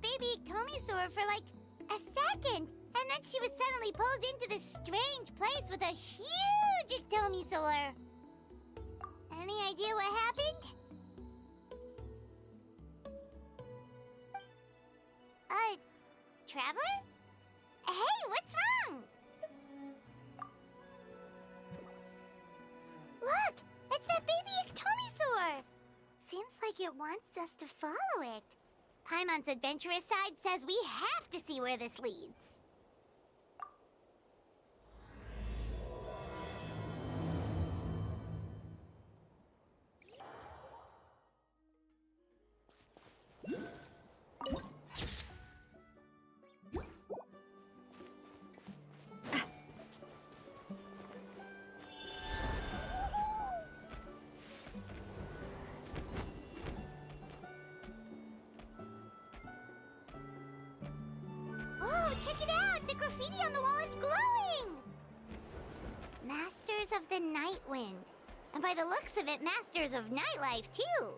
that baby Iktomisaur for like a second, and then she was suddenly pulled into this strange place with a huge Iktomisaur. Any idea what happened? Traveler? Hey, what's wrong? Look, it's that baby Iktomisaur. Seems like it wants us to follow it. Paimon's adventurous side says we have to see where this leads. Check it out! The graffiti on the wall is glowing! Masters of the Night Wind. And by the looks of it, masters of nightlife, too.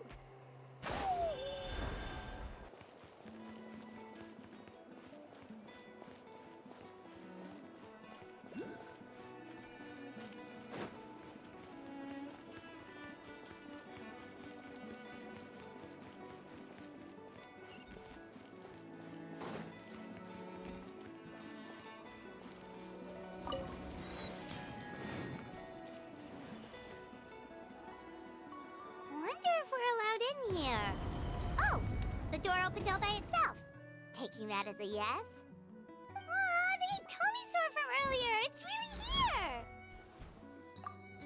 Wonder if we're allowed in here. Oh, the door opened all by itself. Taking that as a yes. Aw, the Iktomisaur from earlier. It's really here.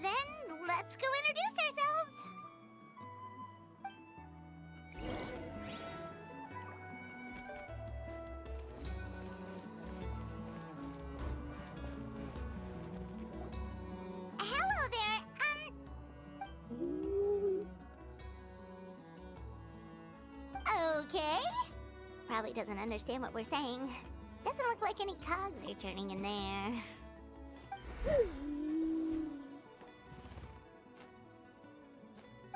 Then let's go introduce ourselves. Hello there. Okay. Probably doesn't understand what we're saying. Doesn't look like any cogs are turning in there.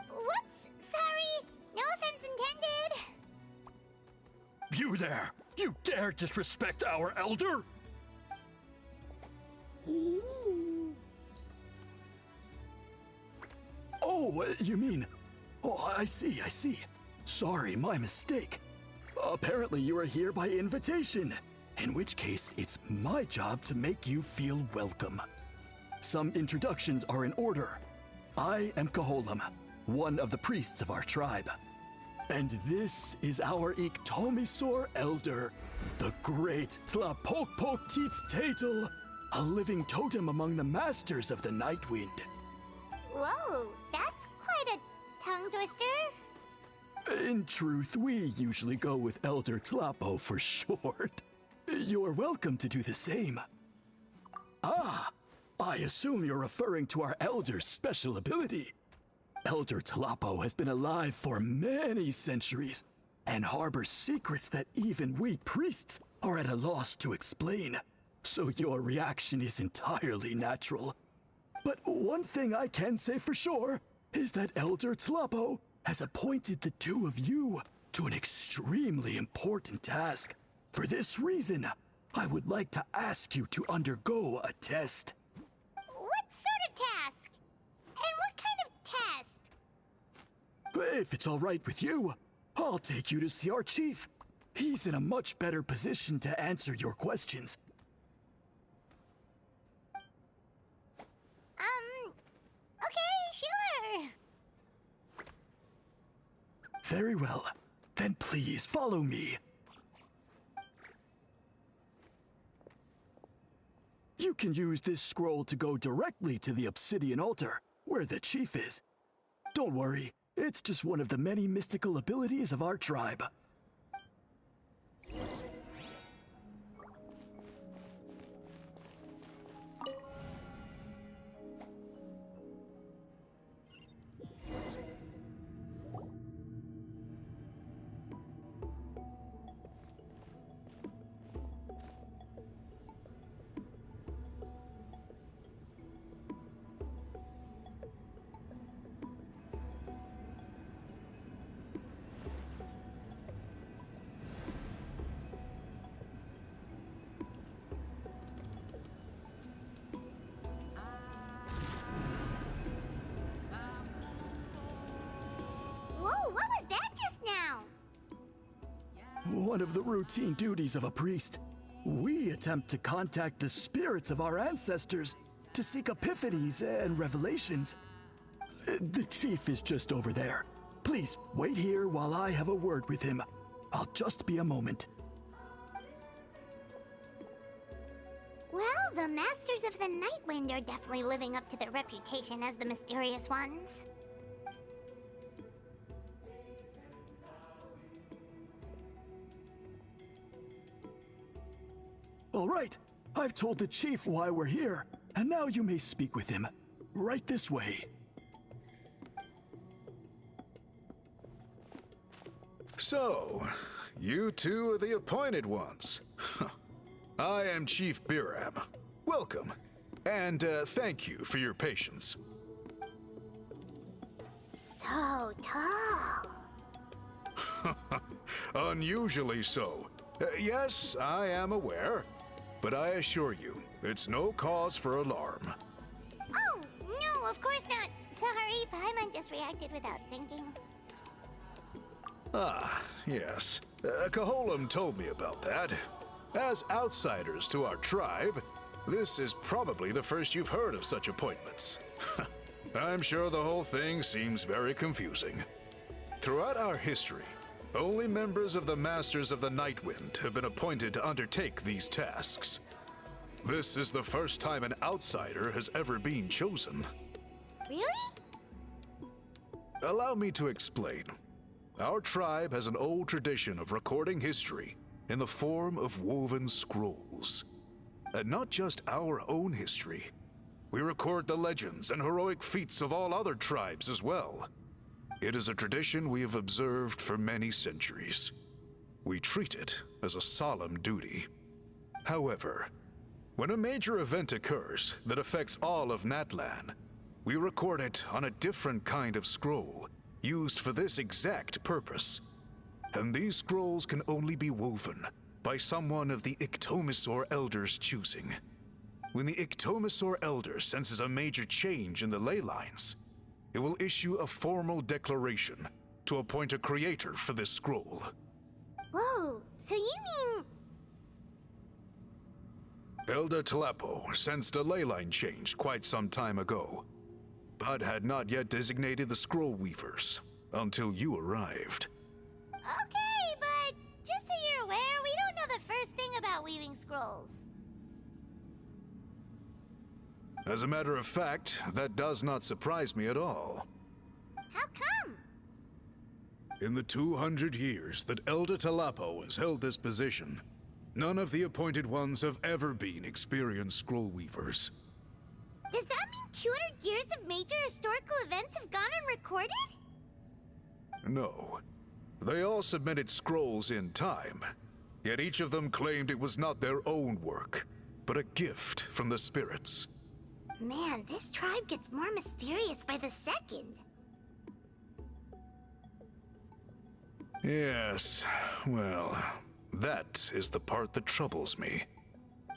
Whoops! Sorry! No offense intended! You there! You dare disrespect our elder? Oh, you mean... Oh, I see. Sorry, my mistake. Apparently you are here by invitation, in which case it's my job to make you feel welcome. Some introductions are in order. I am Koholam, one of the priests of our tribe. And this is our Iktomisaur elder, the great Tlapokpoktitstatel, a living totem among the masters of the Night Wind. Whoa, that's quite a tongue twister. In truth, we usually go with Elder Tlapo for short. You're welcome to do the same. Ah, I assume you're referring to our elder's special ability. Elder Tlapo has been alive for many centuries and harbors secrets that even we priests are at a loss to explain. So your reaction is entirely natural. But one thing I can say for sure is that Elder Tlapo has appointed the two of you to an extremely important task. For this reason, I would like to ask you to undergo a test. What sort of task? And what kind of test? If it's all right with you, I'll take you to see our chief. He's in a much better position to answer your questions. Okay, sure. Very well. Then please follow me. You can use this scroll to go directly to the obsidian altar, where the chief is. Don't worry, it's just one of the many mystical abilities of our tribe. one of the routine duties of a priest. We attempt to contact the spirits of our ancestors to seek epiphanies and revelations. The chief is just over there. Please wait here while I have a word with him. I'll just be a moment. Well, the Masters of the Nightwind are definitely living up to their reputation as the mysterious ones. All right, I've told the chief why we're here, and now you may speak with him. Right this way. So, you two are the appointed ones. I am Chief Biram. Welcome, and thank you for your patience. So tall. Unusually so. Yes, I am aware, but I assure you, it's no cause for alarm. Oh, no, of course not. Sorry, Paimon just reacted without thinking. Ah, yes. Kaholam told me about that. As outsiders to our tribe, this is probably the first you've heard of such appointments. I'm sure the whole thing seems very confusing. Throughout our history, only members of the Masters of the Nightwind have been appointed to undertake these tasks. This is the first time an outsider has ever been chosen. Really? Allow me to explain. Our tribe has an old tradition of recording history in the form of woven scrolls. And not just our own history. We record the legends and heroic feats of all other tribes as well. It is a tradition we have observed for many centuries. We treat it as a solemn duty. However, when a major event occurs that affects all of Natlan, we record it on a different kind of scroll, used for this exact purpose. And these scrolls can only be woven by someone of the Iktomisaur Elder's choosing. When the Iktomisaur Elder senses a major change in the ley lines, it will issue a formal declaration to appoint a creator for this scroll. Whoa, so you mean... Elder Tlapo sensed a ley line change quite some time ago, but had not yet designated the scroll weavers until you arrived. Okay, but just so you're aware, we don't know the first thing about weaving scrolls. As a matter of fact, that does not surprise me at all. How come? In the 200 years that Elder Tlapo has held this position, none of the appointed ones have ever been experienced scroll weavers. Does that mean 200 years of major historical events have gone unrecorded? No. They all submitted scrolls in time, yet each of them claimed it was not their own work, but a gift from the spirits. Man, this tribe gets more mysterious by the second. Yes, well, that is the part that troubles me.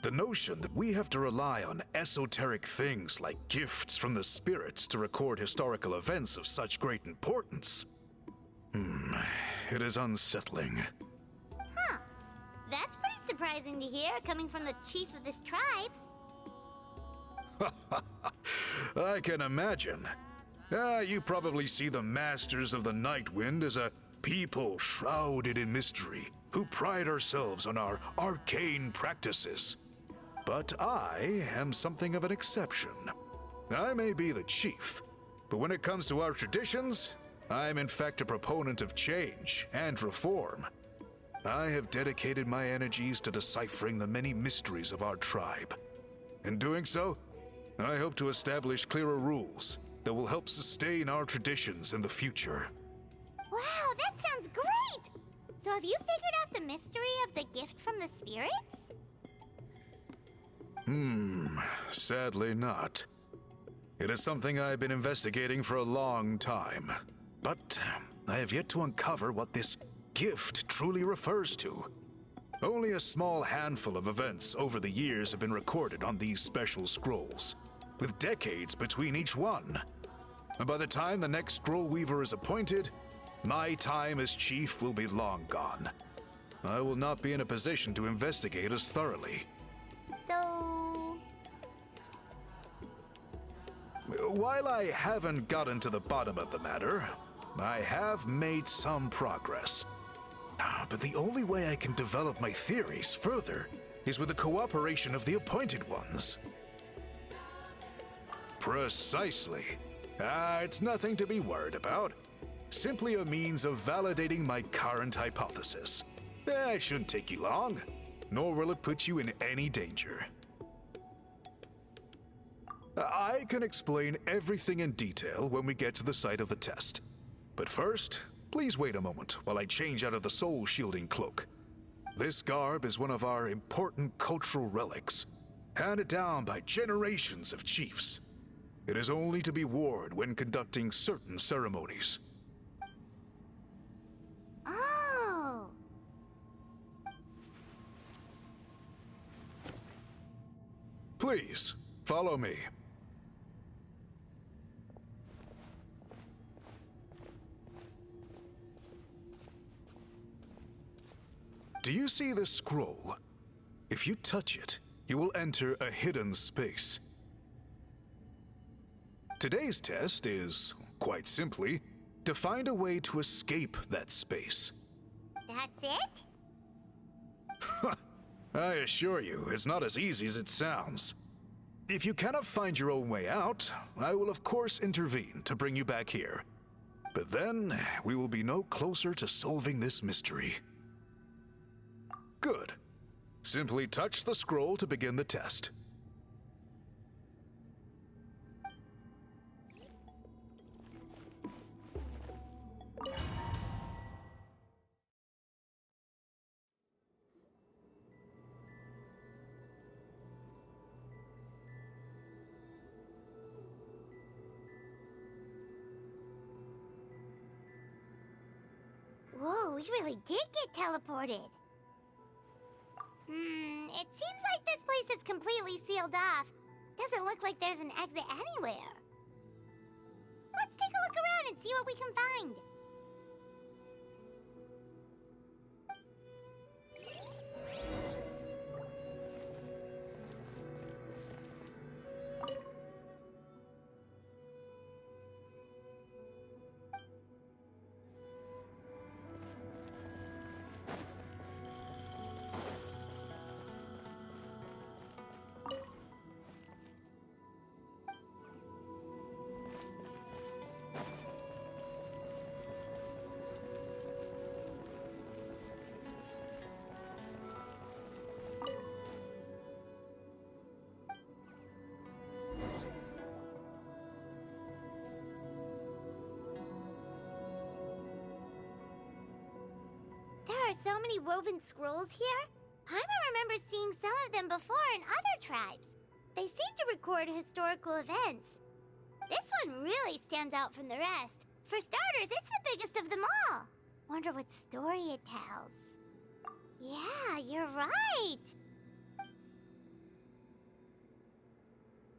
The notion that we have to rely on esoteric things like gifts from the spirits to record historical events of such great importance. It is unsettling. Huh. That's pretty surprising to hear, coming from the chief of this tribe. I can imagine. You probably see the Masters of the Nightwind as a people shrouded in mystery, who pride ourselves on our arcane practices. But I am something of an exception. I may be the chief, but when it comes to our traditions, I am in fact a proponent of change and reform. I have dedicated my energies to deciphering the many mysteries of our tribe. In doing so, I hope to establish clearer rules that will help sustain our traditions in the future. Wow, that sounds great! So have you figured out the mystery of the gift from the spirits? Sadly not. It is something I've been investigating for a long time, but I have yet to uncover what this gift truly refers to. Only a small handful of events over the years have been recorded on these special scrolls, with decades between each one. And by the time the next scroll weaver is appointed, my time as chief will be long gone. I will not be in a position to investigate as thoroughly. So... While I haven't gotten to the bottom of the matter, I have made some progress. But the only way I can develop my theories further is with the cooperation of the Appointed Ones. Precisely. It's nothing to be worried about. Simply a means of validating my current hypothesis. It shouldn't take you long, nor will it put you in any danger. I can explain everything in detail when we get to the site of the test. But first, please wait a moment while I change out of the soul-shielding cloak. This garb is one of our important cultural relics, handed down by generations of chiefs. It is only to be worn when conducting certain ceremonies. Oh. Please, follow me. Do you see this scroll? If you touch it, you will enter a hidden space. Today's test is, quite simply, to find a way to escape that space. That's it? I assure you, it's not as easy as it sounds. If you cannot find your own way out, I will of course intervene to bring you back here. But then, we will be no closer to solving this mystery. Good. Simply touch the scroll to begin the test. Whoa, we really did get teleported. It seems like this place is completely sealed off. Doesn't look like there's an exit anywhere. Let's take a look around and see what we can find. There are so many woven scrolls here. Paimon remembers seeing some of them before in other tribes. They seem to record historical events. This one really stands out from the rest. For starters, it's the biggest of them all. Wonder what story it tells. Yeah, you're right.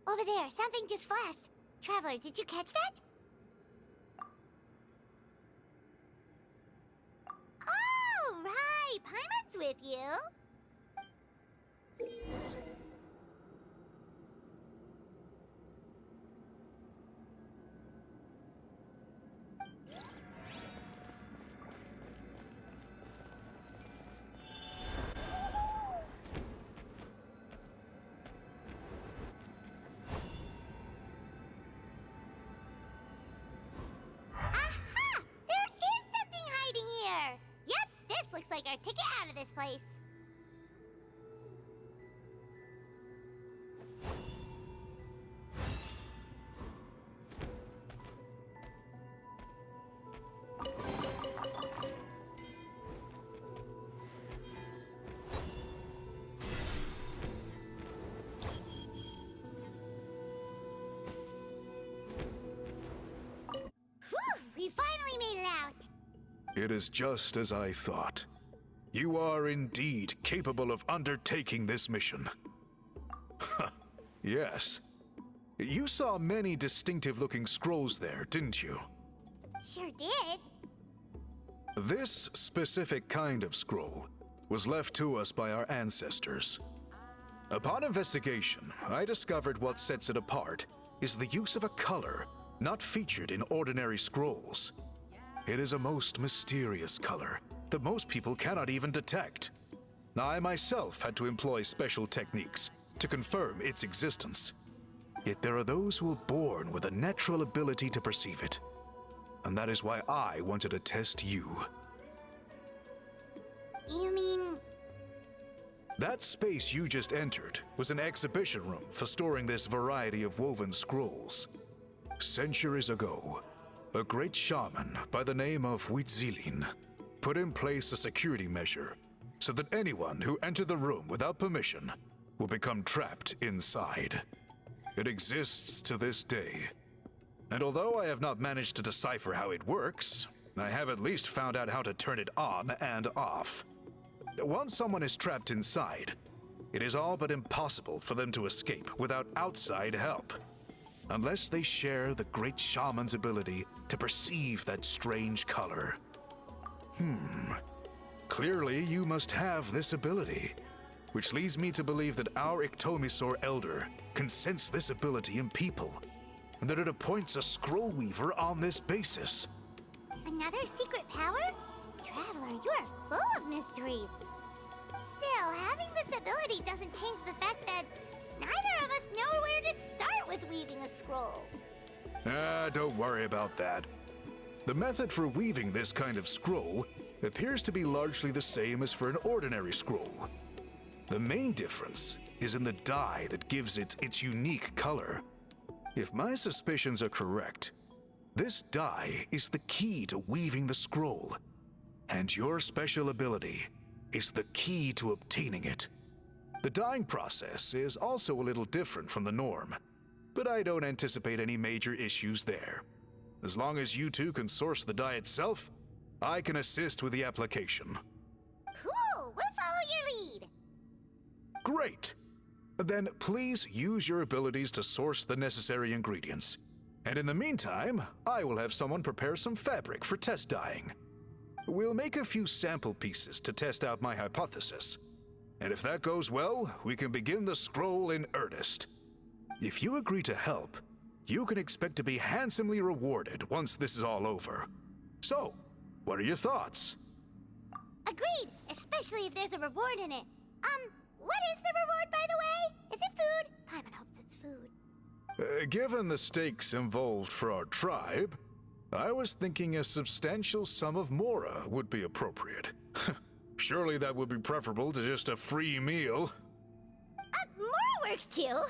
Over there, something just flashed. Traveler, did you catch that? Oh, right. Paimon's with you. Aha! There is something hiding here. Yep, this looks like our ticket out of this place. Whew, we finally made it out. It is just as I thought. You are indeed capable of undertaking this mission. Yes. You saw many distinctive-looking scrolls there, didn't you? Sure did. This specific kind of scroll was left to us by our ancestors. Upon investigation, I discovered what sets it apart is the use of a color not featured in ordinary scrolls. It is a most mysterious color that most people cannot even detect. I myself had to employ special techniques to confirm its existence. Yet there are those who are born with a natural ability to perceive it. And that is why I wanted to test you. You mean... That space you just entered was an exhibition room for storing this variety of woven scrolls. Centuries ago, a great shaman by the name of Huitzilin put in place a security measure so that anyone who entered the room without permission will become trapped inside. It exists to this day. And although I have not managed to decipher how it works, I have at least found out how to turn it on and off. Once someone is trapped inside, it is all but impossible for them to escape without outside help, unless they share the great shaman's ability to perceive that strange color. Clearly you must have this ability, which leads me to believe that our Iktomisor elder can sense this ability in people, and that it appoints a scroll weaver on this basis. Another secret power? Traveler, you are full of mysteries. Still, having this ability doesn't change the fact that neither of us know where to start with weaving a scroll. Don't worry about that. The method for weaving this kind of scroll appears to be largely the same as for an ordinary scroll. The main difference is in the dye that gives it its unique color. If my suspicions are correct, this dye is the key to weaving the scroll, and your special ability is the key to obtaining it. The dyeing process is also a little different from the norm, but I don't anticipate any major issues there. As long as you two can source the dye itself, I can assist with the application. Cool, we'll follow your lead. Great! Then please use your abilities to source the necessary ingredients. And in the meantime, I will have someone prepare some fabric for test dyeing. We'll make a few sample pieces to test out my hypothesis. And if that goes well, we can begin the scroll in earnest. If you agree to help, you can expect to be handsomely rewarded once this is all over. So, what are your thoughts? Agreed, especially if there's a reward in it. What is the reward, by the way? Is it food? Paimon hopes it's food. Given the stakes involved for our tribe, I was thinking a substantial sum of mora would be appropriate. Surely that would be preferable to just a free meal. More works too.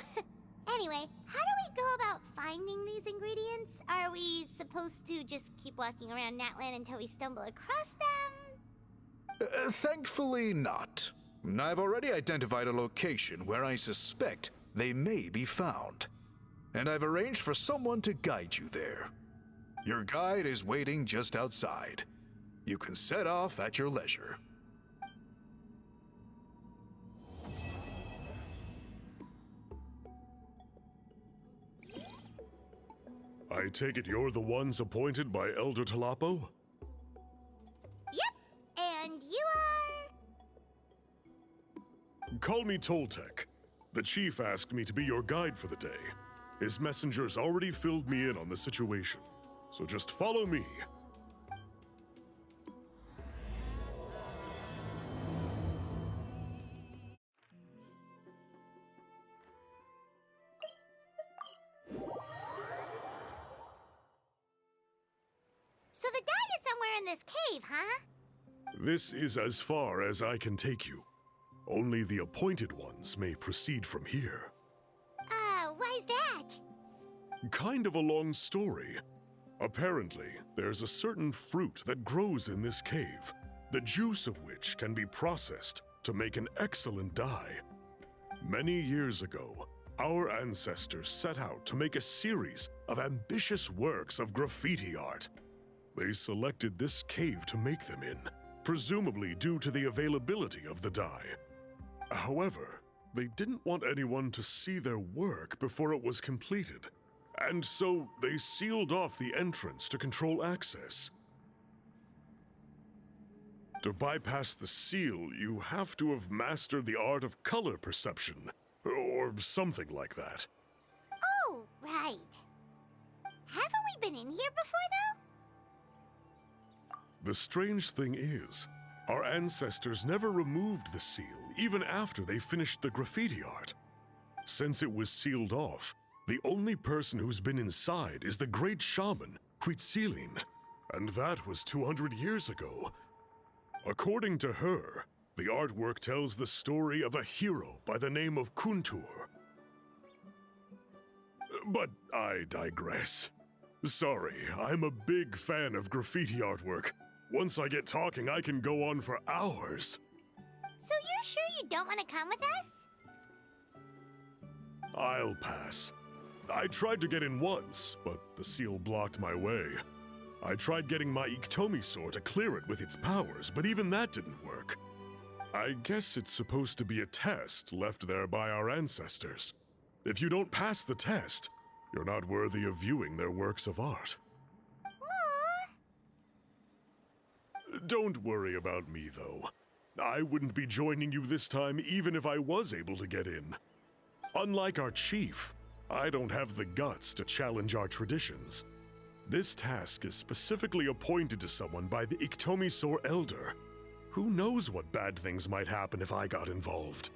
Anyway, how do we go about finding these ingredients? Are we supposed to just keep walking around Natland until we stumble across them? Thankfully not. I've already identified a location where I suspect they may be found. And I've arranged for someone to guide you there. Your guide is waiting just outside. You can set off at your leisure. I take it you're the ones appointed by Elder Talapo? Yep, and you are... Call me Toltec. The chief asked me to be your guide for the day. His messengers already filled me in on the situation, so just follow me. So the dye is somewhere in this cave, huh? This is as far as I can take you. Only the appointed ones may proceed from here. Why's that? Kind of a long story. Apparently, there's a certain fruit that grows in this cave, the juice of which can be processed to make an excellent dye. Many years ago, our ancestors set out to make a series of ambitious works of graffiti art. They selected this cave to make them in, presumably due to the availability of the dye. However, they didn't want anyone to see their work before it was completed, and so they sealed off the entrance to control access. To bypass the seal, you have to have mastered the art of color perception, or something like that. Oh, right. Haven't we been in here before, though? The strange thing is, our ancestors never removed the seal, even after they finished the graffiti art. Since it was sealed off, the only person who's been inside is the great shaman, Huitzilin, and that was 200 years ago. According to her, the artwork tells the story of a hero by the name of Kuntur. But I digress. Sorry, I'm a big fan of graffiti artwork. Once I get talking, I can go on for hours. So you're sure you don't want to come with us? I'll pass. I tried to get in once, but the seal blocked my way. I tried getting my Iktomisaur to clear it with its powers, but even that didn't work. I guess it's supposed to be a test left there by our ancestors. If you don't pass the test, you're not worthy of viewing their works of art. Aww. Don't worry about me, though. I wouldn't be joining you this time even if I was able to get in. Unlike our chief, I don't have the guts to challenge our traditions. This task is specifically appointed to someone by the Iktomisaur Elder. Who knows what bad things might happen if I got involved?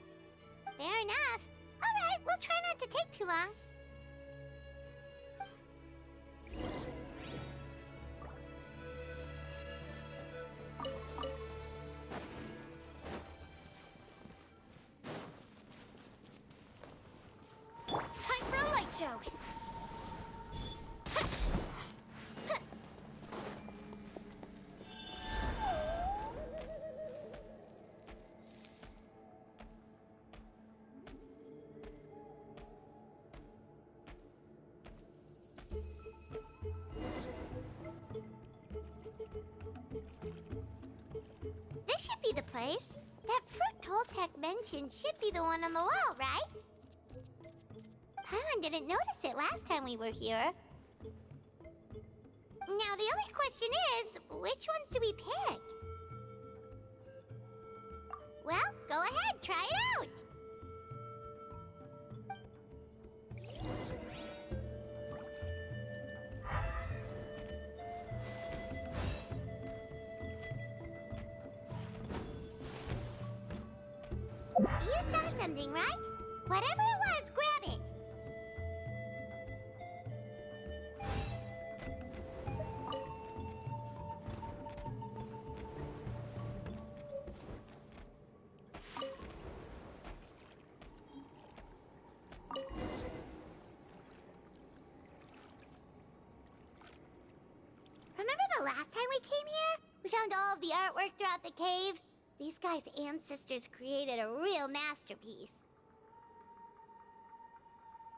Fair enough. All right, we'll try not to take too long. Time for a light show. This should be the place. That fruit Toltec mentioned should be the one on the wall, right? Paimon didn't notice it last time we were here. Now the only question is, which ones do we pick? Well, go ahead, try it out! You saw something, right? Whatever it was, grab it! Remember the last time we came here? We found all of the artwork throughout the cave. These guys' ancestors created a real masterpiece.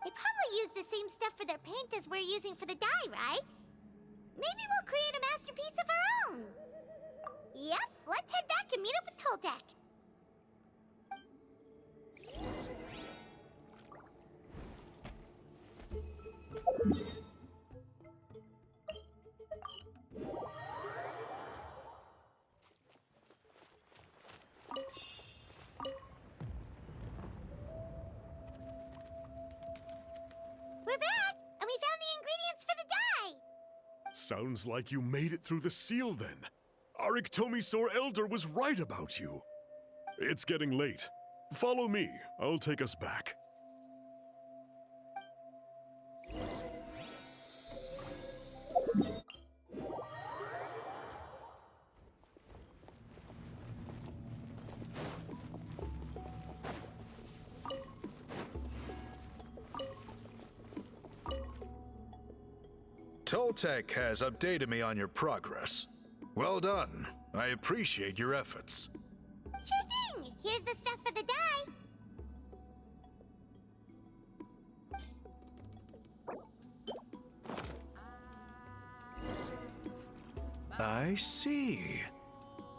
They probably used the same stuff for their paint as we're using for the dye, right? Maybe we'll create a masterpiece of our own. Yep, let's head back and meet up with Toltec. We're back, and we found the ingredients for the dye! Sounds like you made it through the seal then. Our Iktomisaur Elder was right about you. It's getting late. Follow me. I'll take us back. Toltec has updated me on your progress. Well done. I appreciate your efforts. Sure thing! Here's the stuff for the dye. I see.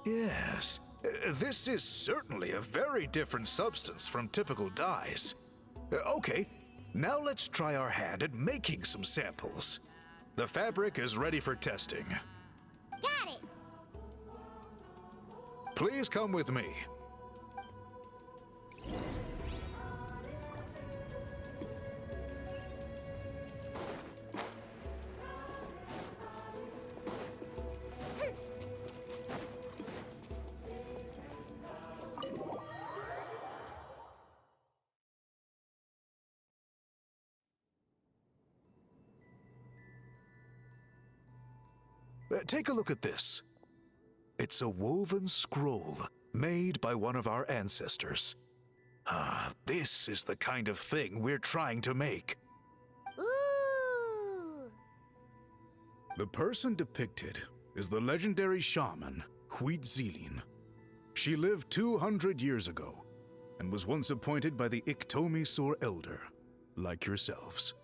Yes. This is certainly a very different substance from typical dyes. Okay, now let's try our hand at making some samples. The fabric is ready for testing. Got it! Please come with me. Take a look at this. It's a woven scroll made by one of our ancestors. This is the kind of thing we're trying to make. Ooh! The person depicted is the legendary shaman, Huitzilin. She lived 200 years ago and was once appointed by the Iktomisor Elder, like yourselves.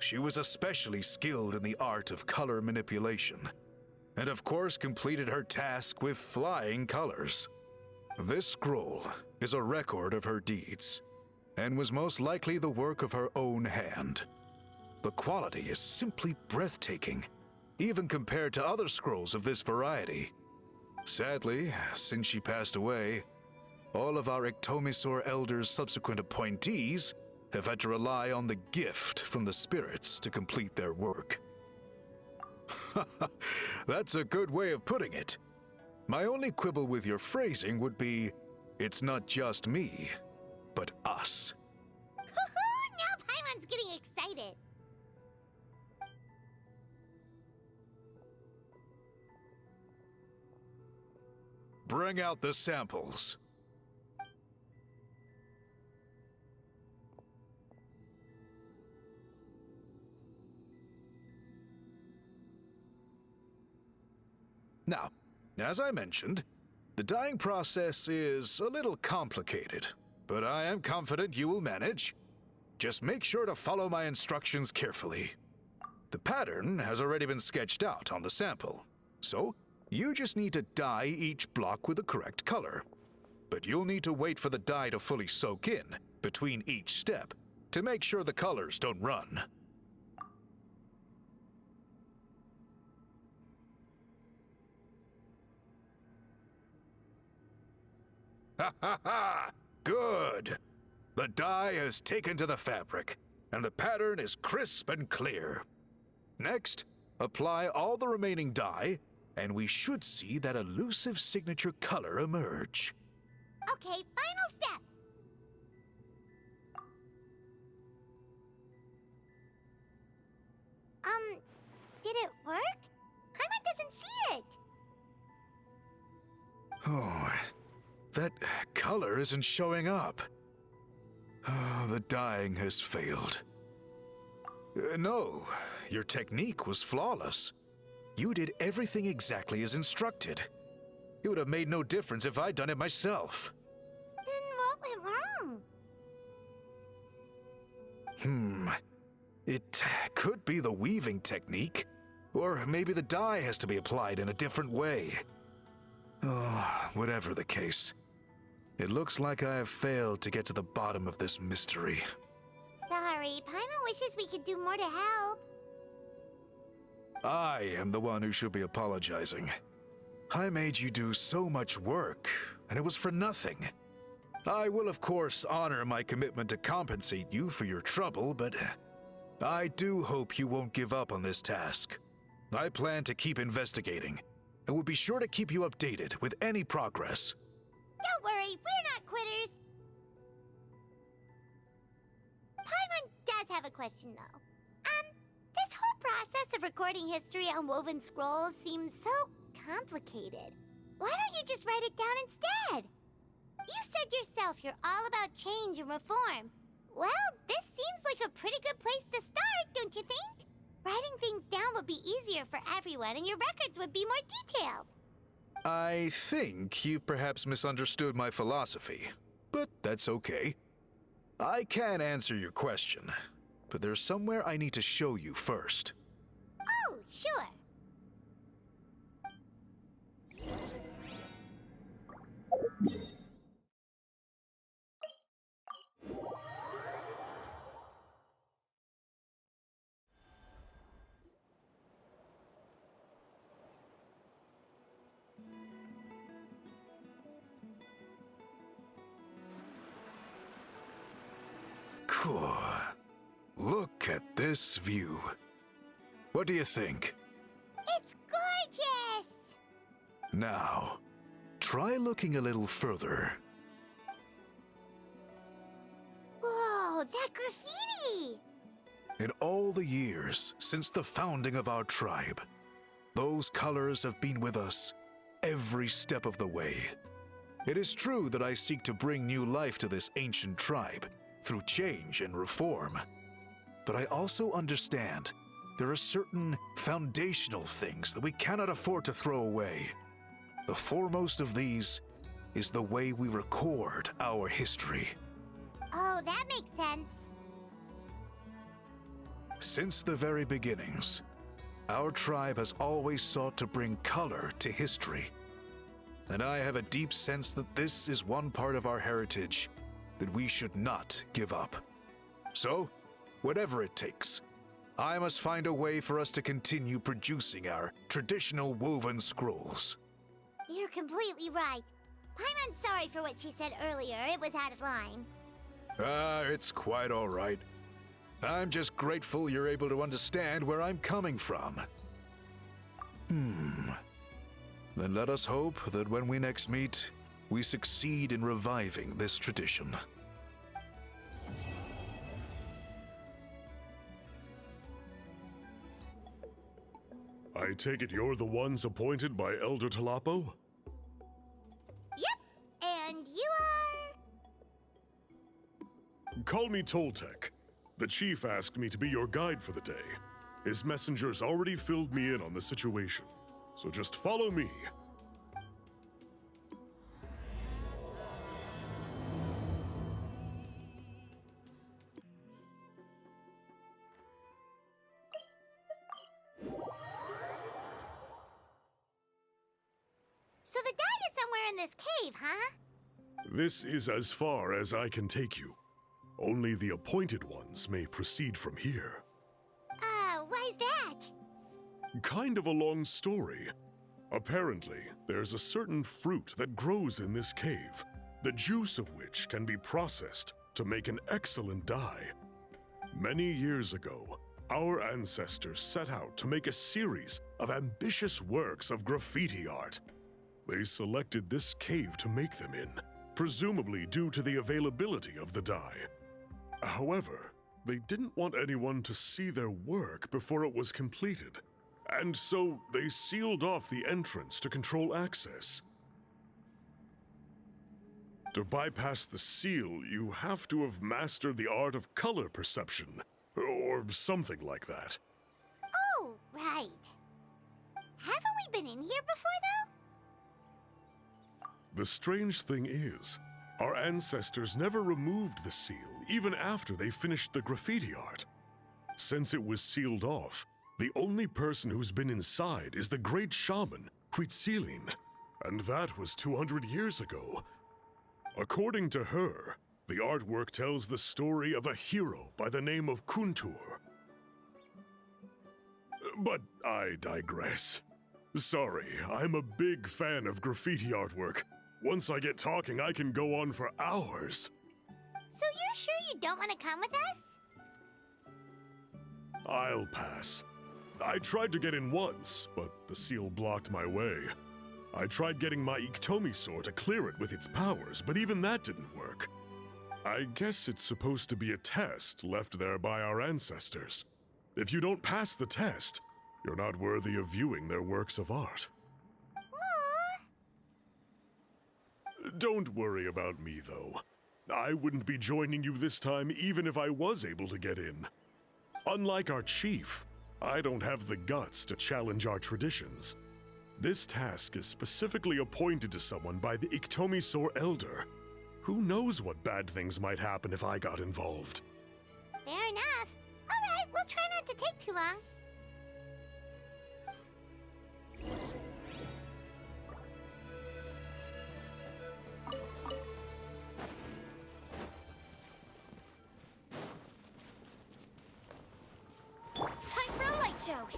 She was especially skilled in the art of color manipulation, and of course completed her task with flying colors. This scroll is a record of her deeds, and was most likely the work of her own hand. The quality is simply breathtaking, even compared to other scrolls of this variety. Sadly, since she passed away, all of our Iktomisor Elder's subsequent appointees have had to rely on the gift from the spirits to complete their work. That's a good way of putting it. My only quibble with your phrasing would be, it's not just me, but us. Now Paimon's getting excited. Bring out the samples. Now, as I mentioned, the dyeing process is a little complicated, but I am confident you will manage. Just make sure to follow my instructions carefully. The pattern has already been sketched out on the sample, so you just need to dye each block with the correct color. But you'll need to wait for the dye to fully soak in between each step to make sure the colors don't run. Ha ha ha! Good! The dye has taken to the fabric, and the pattern is crisp and clear. Next, apply all the remaining dye, and we should see that elusive signature color emerge. Okay, final step. Did it work? Paimon doesn't see it. Oh, that color isn't showing up. Oh, the dyeing has failed. No, your technique was flawless. You did everything exactly as instructed. It would have made no difference if I'd done it myself. Then what went wrong? It could be the weaving technique, or maybe the dye has to be applied in a different way. Oh, whatever the case, it looks like I have failed to get to the bottom of this mystery. Sorry, Paimon wishes we could do more to help. I am the one who should be apologizing. I made you do so much work, and it was for nothing. I will, of course, honor my commitment to compensate you for your trouble, but I do hope you won't give up on this task. I plan to keep investigating, and will be sure to keep you updated with any progress. Don't worry, we're not quitters. Paimon does have a question, though. This whole process of recording history on woven scrolls seems so complicated. Why don't you just write it down instead? You said yourself you're all about change and reform. Well, this seems like a pretty good place to start, don't you think? Writing things down would be easier for everyone, and your records would be more detailed. I think you've perhaps misunderstood my philosophy, but that's okay. I can answer your question, but there's somewhere I need to show you first. Oh, sure. Phew. Look at this view. What do you think? It's gorgeous! Now, try looking a little further. Whoa, that graffiti! In all the years since the founding of our tribe, those colors have been with us every step of the way. It is true that I seek to bring new life to this ancient tribe through change and reform. But I also understand there are certain foundational things that we cannot afford to throw away. The foremost of these is the way we record our history. Oh, that makes sense. Since the very beginnings, our tribe has always sought to bring color to history. And I have a deep sense that this is one part of our heritage that we should not give up. So, whatever it takes, I must find a way for us to continue producing our traditional woven scrolls. You're completely right. Paimon's sorry for what she said earlier. It was out of line. It's quite all right. I'm just grateful you're able to understand where I'm coming from. Then let us hope that when we next meet, we succeed in reviving this tradition. I take it you're the ones appointed by Elder Talapo? Yep, and you are... Call me Toltec. The chief asked me to be your guide for the day. His messengers already filled me in on the situation, so just follow me. So the die is somewhere in this cave, huh? This is as far as I can take you. Only the appointed ones may proceed from here. Why's that? Kind of a long story. Apparently, there's a certain fruit that grows in this cave, the juice of which can be processed to make an excellent dye. Many years ago, our ancestors set out to make a series of ambitious works of graffiti art. They selected this cave to make them in, presumably due to the availability of the dye. However, they didn't want anyone to see their work before it was completed, and so they sealed off the entrance to control access. To bypass the seal, you have to have mastered the art of color perception, or something like that. Oh, right. Haven't we been in here before, though? The strange thing is, our ancestors never removed the seal, even after they finished the graffiti art. Since it was sealed off, the only person who's been inside is the great shaman, Huitzilin, and that was 200 years ago. According to her, the artwork tells the story of a hero by the name of Kuntur. But I digress. Sorry, I'm a big fan of graffiti artwork. Once I get talking, I can go on for hours. So you're sure you don't want to come with us? I'll pass. I tried to get in once, but the seal blocked my way. I tried getting my Iktomi to clear it with its powers, but even that didn't work. I guess it's supposed to be a test left there by our ancestors. If you don't pass the test, you're not worthy of viewing their works of art. Aww. Don't worry about me, though. I wouldn't be joining you this time even if I was able to get in. Unlike our chief, I don't have the guts to challenge our traditions. This task is specifically appointed to someone by the Iktomi Elder. Who knows what bad things might happen if I got involved? Fair enough. All right, we'll try not to take too long. Time for a light show.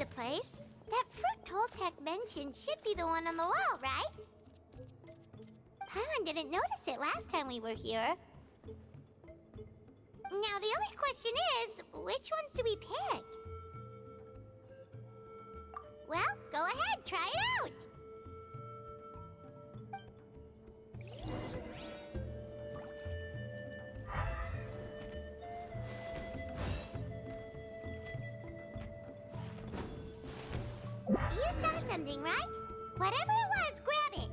the place. That fruit Toltec mentioned should be the one on the wall, right? Paimon didn't notice it last time we were here. Now the only question is, which ones do we pick? Well, go ahead, try it out! You saw something, right? Whatever it was, grab it!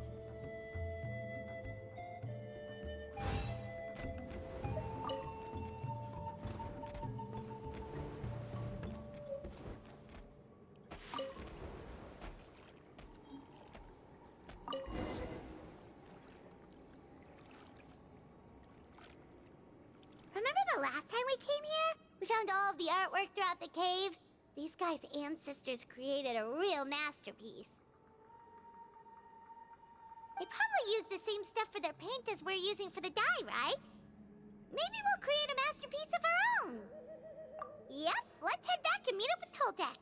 Remember the last time we came here? We found all of the artwork throughout the cave. These guys' ancestors created a real masterpiece. They probably used the same stuff for their paint as we're using for the dye, right? Maybe we'll create a masterpiece of our own. Yep, let's head back and meet up with Toltec.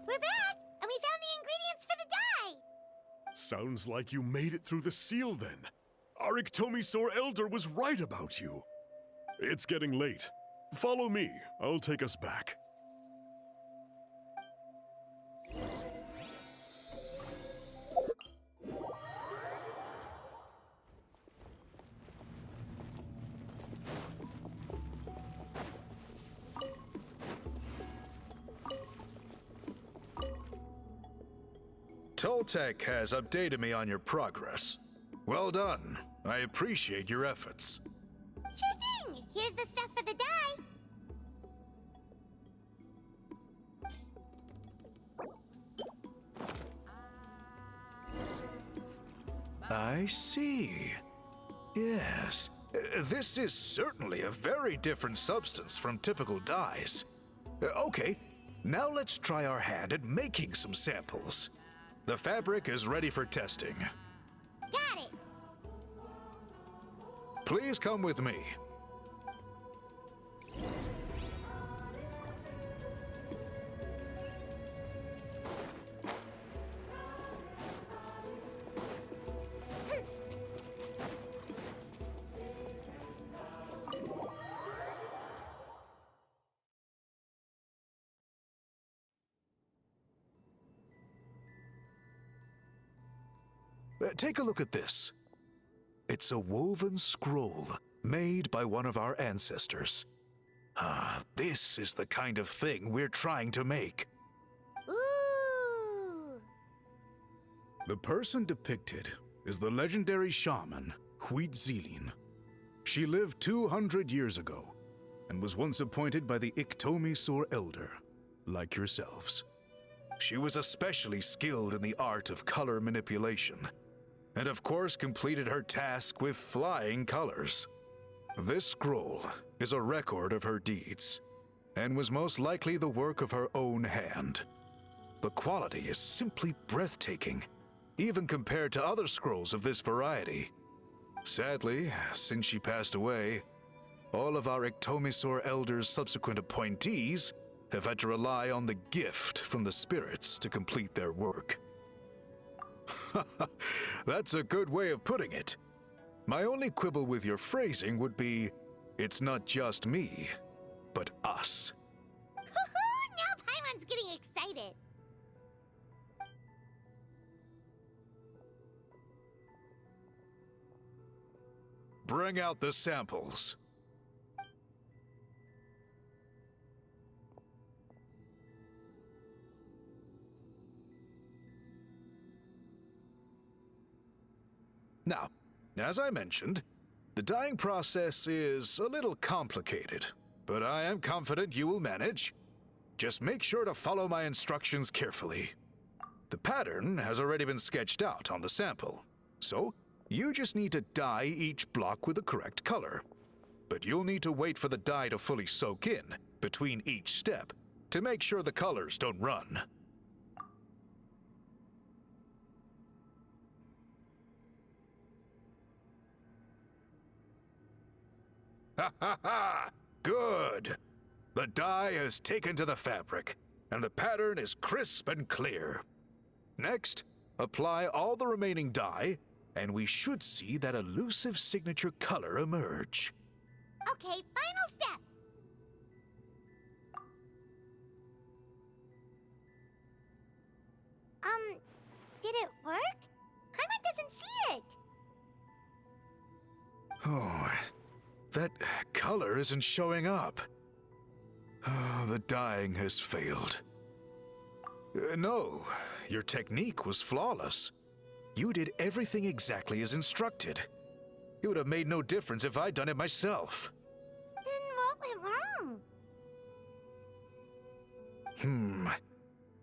We're back, and we found the ingredients for the dye! Sounds like you made it through the seal then. Our Iktomisaur Elder was right about you. It's getting late. Follow me. I'll take us back. Toltec has updated me on your progress. Well done. I appreciate your efforts. Sure thing! Here's the stuff for the dye. I see. Yes. This is certainly a very different substance from typical dyes. Okay, now let's try our hand at making some samples. The fabric is ready for testing. Got it! Please come with me. Take a look at this. It's a woven scroll made by one of our ancestors. This is the kind of thing we're trying to make. Ooh! The person depicted is the legendary shaman, Huitzilin. She lived 200 years ago and was once appointed by the Iktomisaur Elder, like yourselves. She was especially skilled in the art of color manipulation, and of course completed her task with flying colors. This scroll is a record of her deeds, and was most likely the work of her own hand. The quality is simply breathtaking, even compared to other scrolls of this variety. Sadly, since she passed away, all of our Iktomisaur Elder's subsequent appointees have had to rely on the gift from the spirits to complete their work. That's a good way of putting it. My only quibble with your phrasing would be, it's not just me, but us. Now Paimon's getting excited. Bring out the samples. Now, as I mentioned, the dyeing process is a little complicated, but I am confident you will manage. Just make sure to follow my instructions carefully. The pattern has already been sketched out on the sample, so you just need to dye each block with the correct color. but you'll need to wait for the dye to fully soak in between each step to make sure the colors don't run. Ha ha ha! Good! The dye has taken to the fabric, and the pattern is crisp and clear. Next, apply all the remaining dye, and we should see that elusive signature color emerge. Okay, final step. Did it work? Paimon doesn't see it. Oh, that color isn't showing up. Oh, the dyeing has failed. No, your technique was flawless. You did everything exactly as instructed. It would have made no difference if I'd done it myself. Then what went wrong?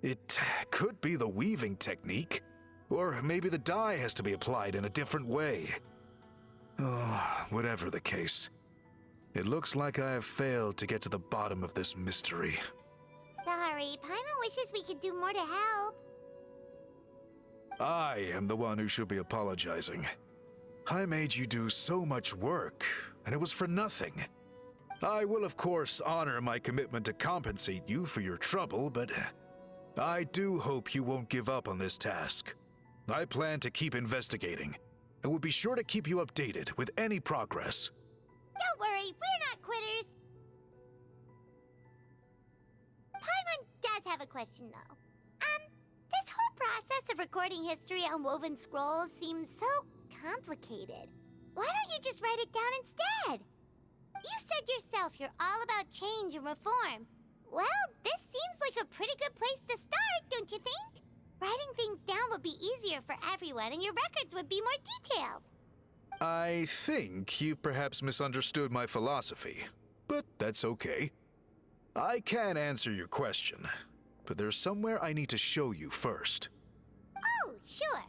It could be the weaving technique, or maybe the dye has to be applied in a different way. Oh, whatever the case, it looks like I have failed to get to the bottom of this mystery. Sorry, Paimon wishes we could do more to help. I am the one who should be apologizing. I made you do so much work, and it was for nothing. I will, of course, honor my commitment to compensate you for your trouble, but I do hope you won't give up on this task. I plan to keep investigating, and will be sure to keep you updated with any progress. Don't worry, we're not quitters. Paimon does have a question, though. This whole process of recording history on woven scrolls seems so complicated. Why don't you just write it down instead? You said yourself you're all about change and reform. Well, this seems like a pretty good place to start, don't you think? Writing things down would be easier for everyone, and your records would be more detailed. I think you've perhaps misunderstood my philosophy, but that's okay. I can answer your question, but there's somewhere I need to show you first. Oh, sure.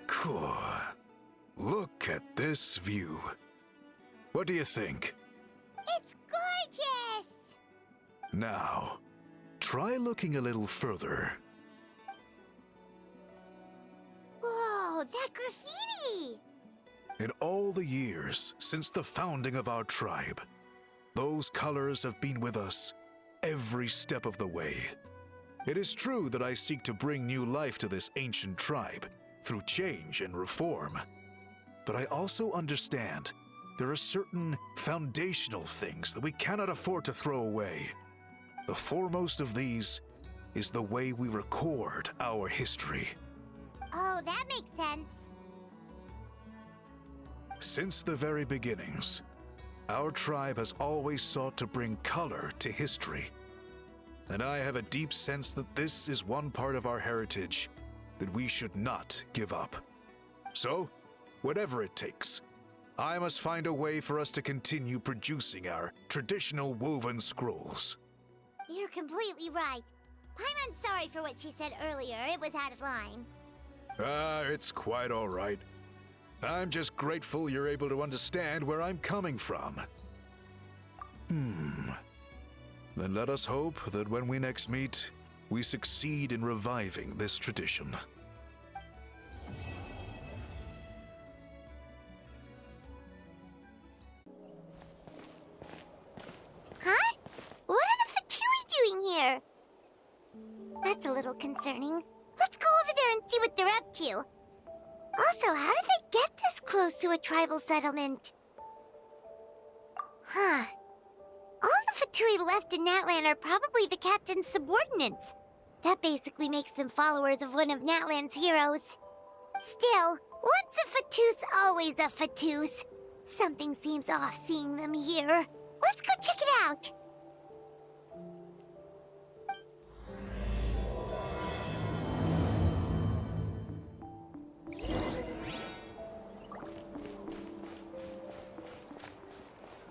Cool. Look at this view. What do you think? It's gorgeous! Now, try looking a little further. Whoa, that graffiti! In all the years since the founding of our tribe, those colors have been with us every step of the way. It is true that I seek to bring new life to this ancient tribe through change and reform. But I also understand there are certain foundational things that we cannot afford to throw away. The foremost of these is the way we record our history. Oh, that makes sense. Since the very beginnings, our tribe has always sought to bring color to history. And I have a deep sense that this is one part of our heritage that we should not give up. So, whatever it takes, I must find a way for us to continue producing our traditional woven scrolls. You're completely right. Paimon's sorry for what she said earlier. It was out of line. It's quite all right. I'm just grateful you're able to understand where I'm coming from. Then let us hope that when we next meet, we succeed in reviving this tradition. Huh? What are the Fatui doing here? That's a little concerning. Let's go over there and see what they're up to. Also, how did they get this close to a tribal settlement? Huh. All the Fatui left in Natlan are probably the captain's subordinates. That basically makes them followers of one of Natlan's heroes. Still, once a Fatus, always a Fatus. Something seems off seeing them here. Let's go check it out.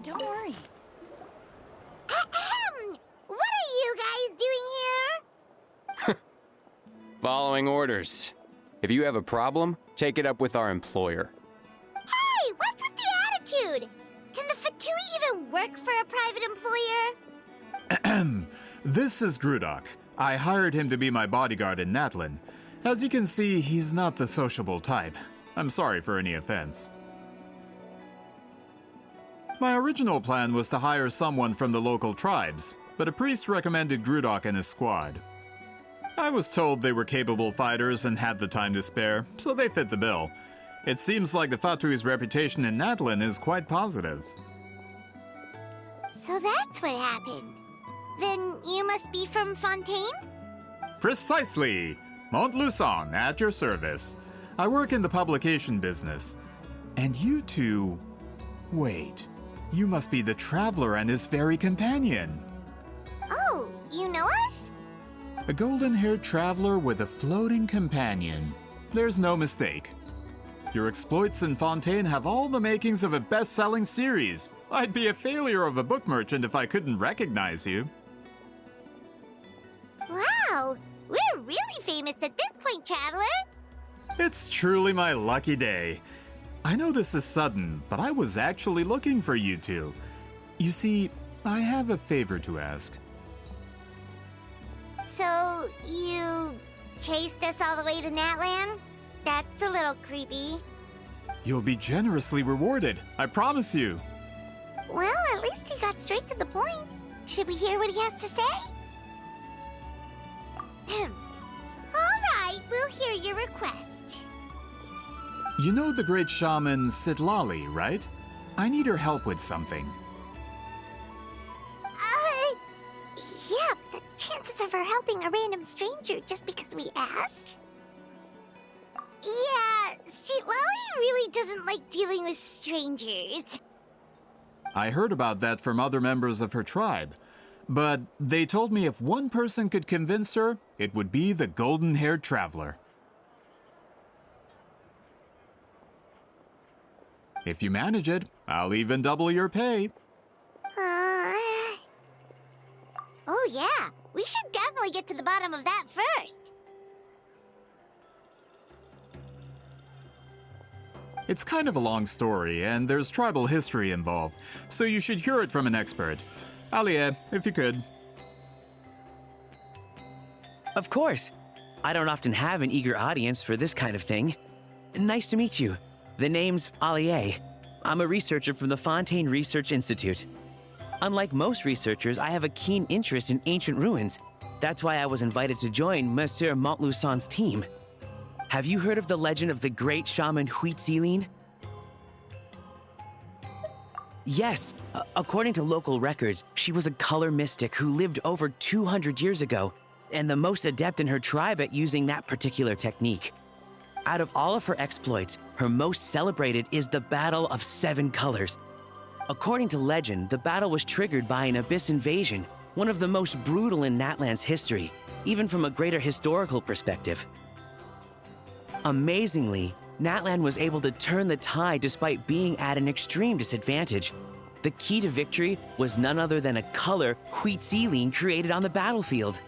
Don't worry. Ahem! What are you guys doing here? Following orders. If you have a problem, take it up with our employer. Hey, what's with the attitude? Can the Fatui even work for a private employer? This is Grudok. I hired him to be my bodyguard in Natlin. As you can see, he's not the sociable type. I'm sorry for any offense. My original plan was to hire someone from the local tribes, but a priest recommended Grudok and his squad. I was told they were capable fighters and had the time to spare, so they fit the bill. It seems like the Fatui's reputation in Natlin is quite positive. So that's what happened. Then you must be from Fontaine? Precisely! Montluçon, at your service. I work in the publication business. And you two... Wait, you must be the Traveler and his fairy companion. Oh, you know us? A golden-haired traveler with a floating companion. There's no mistake. Your exploits in Fontaine have all the makings of a best-selling series. I'd be a failure of a book merchant if I couldn't recognize you. Wow, we're really famous at this point, Traveler. It's truly my lucky day. I know this is sudden, but I was actually looking for you two. You see, I have a favor to ask. So, you chased us all the way to Natlan? That's a little creepy. You'll be generously rewarded, I promise you. Well, at least he got straight to the point. Should we hear what he has to say? All right, we'll hear your request. You know the great shaman Sidlali, right? I need her help with something. Yeah, the chances of her helping a random stranger just because we asked? Yeah, see, Lolly really doesn't like dealing with strangers. I heard about that from other members of her tribe. But they told me if one person could convince her, it would be the golden-haired traveler. If you manage it, I'll even double your pay. Oh yeah, we should definitely get to the bottom of that first. It's kind of a long story, and there's tribal history involved, so you should hear it from an expert. Alie, if you could. Of course. I don't often have an eager audience for this kind of thing. Nice to meet you. The name's Alie. I'm a researcher from the Fontaine Research Institute. Unlike most researchers, I have a keen interest in ancient ruins. That's why I was invited to join Monsieur Montluçon's team. Have you heard of the legend of the great shaman Huitzilin? Yes, according to local records, she was a color mystic who lived over 200 years ago, and the most adept in her tribe at using that particular technique. Out of all of her exploits, her most celebrated is the Battle of Seven Colors. According to legend, the battle was triggered by an abyss invasion, one of the most brutal in Natlan's history, even from a greater historical perspective. Amazingly, Natlan was able to turn the tide despite being at an extreme disadvantage. The key to victory was none other than a color Huitzilin created on the battlefield.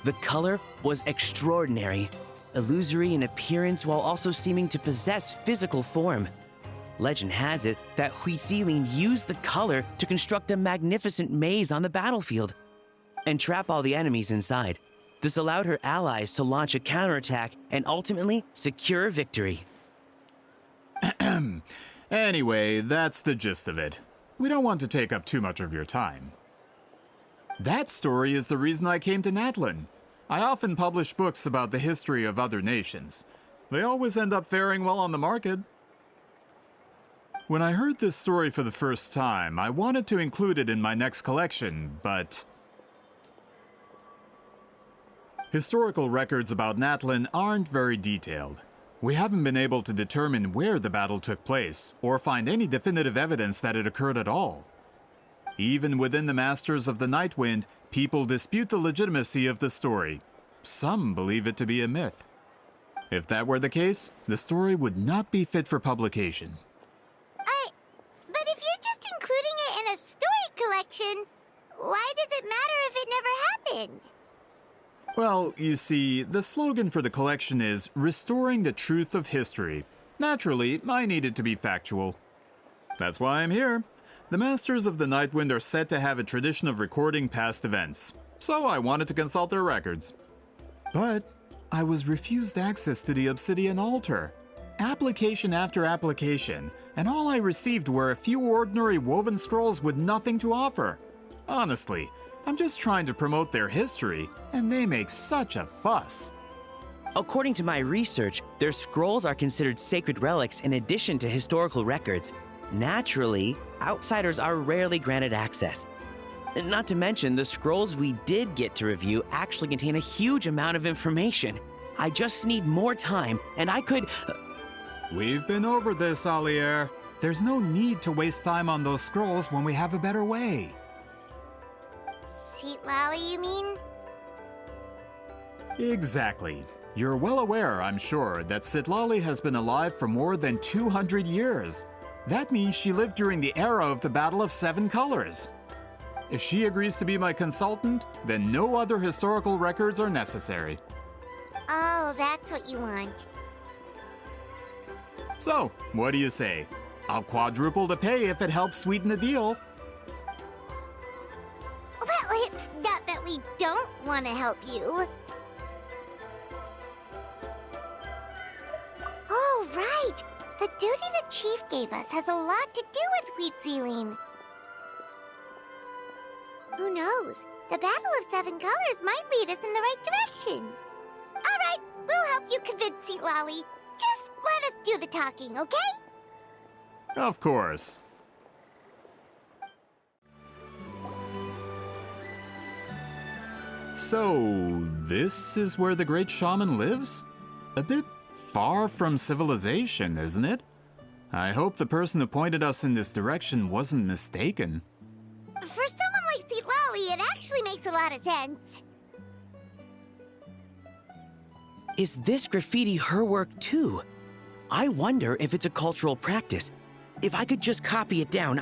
The color was extraordinary, illusory in appearance while also seeming to possess physical form. Legend has it that Huitzilin used the color to construct a magnificent maze on the battlefield and trap all the enemies inside. This allowed her allies to launch a counterattack and ultimately secure victory. Anyway, that's the gist of it. We don't want to take up too much of your time. That story is the reason I came to Natlin. I often publish books about the history of other nations. They always end up faring well on the market. When I heard this story for the first time, I wanted to include it in my next collection, but... Historical records about Natlin aren't very detailed. We haven't been able to determine where the battle took place, or find any definitive evidence that it occurred at all. Even within the Masters of the Nightwind, people dispute the legitimacy of the story. Some believe it to be a myth. If that were the case, the story would not be fit for publication. But if you're just including it in a story collection, why does it matter if it never happened? Well, you see, the slogan for the collection is Restoring the Truth of History. Naturally, I needed to be factual. That's why I'm here. The Masters of the Nightwind are said to have a tradition of recording past events, so I wanted to consult their records. But I was refused access to the Obsidian Altar. Application after application, and all I received were a few ordinary woven scrolls with nothing to offer. Honestly, I'm just trying to promote their history, and they make such a fuss. According to my research, their scrolls are considered sacred relics in addition to historical records. Naturally, outsiders are rarely granted access. Not to mention, the scrolls we did get to review actually contain a huge amount of information. I just need more time, and I could... We've been over this, Alier. There's no need to waste time on those scrolls when we have a better way. Lally, you mean? Exactly. You're well aware, I'm sure, that Sitlali has been alive for more than 200 years. That means she lived during the era of the Battle of Seven Colors. If she agrees to be my consultant, then no other historical records are necessary. Oh, that's what you want. So, what do you say? I'll quadruple the pay if it helps sweeten the deal. Well, it's not that we don't want to help you. Oh, right! The duty the chief gave us has a lot to do with wheat sealing. Who knows? The Battle of Seven Colors might lead us in the right direction. All right, we'll help you convince Seat Lolly. Just let us do the talking, okay? Of course. So, this is where the great shaman lives? A bit far from civilization, isn't it? I hope the person who pointed us in this direction wasn't mistaken. For someone like Seat Lolly, it actually makes a lot of sense. Is this graffiti her work too? I wonder if it's a cultural practice. If I could just copy it down,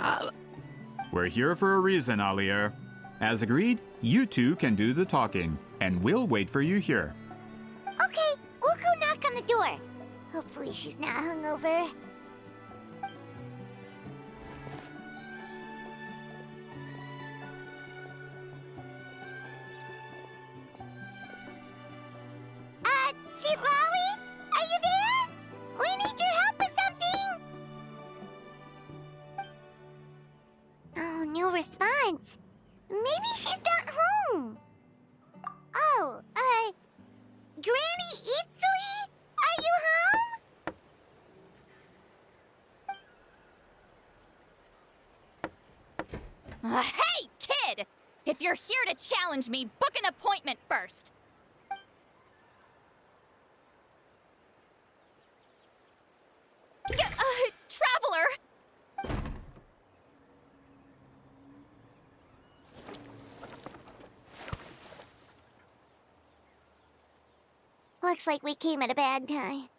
We're here for a reason, Alier. As agreed, you two can do the talking, and we'll wait for you here. Okay, we'll go knock on the door. Hopefully she's not hungover. Seat Lolly? Are you there? We need your help with something! Oh, no response. Maybe she's not home. Oh, Granny Eatsley? Are you home? Hey, kid! If you're here to challenge me, book an appointment first. Traveler! Looks like we came at a bad time.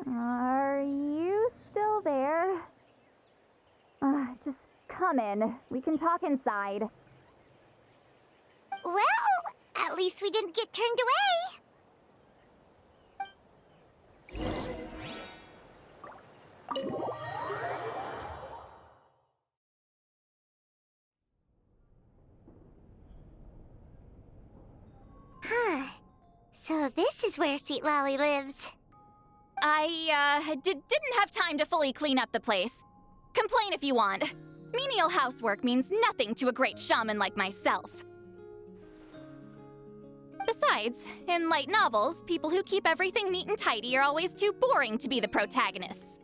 Are you still there? Just come in. We can talk inside. Well, at least we didn't get turned away. Huh. So this is where Seat Lolly lives. I, didn't have time to fully clean up the place. Complain if you want. Menial housework means nothing to a great shaman like myself. Besides, in light novels, people who keep everything neat and tidy are always too boring to be the protagonists.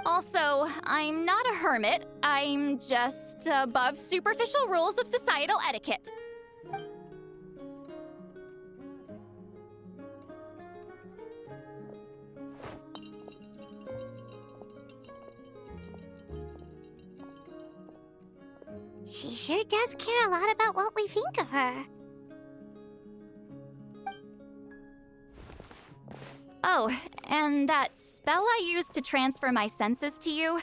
Also, I'm not a hermit. I'm just above superficial rules of societal etiquette. She sure does care a lot about what we think of her. Oh, and that spell I used to transfer my senses to you,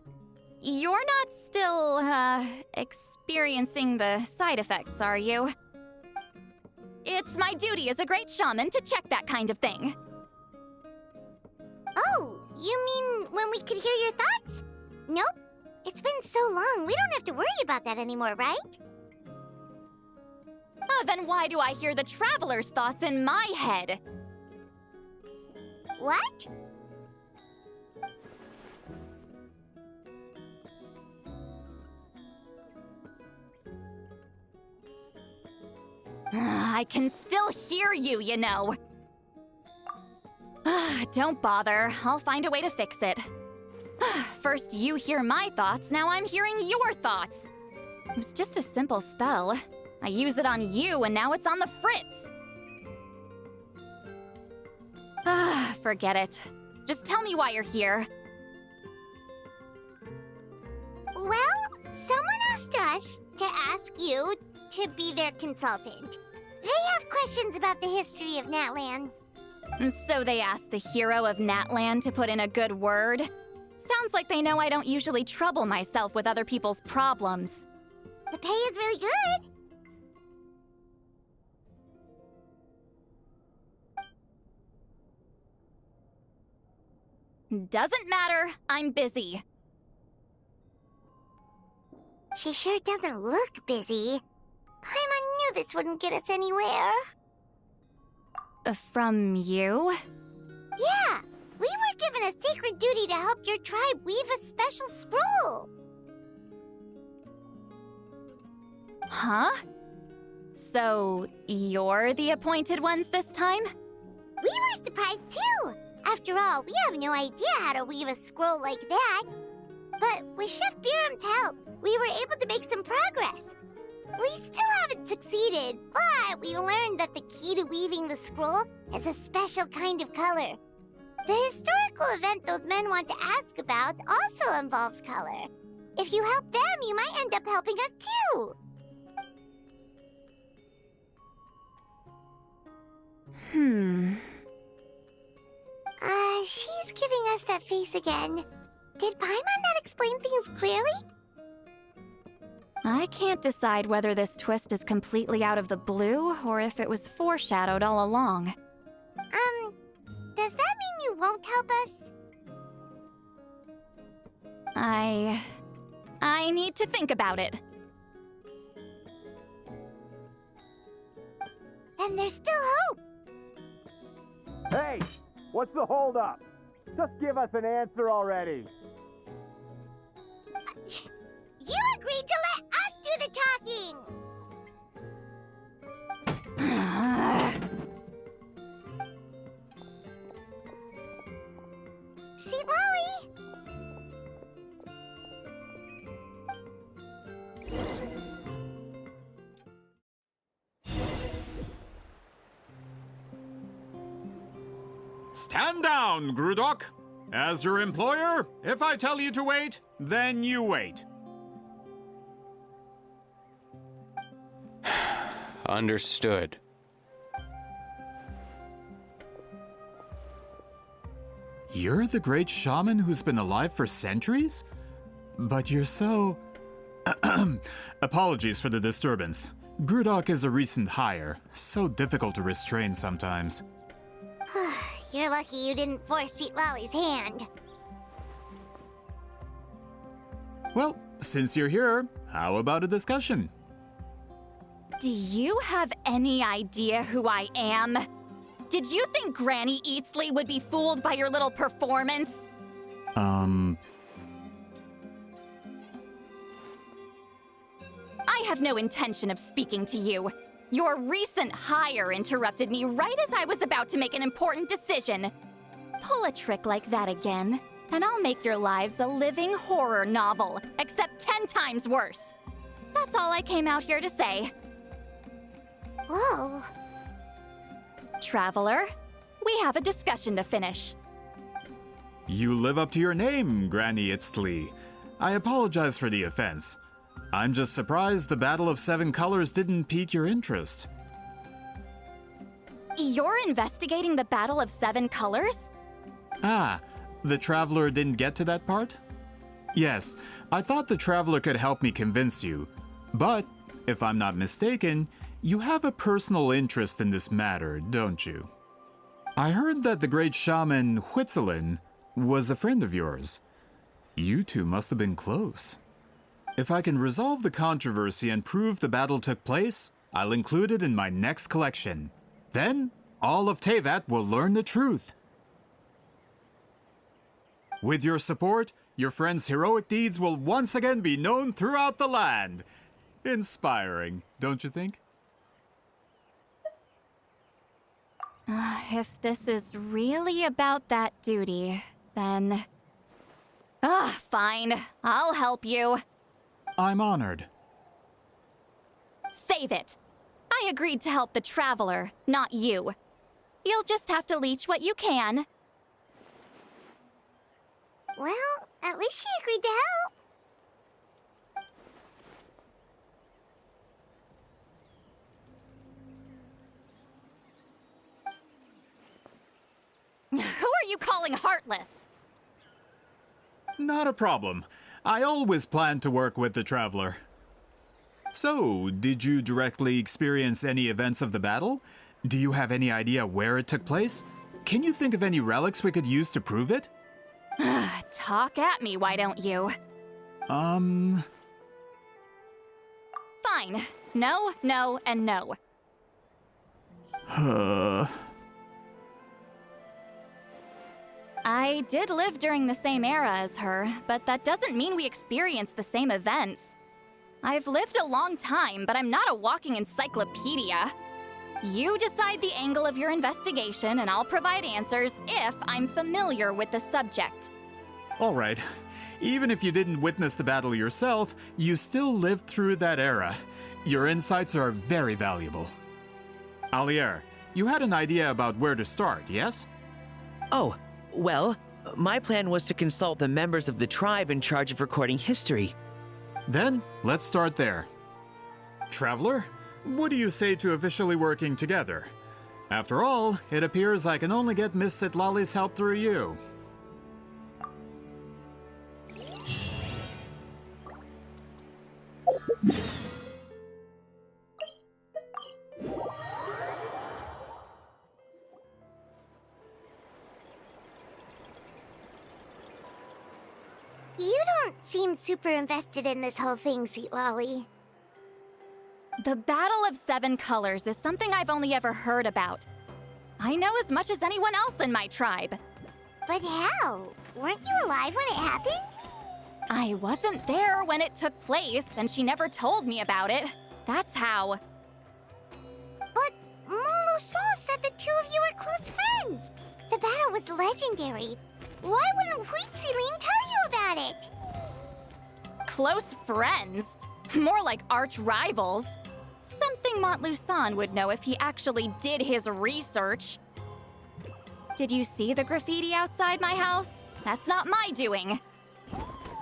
you're not still, experiencing the side effects, are you? It's my duty as a great shaman to check that kind of thing. Oh, you mean when we could hear your thoughts? Nope. It's been so long, we don't have to worry about that anymore, right? Then why do I hear the traveler's thoughts in my head? What? I can still hear you, you know. Don't bother. I'll find a way to fix it. First you hear my thoughts, now I'm hearing your thoughts. It was just a simple spell. I use it on you, and now it's on the fritz. Forget it. Just tell me why you're here. Well, someone asked us to ask you to be their consultant. They have questions about the history of Natland. So they asked the hero of Natland to put in a good word? Sounds like they know I don't usually trouble myself with other people's problems. The pay is really good. Doesn't matter. I'm busy. She sure doesn't look busy. Paimon knew this wouldn't get us anywhere. From you? Yeah, we were given a sacred duty to help your tribe weave a special scroll. Huh? So, you're the appointed ones this time? We were surprised too. After all, we have no idea how to weave a scroll like that. But with Chef Biram's help, we were able to make some progress. We still haven't succeeded, but we learned that the key to weaving the scroll is a special kind of color. The historical event those men want to ask about also involves color. If you help them, you might end up helping us too. She's giving us that face again. Did Paimon not explain things clearly? I can't decide whether this twist is completely out of the blue or if it was foreshadowed all along. Does that mean you won't help us? I need to think about it. And there's still hope. Hey, what's the holdup? Just give us an answer already. You agreed to let us do the talking! See, Lolly? Stand down, Grudok. As your employer, if I tell you to wait, then you wait. Understood. You're the great shaman who's been alive for centuries? But you're so... Apologies for the disturbance. Grudok is a recent hire, so difficult to restrain sometimes. You're lucky you didn't force Sweet Lolly's hand. Well, since you're here, how about a discussion? Do you have any idea who I am? Did you think Granny Eatsley would be fooled by your little performance? I have no intention of speaking to you. Your recent hire interrupted me right as I was about to make an important decision. Pull a trick like that again, and I'll make your lives a living horror novel, except 10 times worse. That's all I came out here to say. Whoa. Traveler, we have a discussion to finish. You live up to your name, Granny Itztli. I apologize for the offense. I'm just surprised the Battle of Seven Colors didn't pique your interest. You're investigating the Battle of Seven Colors? Ah, The Traveler didn't get to that part? Yes, I thought the Traveler could help me convince you. But, if I'm not mistaken, you have a personal interest in this matter, don't you? I heard that the great shaman Huitzilin was a friend of yours. You two must have been close. If I can resolve the controversy and prove the battle took place, I'll include it in my next collection. Then, all of Teyvat will learn the truth. With your support, your friend's heroic deeds will once again be known throughout the land. Inspiring, don't you think? If this is really about that duty, then... fine. I'll help you. I'm honored. Save it! I agreed to help the Traveler, not you. You'll just have to leech what you can. Well, at least she agreed to help. Who are you calling heartless? Not a problem. I always planned to work with the Traveler. So, did you directly experience any events of the battle? Do you have any idea where it took place? Can you think of any relics we could use to prove it? Talk at me, why don't you? Fine. No, no, and no. I did live during the same era as her, but that doesn't mean we experienced the same events. I've lived a long time, but I'm not a walking encyclopedia. You decide the angle of your investigation, and I'll provide answers if I'm familiar with the subject. All right. Even if you didn't witness the battle yourself, you still lived through that era. Your insights are very valuable. Alier, you had an idea about where to start, yes? Oh, well, my plan was to consult the members of the tribe in charge of recording history. Then, let's start there. Traveler, what do you say to officially working together? After all, it appears I can only get Miss Sitlali's help through you. You don't seem super invested in this whole thing, Sitlali. The Battle of Seven Colors is something I've only ever heard about. I know as much as anyone else in my tribe. But how? Weren't you alive when it happened? I wasn't there when it took place, and she never told me about it. That's how. But Molo Sol said the two of you were close friends. The battle was legendary. Why wouldn't Huitzilin tell you about it? Close friends? More like arch rivals. Something Montluçon would know if he actually did his research. Did you see the graffiti outside my house? That's not my doing.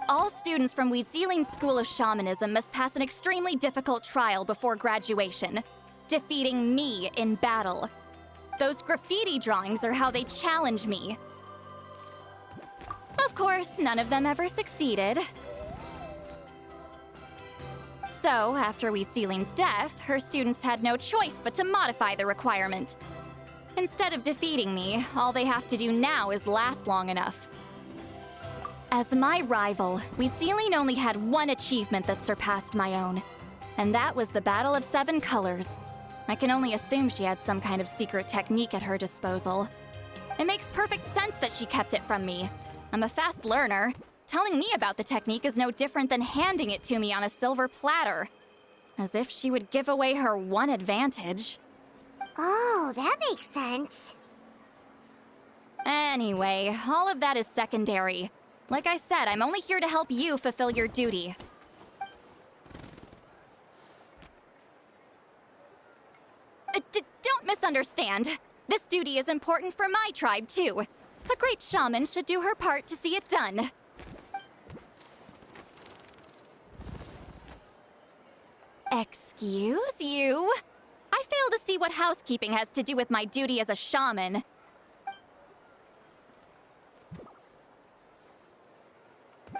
All students from Huitzilin's School of Shamanism must pass an extremely difficult trial before graduation, defeating me in battle. Those graffiti drawings are how they challenge me. Of course, none of them ever succeeded. So, after Huitzilin's death, her students had no choice but to modify the requirement. Instead of defeating me, all they have to do now is last long enough. As my rival, Huitzilin only had one achievement that surpassed my own, and that was the Battle of Seven Colors. I can only assume she had some kind of secret technique at her disposal. It makes perfect sense that she kept it from me. I'm a fast learner. Telling me about the technique is no different than handing it to me on a silver platter. As if she would give away her one advantage. Oh, that makes sense. Anyway, all of that is secondary. Like I said, I'm only here to help you fulfill your duty. Don't misunderstand. This duty is important for my tribe, too. A great shaman should do her part to see it done. Excuse you? I fail to see what housekeeping has to do with my duty as a shaman.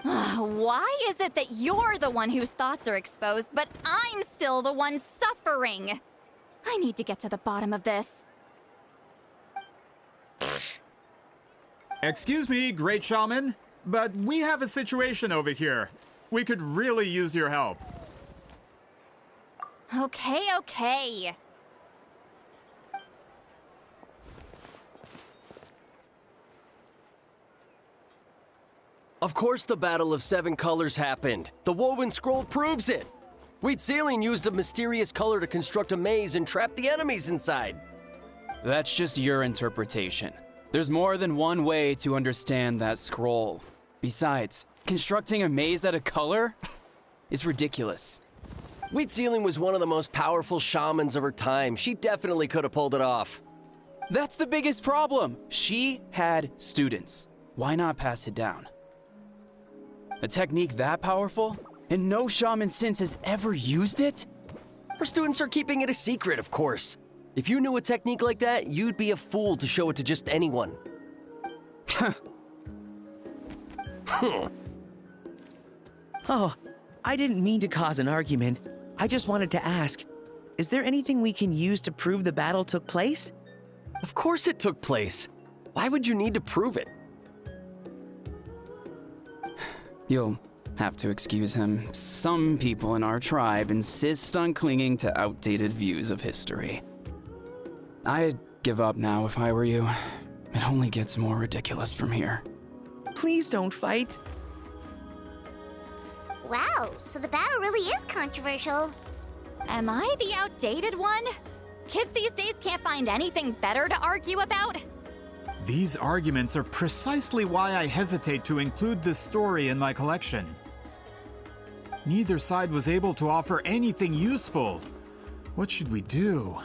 Why is it that you're the one whose thoughts are exposed, but I'm still the one suffering? I need to get to the bottom of this. Excuse me, great shaman, but we have a situation over here. We could really use your help. Okay. Of course the Battle of Seven Colors happened. The woven scroll proves it. Wheat Ceiling used a mysterious color to construct a maze and trap the enemies inside. That's just your interpretation. There's more than one way to understand that scroll. Besides, constructing a maze out of color is ridiculous. Wheat Ceiling was one of the most powerful shamans of her time. She definitely could have pulled it off. That's the biggest problem. She had students. Why not pass it down? A technique that powerful? And no shaman since has ever used it? Her students are keeping it a secret, of course. If you knew a technique like that, you'd be a fool to show it to just anyone. Oh, I didn't mean to cause an argument. I just wanted to ask, is there anything we can use to prove the battle took place? Of course it took place. Why would you need to prove it? You'll have to excuse him. Some people in our tribe insist on clinging to outdated views of history. I'd give up now if I were you. It only gets more ridiculous from here. Please don't fight. Wow, so the battle really is controversial. Am I the outdated one? Kids these days can't find anything better to argue about? These arguments are precisely why I hesitate to include this story in my collection. Neither side was able to offer anything useful. What should we do?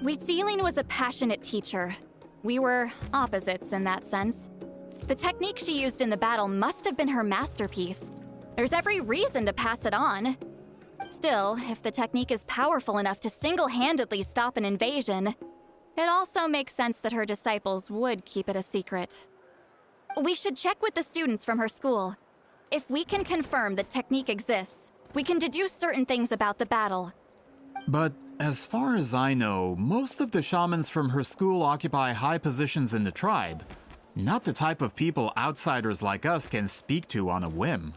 Wheat Ceiling was a passionate teacher. We were opposites in that sense. The technique she used in the battle must have been her masterpiece. There's every reason to pass it on. Still, if the technique is powerful enough to single-handedly stop an invasion, it also makes sense that her disciples would keep it a secret. We should check with the students from her school. If we can confirm that technique exists, we can deduce certain things about the battle. But as far as I know, most of the shamans from her school occupy high positions in the tribe. Not the type of people outsiders like us can speak to on a whim.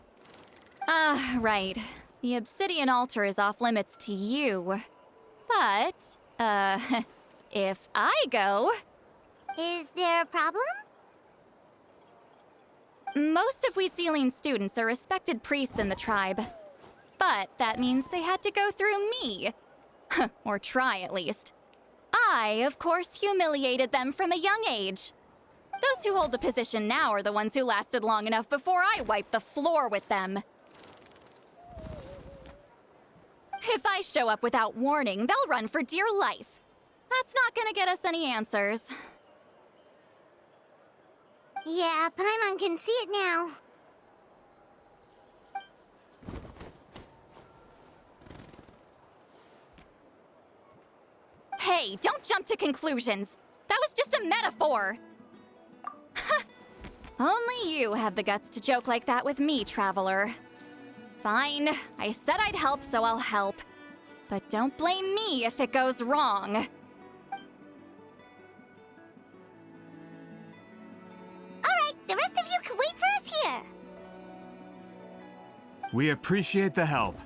Right. The obsidian altar is off limits to you. But, if I go... Is there a problem? Most of Wheat Ceiling students are respected priests in the tribe. But that means they had to go through me. Or try, at least. I, of course, humiliated them from a young age. Those who hold the position now are the ones who lasted long enough before I wiped the floor with them. If I show up without warning, they'll run for dear life. That's not gonna get us any answers. Yeah, Paimon can see it now. Hey, don't jump to conclusions. That was just a metaphor. Only you have the guts to joke like that with me, traveler. Fine, I said I'd help, so I'll help. But don't blame me if it goes wrong. Alright, the rest of you can wait for us here. We appreciate the help.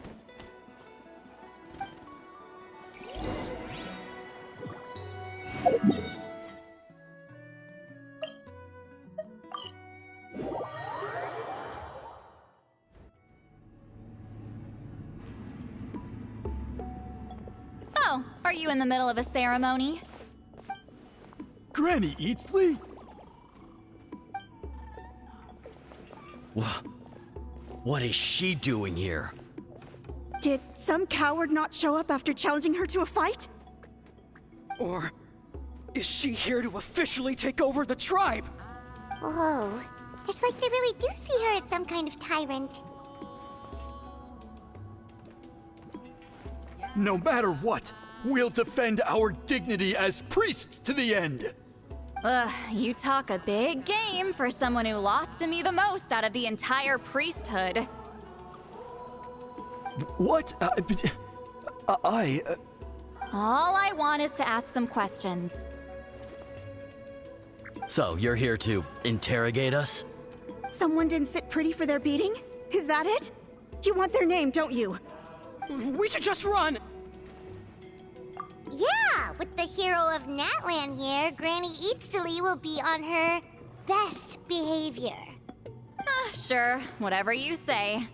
Oh, are you in the middle of a ceremony? Granny Eatsley? What is she doing here? Did some coward not show up after challenging her to a fight? Or is she here to officially take over the tribe? Whoa, it's like they really do see her as some kind of tyrant. No matter what, we'll defend our dignity as priests to the end. Ugh, you talk a big game for someone who lost to me the most out of the entire priesthood. What? All I want is to ask some questions. So, you're here to interrogate us? Someone didn't sit pretty for their beating? Is that it? You want their name, don't you? We should just run! Yeah, with the hero of Natland here, Granny Eatstily will be on her best behavior. Sure, whatever you say.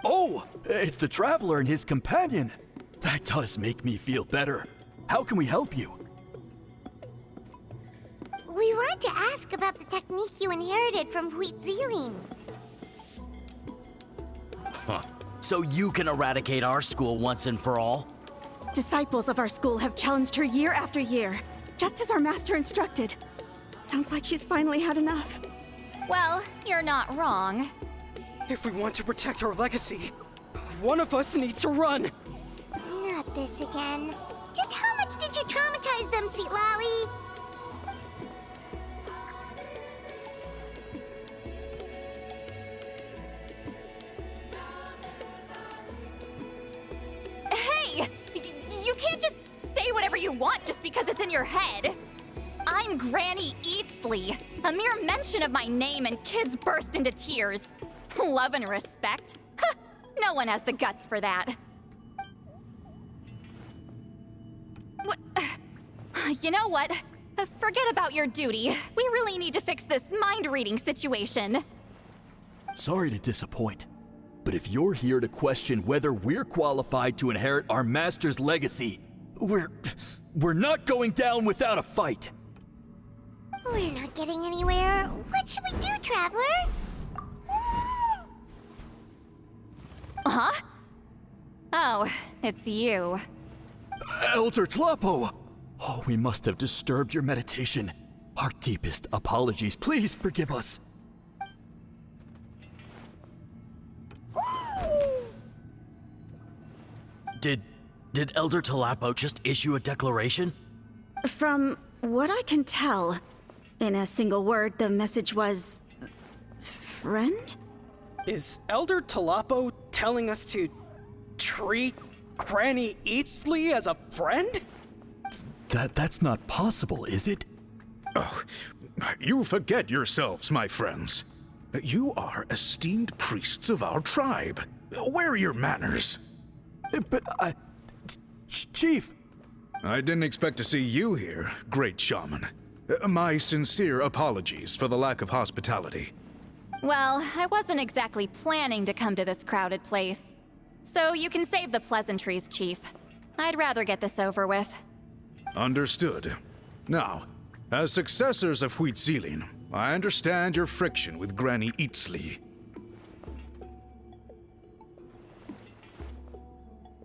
Oh, it's the Traveler and his companion. That does make me feel better. How can we help you? We wanted to ask about the technique you inherited from Huitziling. Huh. So you can eradicate our school once and for all? Disciples of our school have challenged her year after year, just as our master instructed. Sounds like she's finally had enough. Well, you're not wrong. If we want to protect our legacy, one of us needs to run! Not this again. Just how much did you traumatize them, Seatlally? Hey! You can't just say whatever you want just because it's in your head. I'm Granny Eatsley. A mere mention of my name and kids burst into tears. Love and respect? No one has the guts for that. You know what? Forget about your duty. We really need to fix this mind-reading situation. Sorry to disappoint, but if you're here to question whether we're qualified to inherit our master's legacy, we're not going down without a fight. We're not getting anywhere. What should we do, Traveler? Huh? Oh, it's you. Elder Tlapo! Oh, we must have disturbed your meditation. Our deepest apologies. Please forgive us. Did Elder Tlapo just issue a declaration? From what I can tell, in a single word, the message was... friend? Is Elder Tlapo telling us to treat Granny Eatsley as a friend? That's not possible, is it? Oh, you forget yourselves, my friends. You are esteemed priests of our tribe. Where are your manners? But Chief! I didn't expect to see you here, great shaman. My sincere apologies for the lack of hospitality. Well, I wasn't exactly planning to come to this crowded place. So you can save the pleasantries, Chief. I'd rather get this over with. Understood. Now, as successors of Huitziling, I understand your friction with Granny Eatsley.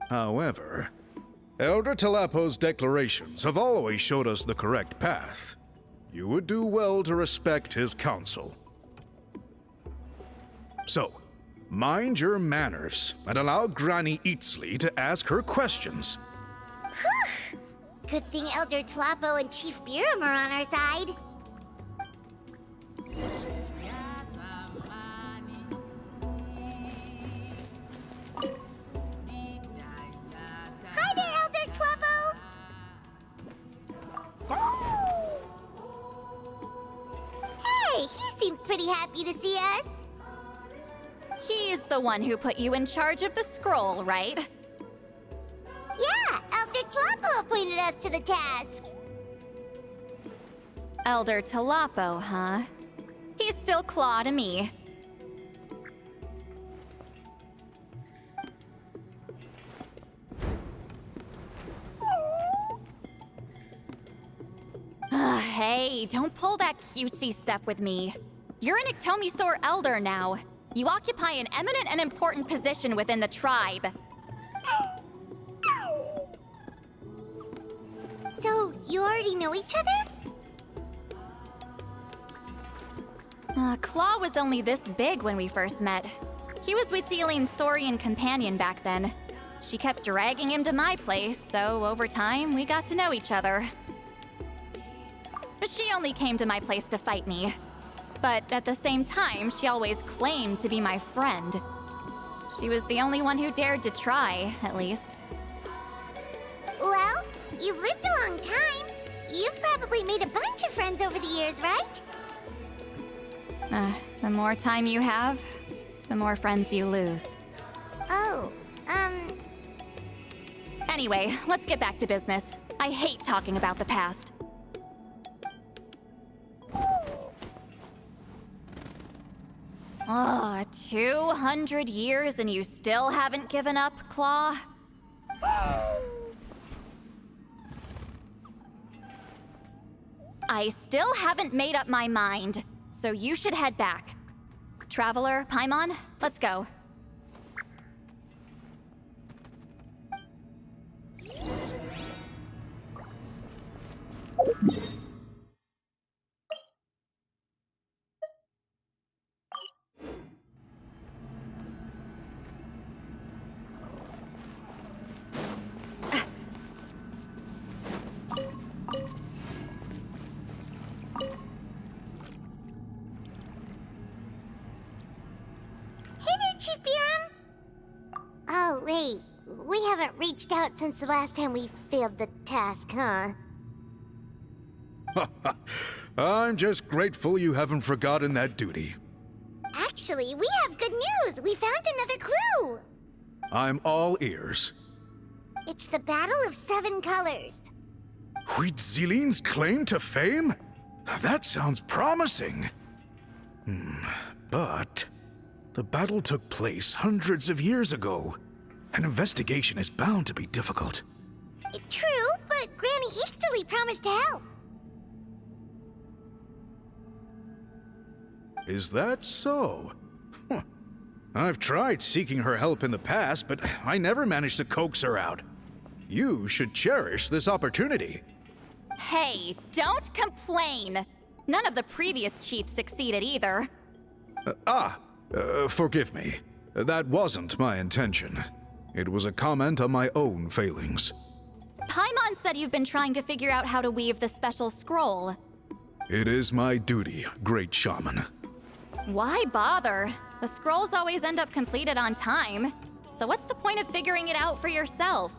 However, Elder Tlapo's declarations have always showed us the correct path. You would do well to respect his counsel. So, mind your manners and allow Granny Eatsley to ask her questions. Good thing Elder Tlapo and Chief Biram are on our side. Hi there, Elder Tlapo! Hey, he seems pretty happy to see us. He's the one who put you in charge of the scroll, right? Yeah, Elder Tlapo appointed us to the task. Elder Tlapo, huh? He's still claw to me. Hey, don't pull that cutesy stuff with me. You're an Iktomisaur Elder now. You occupy an eminent and important position within the tribe. So, you already know each other? Claw was only this big when we first met. He was Huitziling's Saurian companion back then. She kept dragging him to my place, so over time, we got to know each other. She only came to my place to fight me. But at the same time, she always claimed to be my friend. She was the only one who dared to try, at least. Well, you've lived a long time. You've probably made a bunch of friends over the years, right? The more time you have, the more friends you lose. Oh, Anyway, let's get back to business. I hate talking about the past. Oh, 200 years and you still haven't given up, Claw? I still haven't made up my mind, so you should head back. Traveler, Paimon, let's go. Oh, wait. We haven't reached out since the last time we failed the task, huh? I'm just grateful you haven't forgotten that duty. Actually, we have good news! We found another clue! I'm all ears. It's the Battle of Seven Colors. Huitzilin's claim to fame? That sounds promising. But the battle took place hundreds of years ago. An investigation is bound to be difficult. True, but Granny Eatsterly promised to help. Is that so? Huh. I've tried seeking her help in the past, but I never managed to coax her out. You should cherish this opportunity. Hey, don't complain! None of the previous chiefs succeeded either. Forgive me. That wasn't my intention. It was a comment on my own failings. Paimon said you've been trying to figure out how to weave the special scroll. It is my duty, great shaman. Why bother? The scrolls always end up completed on time. So what's the point of figuring it out for yourself?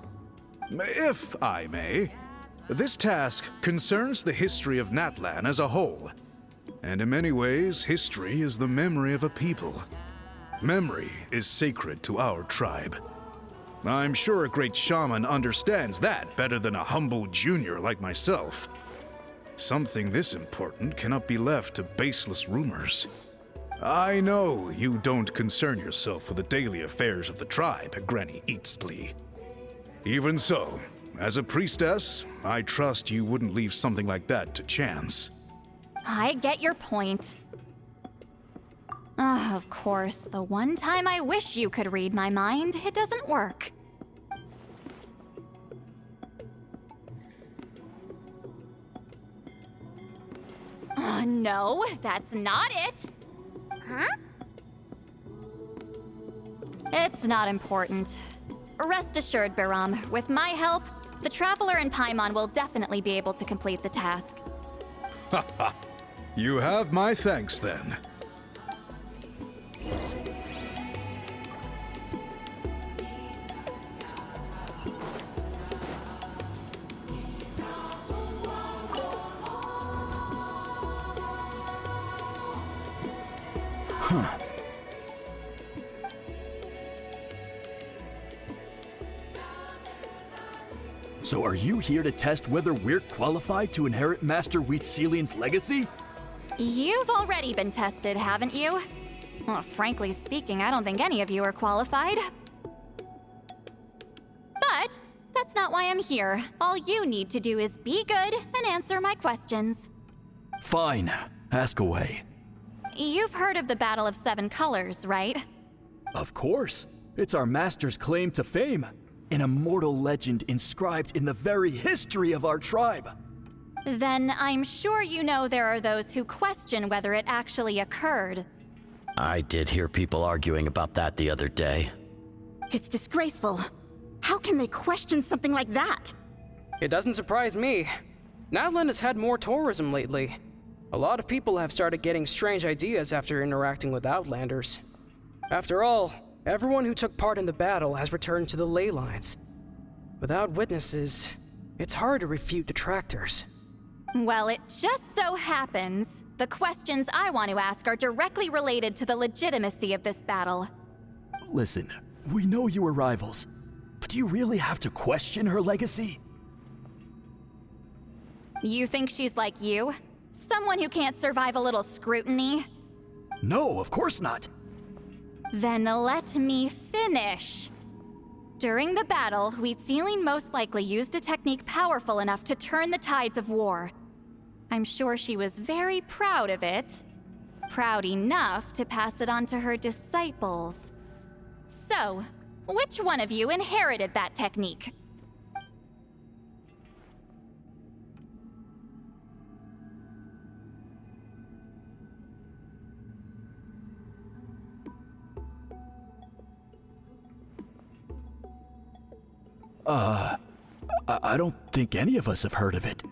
If I may, this task concerns the history of Natlan as a whole. And in many ways, history is the memory of a people. Memory is sacred to our tribe. I'm sure a great shaman understands that better than a humble junior like myself. Something this important cannot be left to baseless rumors. I know you don't concern yourself with the daily affairs of the tribe, Granny Eatsterly. Even so, as a priestess, I trust you wouldn't leave something like that to chance. I get your point. Of course, the one time I wish you could read my mind, it doesn't work. No, that's not it. Huh? It's not important. Rest assured, Biram, with my help, the Traveler and Paimon will definitely be able to complete the task. Haha. You have my thanks then. Huh. So are you here to test whether we're qualified to inherit Master Huitzilin's legacy? You've already been tested, haven't you? Well, frankly speaking, I don't think any of you are qualified. But that's not why I'm here. All you need to do is be good and answer my questions. Fine. Ask away. You've heard of the Battle of Seven Colors, right? Of course. It's our master's claim to fame. An immortal legend inscribed in the very history of our tribe. Then I'm sure you know there are those who question whether it actually occurred. I did hear people arguing about that the other day. It's disgraceful. How can they question something like that? It doesn't surprise me. Natlan has had more tourism lately. A lot of people have started getting strange ideas after interacting with Outlanders. After all, everyone who took part in the battle has returned to the ley lines. Without witnesses, it's hard to refute detractors. Well, it just so happens the questions I want to ask are directly related to the legitimacy of this battle. Listen, we know you were rivals, but do you really have to question her legacy? You think she's like you? Someone who can't survive a little scrutiny? No, of course not. Then let me finish. During the battle, Wheatsealing most likely used a technique powerful enough to turn the tides of war. I'm sure she was very proud of it. Proud enough to pass it on to her disciples. So, which one of you inherited that technique? I don't think any of us have heard of it.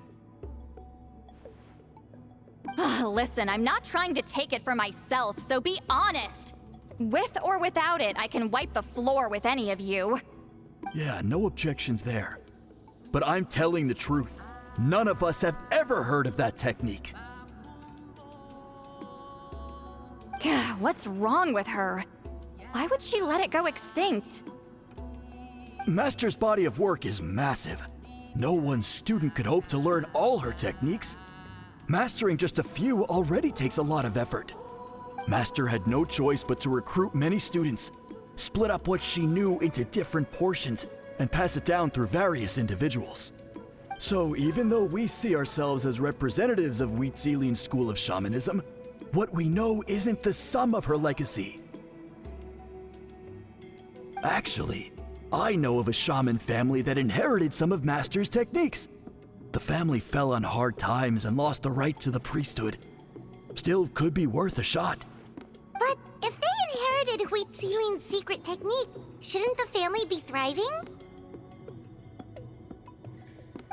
Listen, I'm not trying to take it for myself, so be honest. With or without it, I can wipe the floor with any of you. Yeah, no objections there. But I'm telling the truth. None of us have ever heard of that technique. What's wrong with her? Why would she let it go extinct? Master's body of work is massive. No one student could hope to learn all her techniques. Mastering just a few already takes a lot of effort. Master had no choice but to recruit many students, split up what she knew into different portions, and pass it down through various individuals. So even though we see ourselves as representatives of Wheatsealing's school of shamanism, what we know isn't the sum of her legacy. Actually, I know of a shaman family that inherited some of Master's techniques. The family fell on hard times and lost the right to the priesthood. Still could be worth a shot. But if they inherited Wheatsealing's secret technique, shouldn't the family be thriving?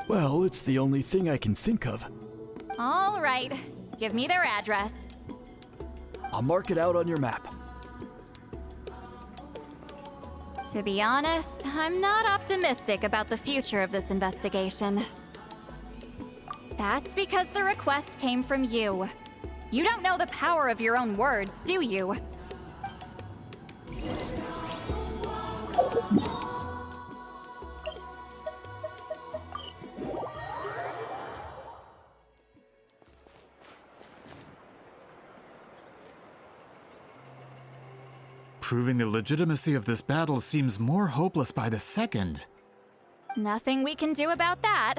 Well, it's the only thing I can think of. All right, give me their address. I'll mark it out on your map. To be honest, I'm not optimistic about the future of this investigation. That's because the request came from you. You don't know the power of your own words, do you? Proving the legitimacy of this battle seems more hopeless by the second. Nothing we can do about that.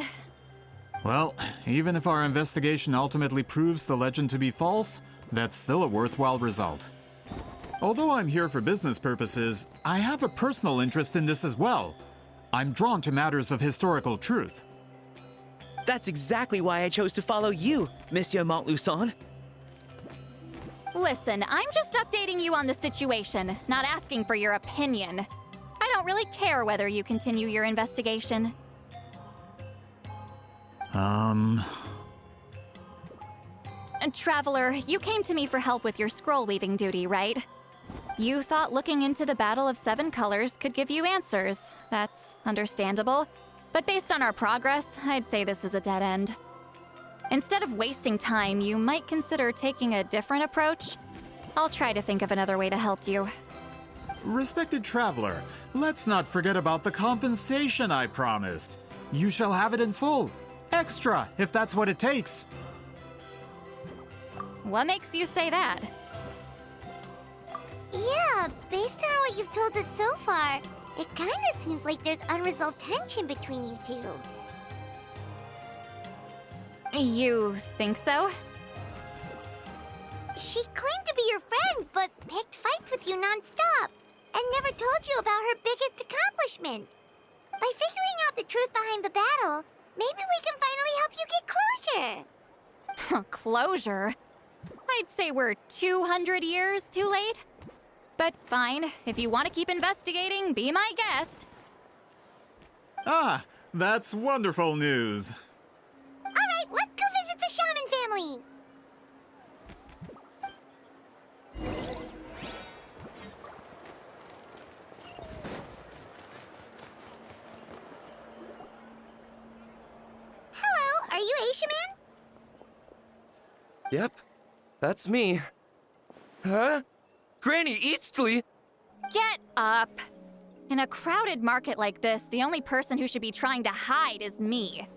Well, even if our investigation ultimately proves the legend to be false, that's still a worthwhile result. Although I'm here for business purposes, I have a personal interest in this as well. I'm drawn to matters of historical truth. That's exactly why I chose to follow you, Monsieur Montluçon. Listen, I'm just updating you on the situation, not asking for your opinion. I don't really care whether you continue your investigation. And Traveler, you came to me for help with your scroll weaving duty, right? You thought looking into the Battle of Seven Colors could give you answers. That's understandable. But based on our progress, I'd say this is a dead end. Instead of wasting time, you might consider taking a different approach. I'll try to think of another way to help you. Respected traveler, let's not forget about the compensation I promised. You shall have it in full. Extra, if that's what it takes. What makes you say that? Yeah, based on what you've told us so far, it kinda seems like there's unresolved tension between you two. You think so? She claimed to be your friend, but picked fights with you non-stop, and never told you about her biggest accomplishment. By figuring out the truth behind the battle, maybe we can finally help you get closure. Closure? I'd say we're 200 years too late. But fine, if you want to keep investigating, be my guest. Ah, that's wonderful news. All right, Yep, that's me. Huh? Granny Eastly? Get up! In a crowded market like this, the only person who should be trying to hide is me.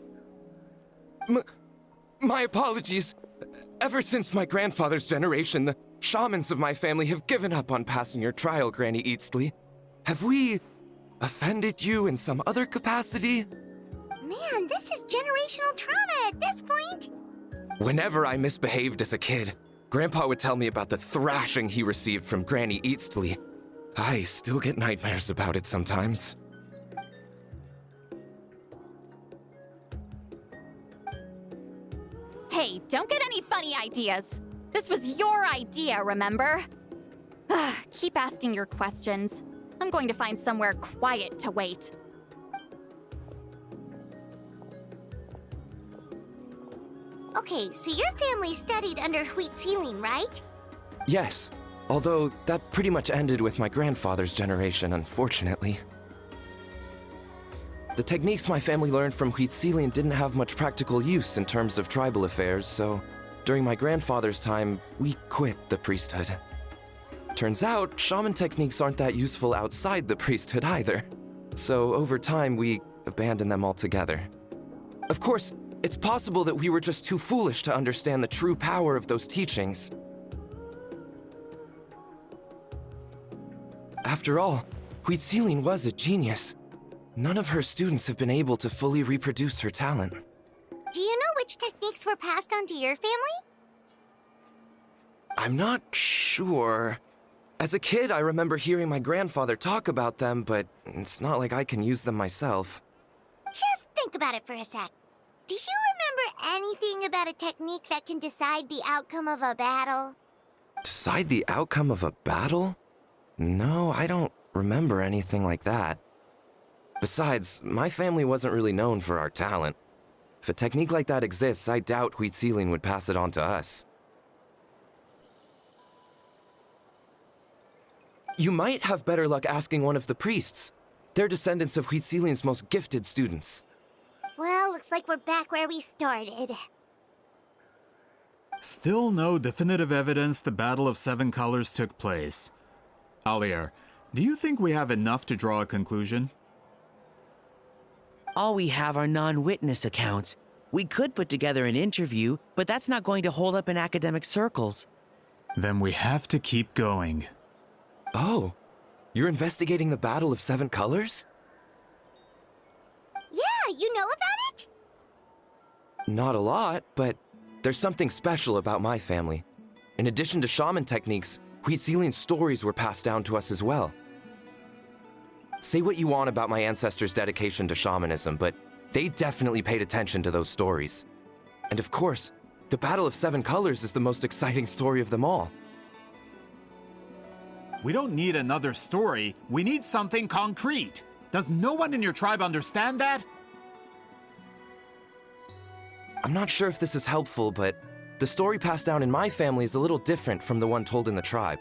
My apologies. Ever since my grandfather's generation, the shamans of my family have given up on passing your trial, Granny Eastly. Have we offended you in some other capacity? Man, this is generational trauma at this point. Whenever I misbehaved as a kid, Grandpa would tell me about the thrashing he received from Granny Eastly. I still get nightmares about it sometimes. Hey, don't get any funny ideas. This was your idea, remember? Keep asking your questions. I'm going to find somewhere quiet to wait. Okay, so your family studied under wheat ceiling, right? Yes, although that pretty much ended with my grandfather's generation, unfortunately. The techniques my family learned from wheat ceiling didn't have much practical use in terms of tribal affairs, so during my grandfather's time, we quit the priesthood. Turns out, shaman techniques aren't that useful outside the priesthood either. So over time, we abandoned them altogether. Of course, it's possible that we were just too foolish to understand the true power of those teachings. After all, wheat ceiling was a genius. None of her students have been able to fully reproduce her talent. Do you know which techniques were passed on to your family? I'm not sure. As a kid, I remember hearing my grandfather talk about them, but it's not like I can use them myself. Just think about it for a sec. Do you remember anything about a technique that can decide the outcome of a battle? Decide the outcome of a battle? No, I don't remember anything like that. Besides, my family wasn't really known for our talent. If a technique like that exists, I doubt wheat ceiling would pass it on to us. You might have better luck asking one of the priests. They're descendants of wheat ceiling's most gifted students. Well, looks like we're back where we started. Still no definitive evidence the Battle of Seven Colors took place. Alier, do you think we have enough to draw a conclusion? All we have are non-witness accounts. We could put together an interview, but that's not going to hold up in academic circles. Then we have to keep going. Oh, you're investigating the Battle of Seven Colors? Yeah, you know about it? Not a lot, but there's something special about my family. In addition to shaman techniques, wheat ceiling stories were passed down to us as well. Say what you want about my ancestors' dedication to shamanism, but they definitely paid attention to those stories. And of course, the Battle of Seven Colors is the most exciting story of them all. We don't need another story. We need something concrete. Does no one in your tribe understand that? I'm not sure if this is helpful, but the story passed down in my family is a little different from the one told in the tribe.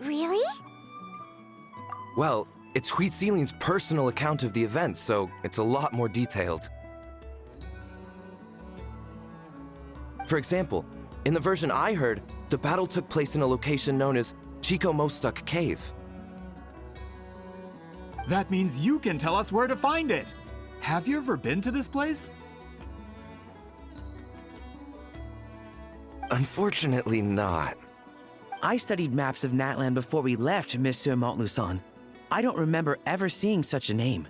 Really? Well, it's wheat ceiling's personal account of the event, so it's a lot more detailed. For example, in the version I heard, the battle took place in a location known as Chico Mostuk Cave. That means you can tell us where to find it. Have you ever been to this place? Unfortunately not. I studied maps of Natland before we left, Monsieur Montluçon. I don't remember ever seeing such a name.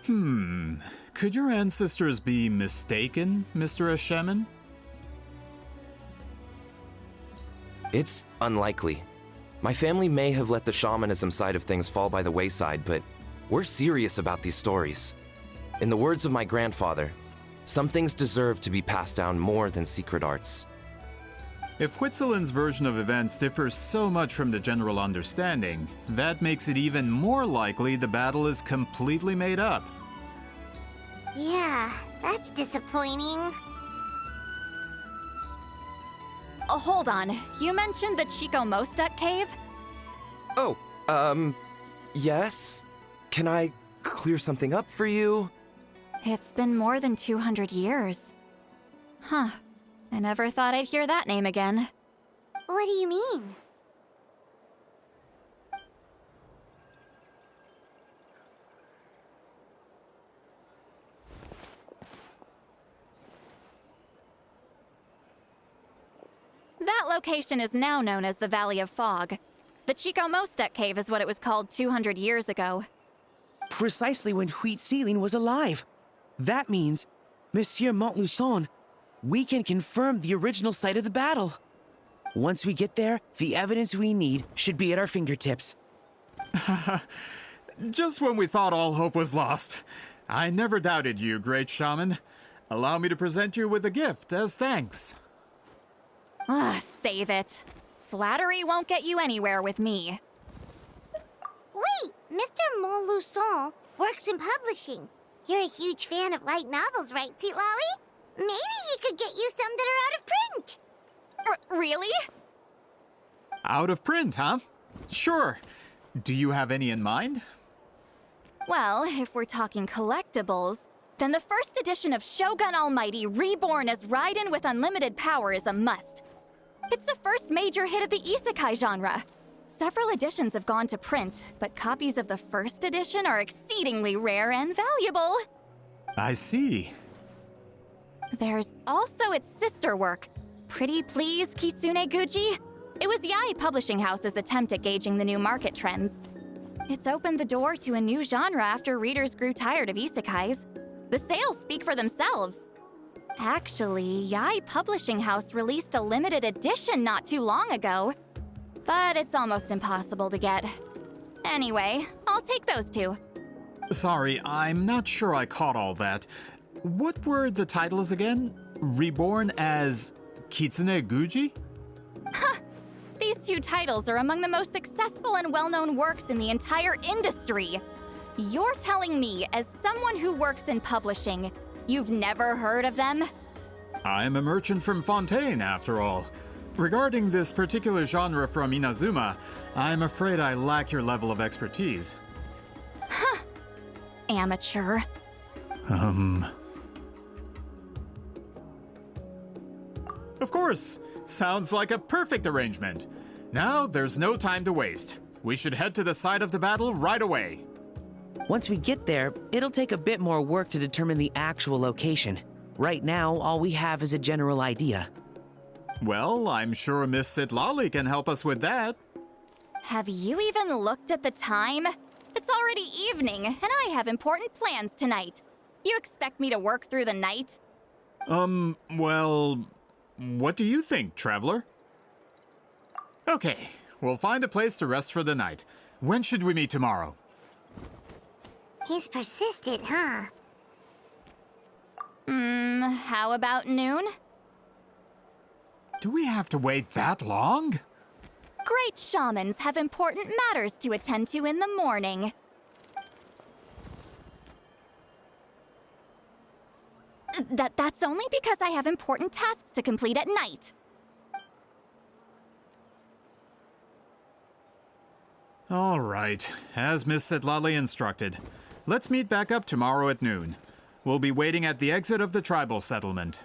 Could your ancestors be mistaken, Mr. Shaman? It's unlikely. My family may have let the shamanism side of things fall by the wayside, but we're serious about these stories. In the words of my grandfather, some things deserve to be passed down more than secret arts. If Whitzelin's version of events differs so much from the general understanding, that makes it even more likely the battle is completely made up. Yeah, that's disappointing. Oh, hold on. You mentioned the Chico Mostuk cave? Oh, yes? Can I clear something up for you? It's been more than 200 years. Huh. I never thought I'd hear that name again. What do you mean? That location is now known as the Valley of Fog. The Chico Mostek Cave is what it was called 200 years ago. Precisely when Huitziling was alive. That means, Monsieur Montluçon, we can confirm the original site of the battle. Once we get there, the evidence we need should be at our fingertips. Just when we thought all hope was lost. I never doubted you, great shaman. Allow me to present you with a gift as thanks. Save it. Flattery won't get you anywhere with me. Wait, Mr. Montluçon works in publishing. You're a huge fan of light novels, right, Sweet Lolly? Maybe he could get you some that are out of print. Really? Out of print, huh? Sure. Do you have any in mind? Well, if we're talking collectibles, then the first edition of Shogun Almighty reborn as Raiden with unlimited power is a must. It's the first major hit of the isekai genre. Several editions have gone to print, but copies of the first edition are exceedingly rare and valuable. I see. There's also its sister work, Pretty Please Kitsune Guji. It was Yae Publishing House's attempt at gauging the new market trends. It's opened the door to a new genre after readers grew tired of isekais. The sales speak for themselves. Actually, Yae Publishing House released a limited edition not too long ago, but it's almost impossible to get. Anyway, I'll take those two. Sorry, I'm not sure I caught all that. What were the titles again? Reborn as Kitsune Guji? These two titles are among the most successful and well-known works in the entire industry. You're telling me, as someone who works in publishing, you've never heard of them? I'm a merchant from Fontaine, after all. Regarding this particular genre from Inazuma, I'm afraid I lack your level of expertise. Amateur. Of course. Sounds like a perfect arrangement. Now, there's no time to waste. We should head to the site of the battle right away. Once we get there, it'll take a bit more work to determine the actual location. Right now, all we have is a general idea. Well, I'm sure Miss Sitlali can help us with that. Have you even looked at the time? It's already evening, and I have important plans tonight. You expect me to work through the night? Well, what do you think, traveler? Okay, we'll find a place to rest for the night. When should we meet tomorrow? He's persistent, huh? How about noon? Do we have to wait that long? Great shamans have important matters to attend to in the morning. That's only because I have important tasks to complete at night. All right, as Miss Sitlali instructed. Let's meet back up tomorrow at noon. We'll be waiting at the exit of the tribal settlement.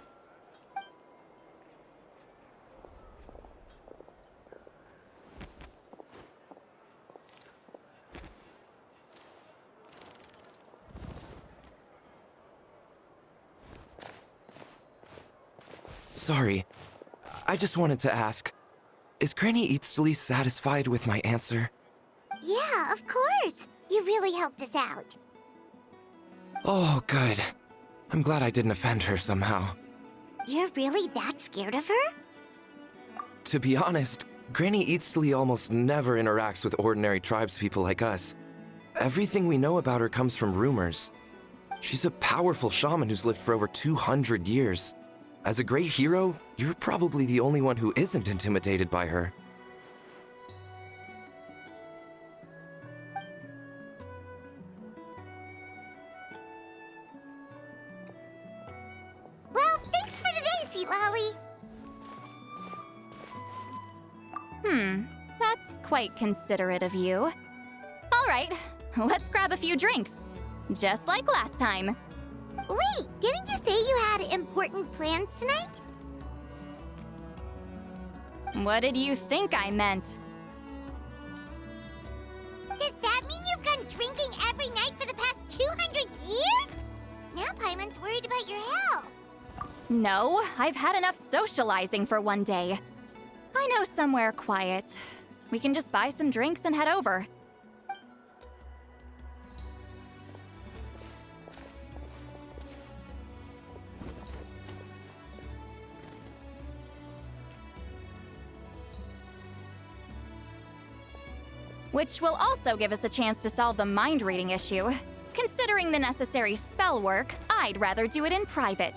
Sorry, I just wanted to ask, is Granny Eatsley satisfied with my answer? Yeah, of course. You really helped us out. Oh, good. I'm glad I didn't offend her somehow. You're really that scared of her? To be honest, Granny Eatsley almost never interacts with ordinary tribespeople like us. Everything we know about her comes from rumors. She's a powerful shaman who's lived for over 200 years. As a great hero, you're probably the only one who isn't intimidated by her. Well, thanks for today, Sweet Lolly. That's quite considerate of you. All right, let's grab a few drinks. Just like last time. Wait, didn't you say you had important plans tonight? What did you think I meant? Does that mean you've gone drinking every night for the past 200 years? Now Paimon's worried about your health. No, I've had enough socializing for one day. I know somewhere quiet. We can just buy some drinks and head over. Which will also give us a chance to solve the mind reading issue. Considering the necessary spell work, I'd rather do it in private.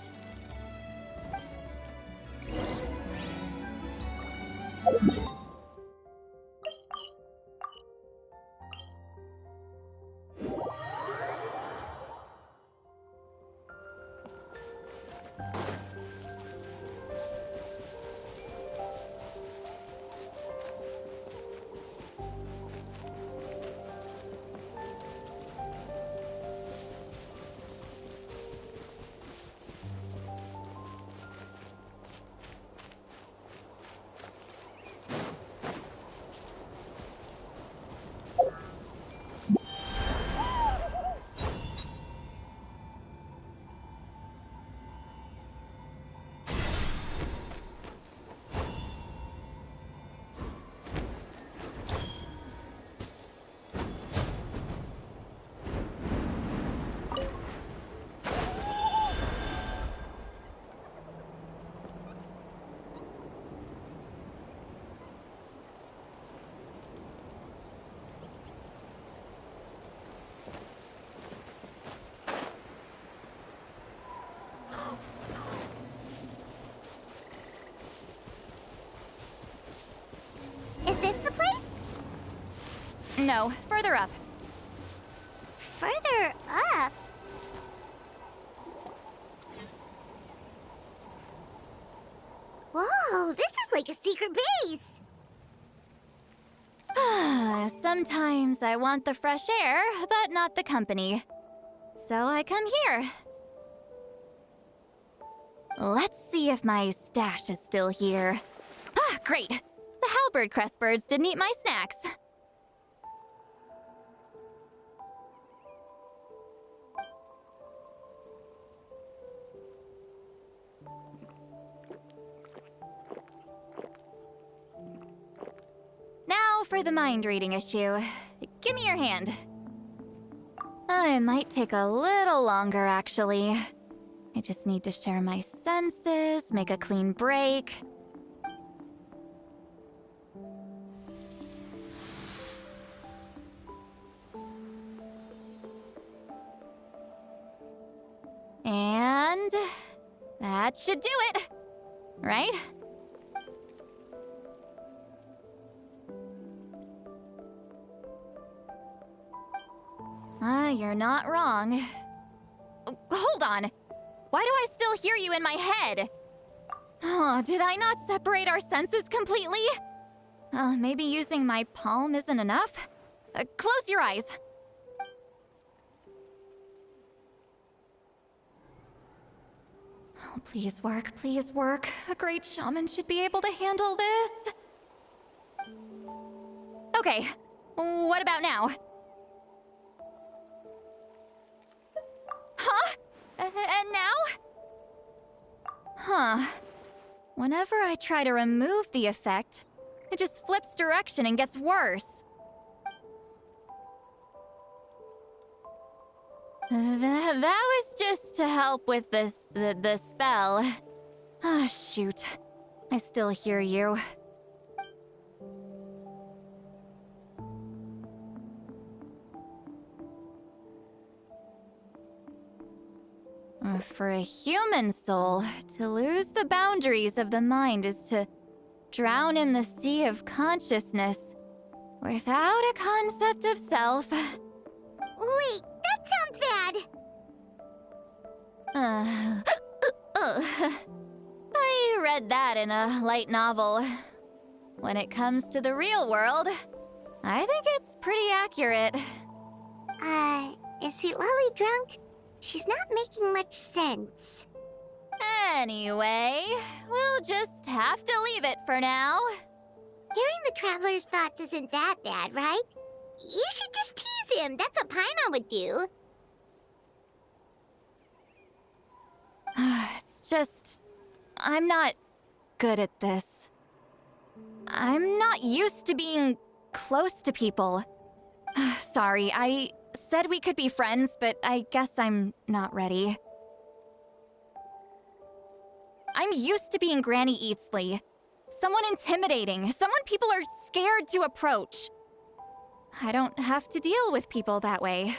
Is this the place? No, further up. Further up? Whoa, this is like a secret base. Sometimes I want the fresh air, but not the company. So I come here. Let's see if my stash is still here. Ah, great! The halberd crest birds didn't eat my snacks. Now for the mind reading issue. Give me your hand. It might take a little longer, actually. I just need to share my senses, make a clean break. And that should do it, right? You're not wrong. Hold on. Why do I still hear you in my head? Oh, did I not separate our senses completely? Maybe using my palm isn't enough? Close your eyes. Oh, please work, please work. A great shaman should be able to handle this. Okay, what about now? Huh? And now? Huh. Whenever I try to remove the effect, it just flips direction and gets worse. That was just to help with the spell. Ah, shoot. I still hear you. For a human soul, to lose the boundaries of the mind is to drown in the sea of consciousness without a concept of self. Wait, that sounds bad. I read that in a light novel. When it comes to the real world, I think it's pretty accurate. Is he Lily drunk? She's not making much sense. Anyway, we'll just have to leave it for now. Hearing the traveler's thoughts isn't that bad, right? You should just tease him. That's what Paimon would do. It's just... I'm not good at this. I'm not used to being close to people. Sorry, I said we could be friends, but I guess I'm not ready. I'm used to being Granny Eatsley. Someone intimidating, someone people are scared to approach. I don't have to deal with people that way.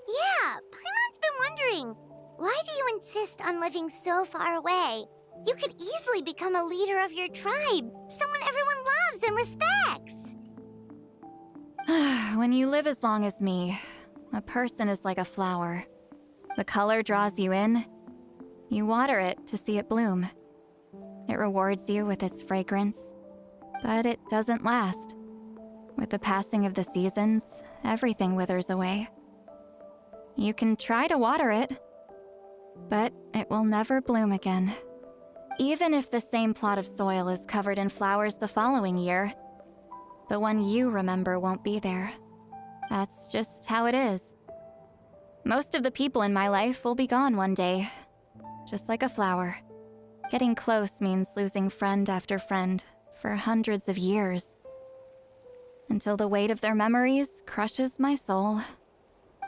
Yeah, Paimon's been wondering, why do you insist on living so far away? You could easily become a leader of your tribe, someone everyone loves and respects. When you live as long as me, a person is like a flower. The color draws you in. You water it to see it bloom. It rewards you with its fragrance, but it doesn't last. With the passing of the seasons, everything withers away. You can try to water it, but it will never bloom again. Even if the same plot of soil is covered in flowers the following year, the one you remember won't be there. That's just how it is. Most of the people in my life will be gone one day, just like a flower. Getting close means losing friend after friend for hundreds of years, until the weight of their memories crushes my soul.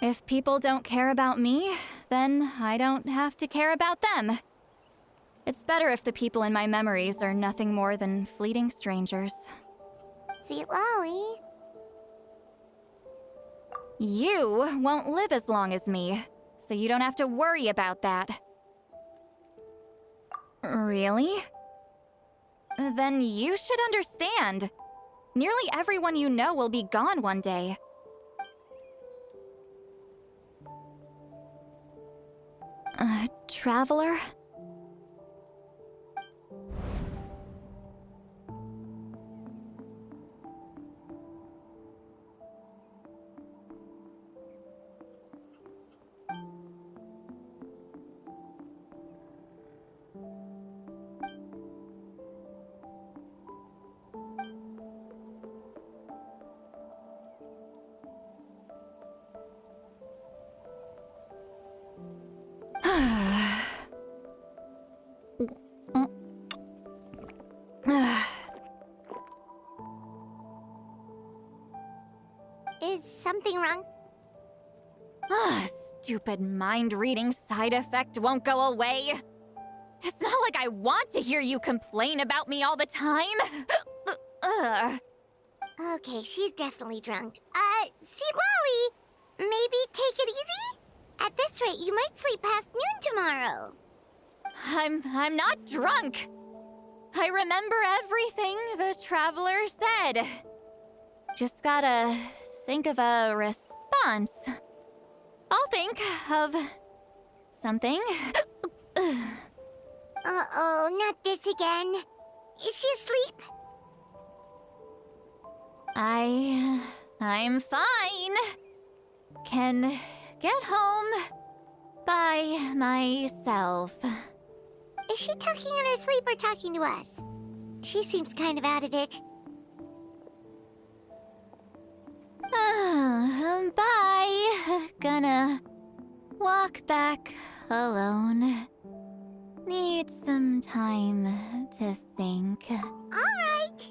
If people don't care about me, then I don't have to care about them. It's better if the people in my memories are nothing more than fleeting strangers. See, Lolly. You won't live as long as me, so you don't have to worry about that. Really? Then you should understand. Nearly everyone you know will be gone one day. Traveler? Is something wrong? Stupid mind-reading side effect won't go away. It's not like I want to hear you complain about me all the time. Okay, she's definitely drunk. See, Lolly, maybe take it easy? At this rate, you might sleep past noon tomorrow. I'm not drunk. I remember everything the traveler said. Just gotta think of a response. I'll think of something. Uh-oh, not this again. Is she asleep? I'm fine. Can get home by myself. Is she talking in her sleep or talking to us? She seems kind of out of it. Bye. Gonna walk back alone. Need some time to think. All right.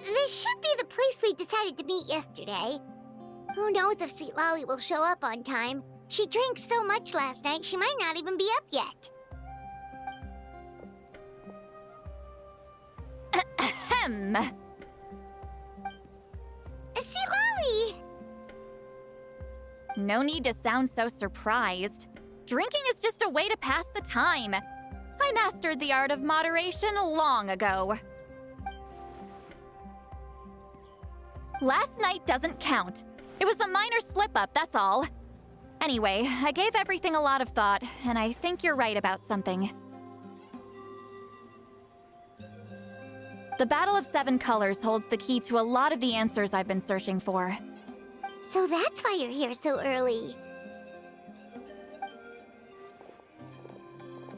This should be the place we decided to meet yesterday. Who knows if Sweet Lolly will show up on time? She drank so much last night, she might not even be up yet. Ahem. no need to sound so surprised. Drinking is just a way to pass the time. I mastered the art of moderation long ago. Last night doesn't count. It was a minor slip-up, that's all. Anyway, I gave everything a lot of thought, and I think you're right about something. The Battle of Seven Colors holds the key to a lot of the answers I've been searching for. So that's why you're here so early.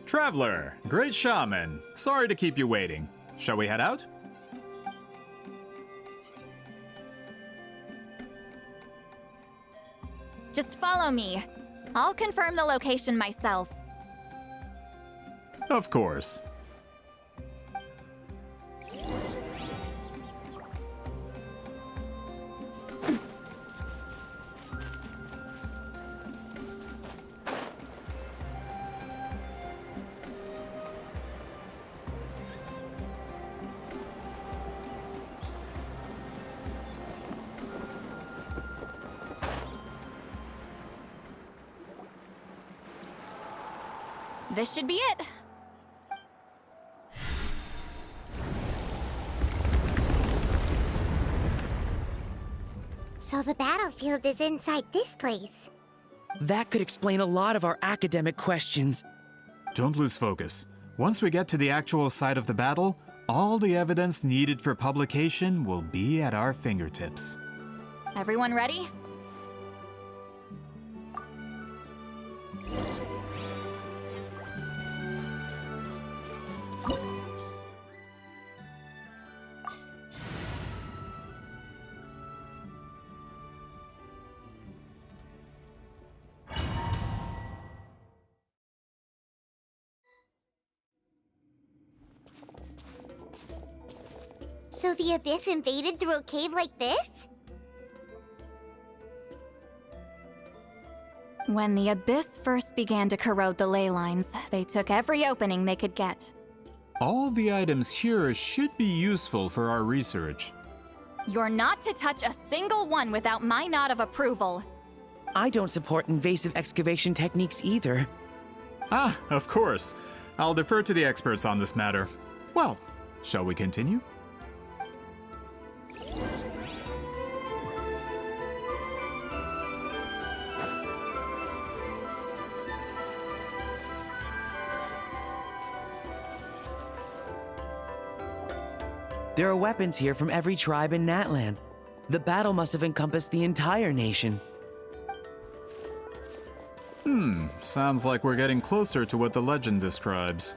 Traveler, great shaman. Sorry to keep you waiting. Shall we head out? Just follow me. I'll confirm the location myself. Of course. This should be it. So the battlefield is inside this place. That could explain a lot of our academic questions. Don't lose focus. Once we get to the actual site of the battle, all the evidence needed for publication will be at our fingertips. Everyone ready? So the Abyss invaded through a cave like this? When the Abyss first began to corrode the ley lines, they took every opening they could get. All the items here should be useful for our research. You're not to touch a single one without my nod of approval. I don't support invasive excavation techniques either. Ah, of course. I'll defer to the experts on this matter. Well, shall we continue? There are weapons here from every tribe in Natland. The battle must have encompassed the entire nation. Sounds like we're getting closer to what the legend describes.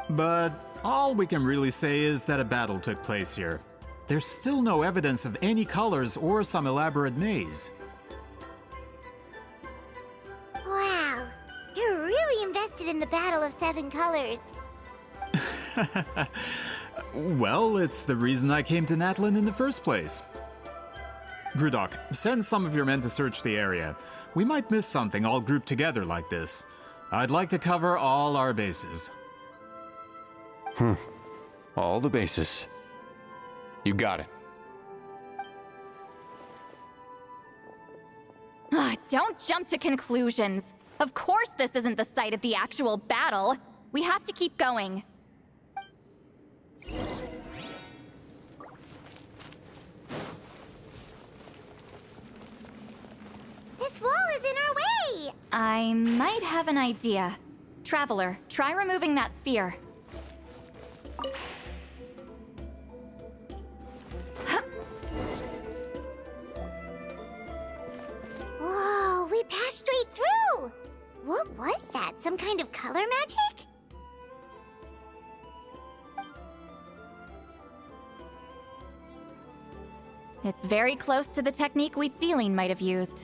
But all we can really say is that a battle took place here. There's still no evidence of any colors or some elaborate maze. Wow, you're really invested in the Battle of Seven Colors. Well, it's the reason I came to Natlan in the first place. Grudok, send some of your men to search the area. We might miss something all grouped together like this. I'd like to cover all our bases. All the bases. You got it. Don't jump to conclusions. Of course this isn't the site of the actual battle. We have to keep going. This wall is in our way! I might have an idea. Traveler, try removing that sphere. Whoa, we passed straight through! What was that? Some kind of color magic? It's very close to the technique Wheatsealing might have used.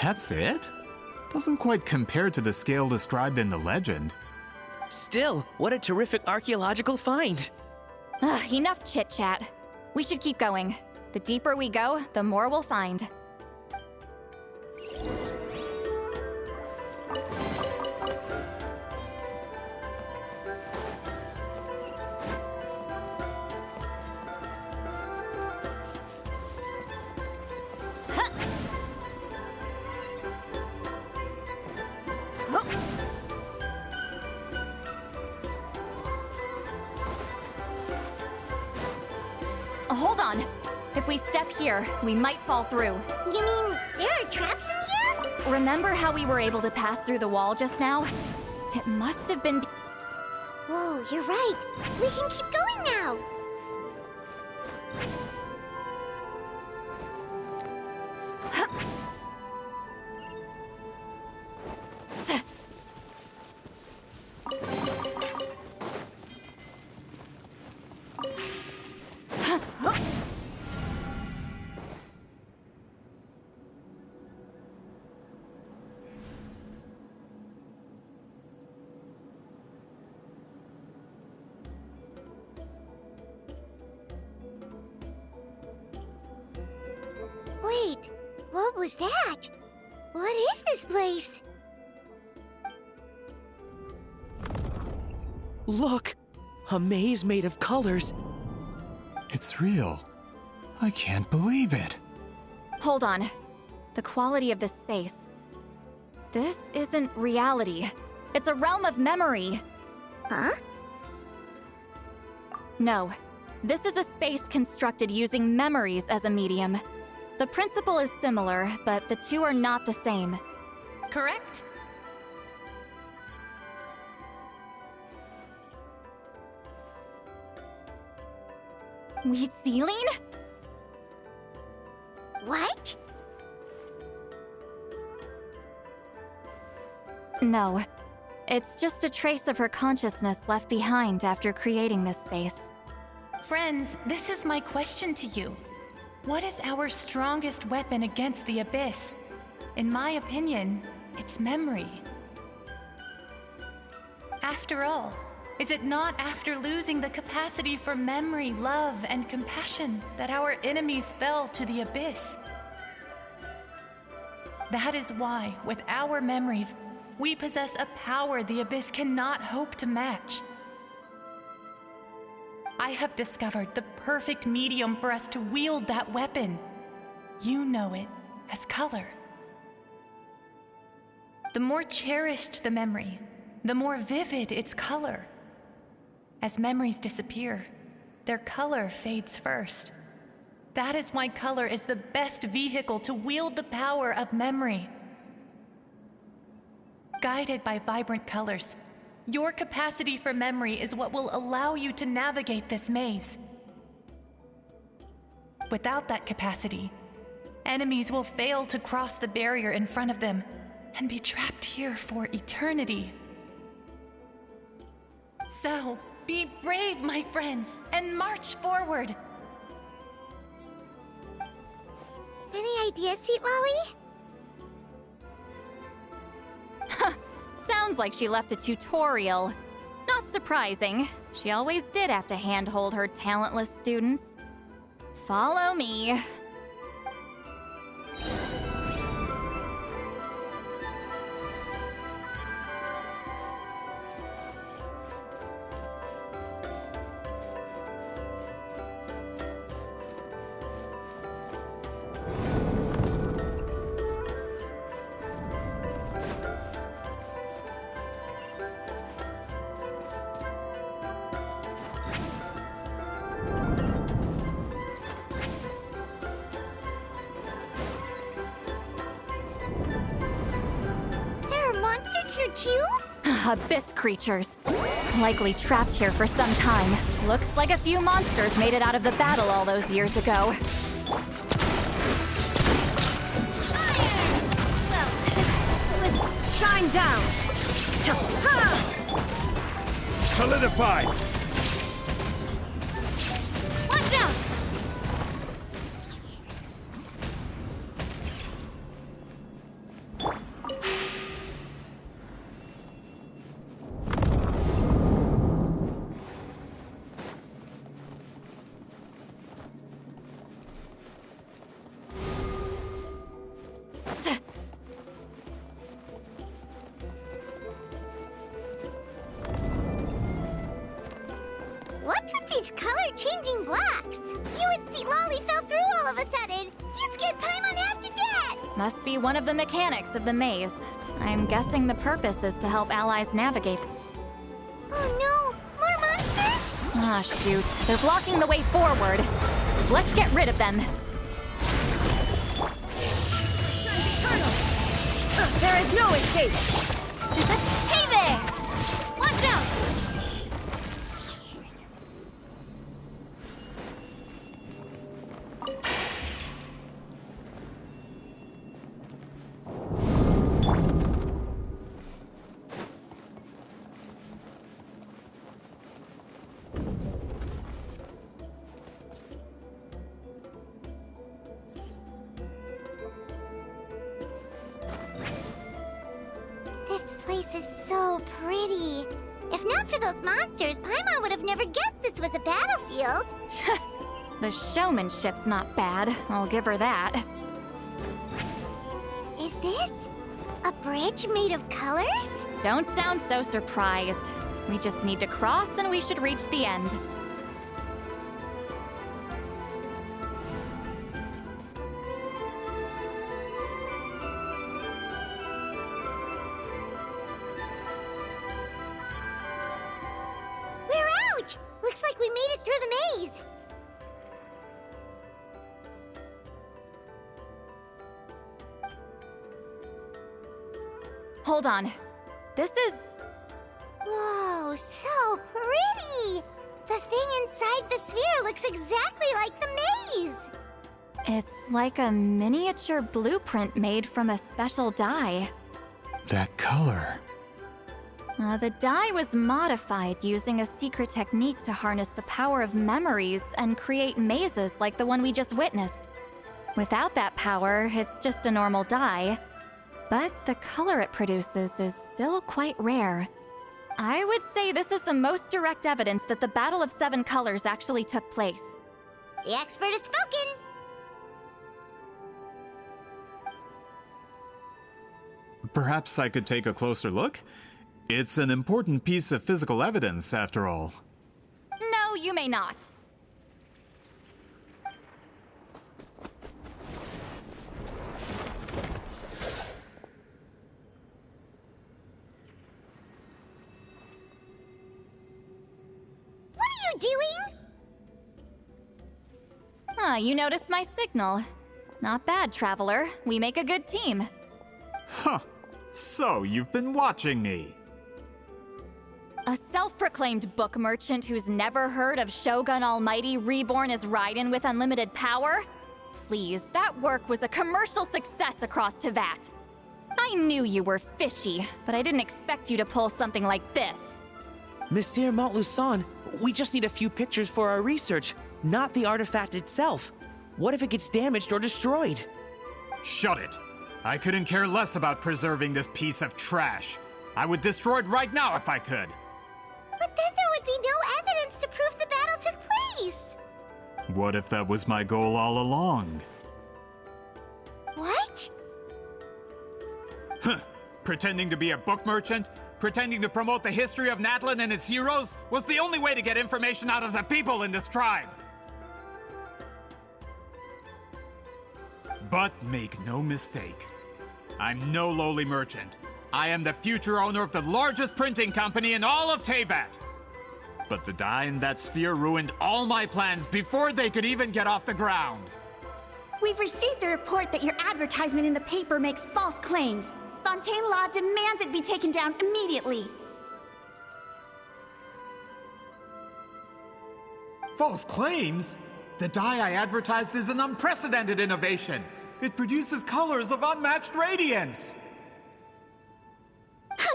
That's it? Doesn't quite compare to the scale described in the legend. Still, what a terrific archaeological find! Enough chit-chat. We should keep going. The deeper we go, the more we'll find. Hold on. If we step here, we might fall through. You mean there are traps in here? Remember how we were able to pass through the wall just now? It must have been... Whoa, you're right. We can keep going now. Wait, what was that? What is this place? Look! A maze made of colors. It's real. I can't believe it. Hold on. The quality of this space. This isn't reality. It's a realm of memory. Huh? No. This is a space constructed using memories as a medium. The principle is similar, but the two are not the same. Correct? Wheat ceiling? What? No. It's just a trace of her consciousness left behind after creating this space. Friends, this is my question to you. What is our strongest weapon against the Abyss? In my opinion, it's memory. After all, is it not after losing the capacity for memory, love, and compassion that our enemies fell to the Abyss? That is why, with our memories, we possess a power the Abyss cannot hope to match. I have discovered the perfect medium for us to wield that weapon. You know it as color. The more cherished the memory, the more vivid its color. As memories disappear, their color fades first. That is why color is the best vehicle to wield the power of memory. Guided by vibrant colors, your capacity for memory is what will allow you to navigate this maze. Without that capacity, enemies will fail to cross the barrier in front of them and be trapped here for eternity. So, be brave, my friends, and march forward. Any ideas, Sweet Lolly? Sounds like she left a tutorial. Not surprising. She always did have to handhold her talentless students. Follow me. Here too? Abyss creatures. Likely trapped here for some time. Looks like a few monsters made it out of the battle all those years ago. Shine down! Solidify! Watch out! changing blocks. You and see Lolly fell through all of a sudden. You scared Paimon half to death. Must be one of the mechanics of the maze. I'm guessing the purpose is to help allies navigate. Oh no, more monsters? Ah, shoot. They're blocking the way forward. Let's get rid of them. There is no escape! Hey there! Watch out! This is so pretty. If not for those monsters, Paimon would have never guessed this was a battlefield. The showmanship's not bad, I'll give her that. Is this a bridge made of colors? Don't sound so surprised. We just need to cross and we should reach the end. Looks like we made it through the maze. Hold on. This is... Whoa, so pretty! The thing inside the sphere looks exactly like the maze. It's like a miniature blueprint made from a special dye. That color. The dye was modified using a secret technique to harness the power of memories and create mazes like the one we just witnessed. Without that power, it's just a normal dye. But the color it produces is still quite rare. I would say this is the most direct evidence that the Battle of Seven Colors actually took place. The expert has spoken! Perhaps I could take a closer look? It's an important piece of physical evidence, after all. No, you may not. What are you doing? Ah, you noticed my signal. Not bad, Traveler. We make a good team. Huh. So, you've been watching me. A self-proclaimed book merchant who's never heard of Shogun Almighty reborn as Raiden with unlimited power? Please, that work was a commercial success across Teyvat. I knew you were fishy, but I didn't expect you to pull something like this. Monsieur Montluçon, we just need a few pictures for our research, not the artifact itself. What if it gets damaged or destroyed? Shut it! I couldn't care less about preserving this piece of trash. I would destroy it right now if I could. But then there would be no evidence to prove the battle took place. What if that was my goal all along? What? Huh. Pretending to be a book merchant, pretending to promote the history of Natlan and its heroes, was the only way to get information out of the people in this tribe. But make no mistake, I'm no lowly merchant. I am the future owner of the largest printing company in all of Teyvat. But the dye in that sphere ruined all my plans before they could even get off the ground. We've received a report that your advertisement in the paper makes false claims. Fontaine Law demands it be taken down immediately. False claims? The dye I advertised is an unprecedented innovation. It produces colors of unmatched radiance.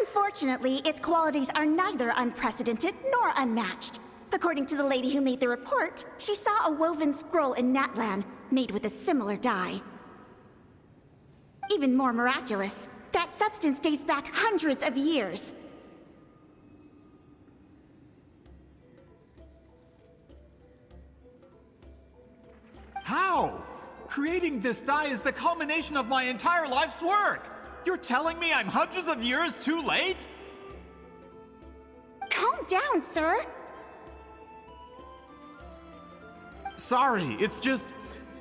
Unfortunately, its qualities are neither unprecedented nor unmatched. According to the lady who made the report, she saw a woven scroll in Natlan made with a similar dye. Even more miraculous, that substance dates back hundreds of years. How? Creating this dye is the culmination of my entire life's work. You're telling me I'm hundreds of years too late? Calm down, sir. Sorry, it's just...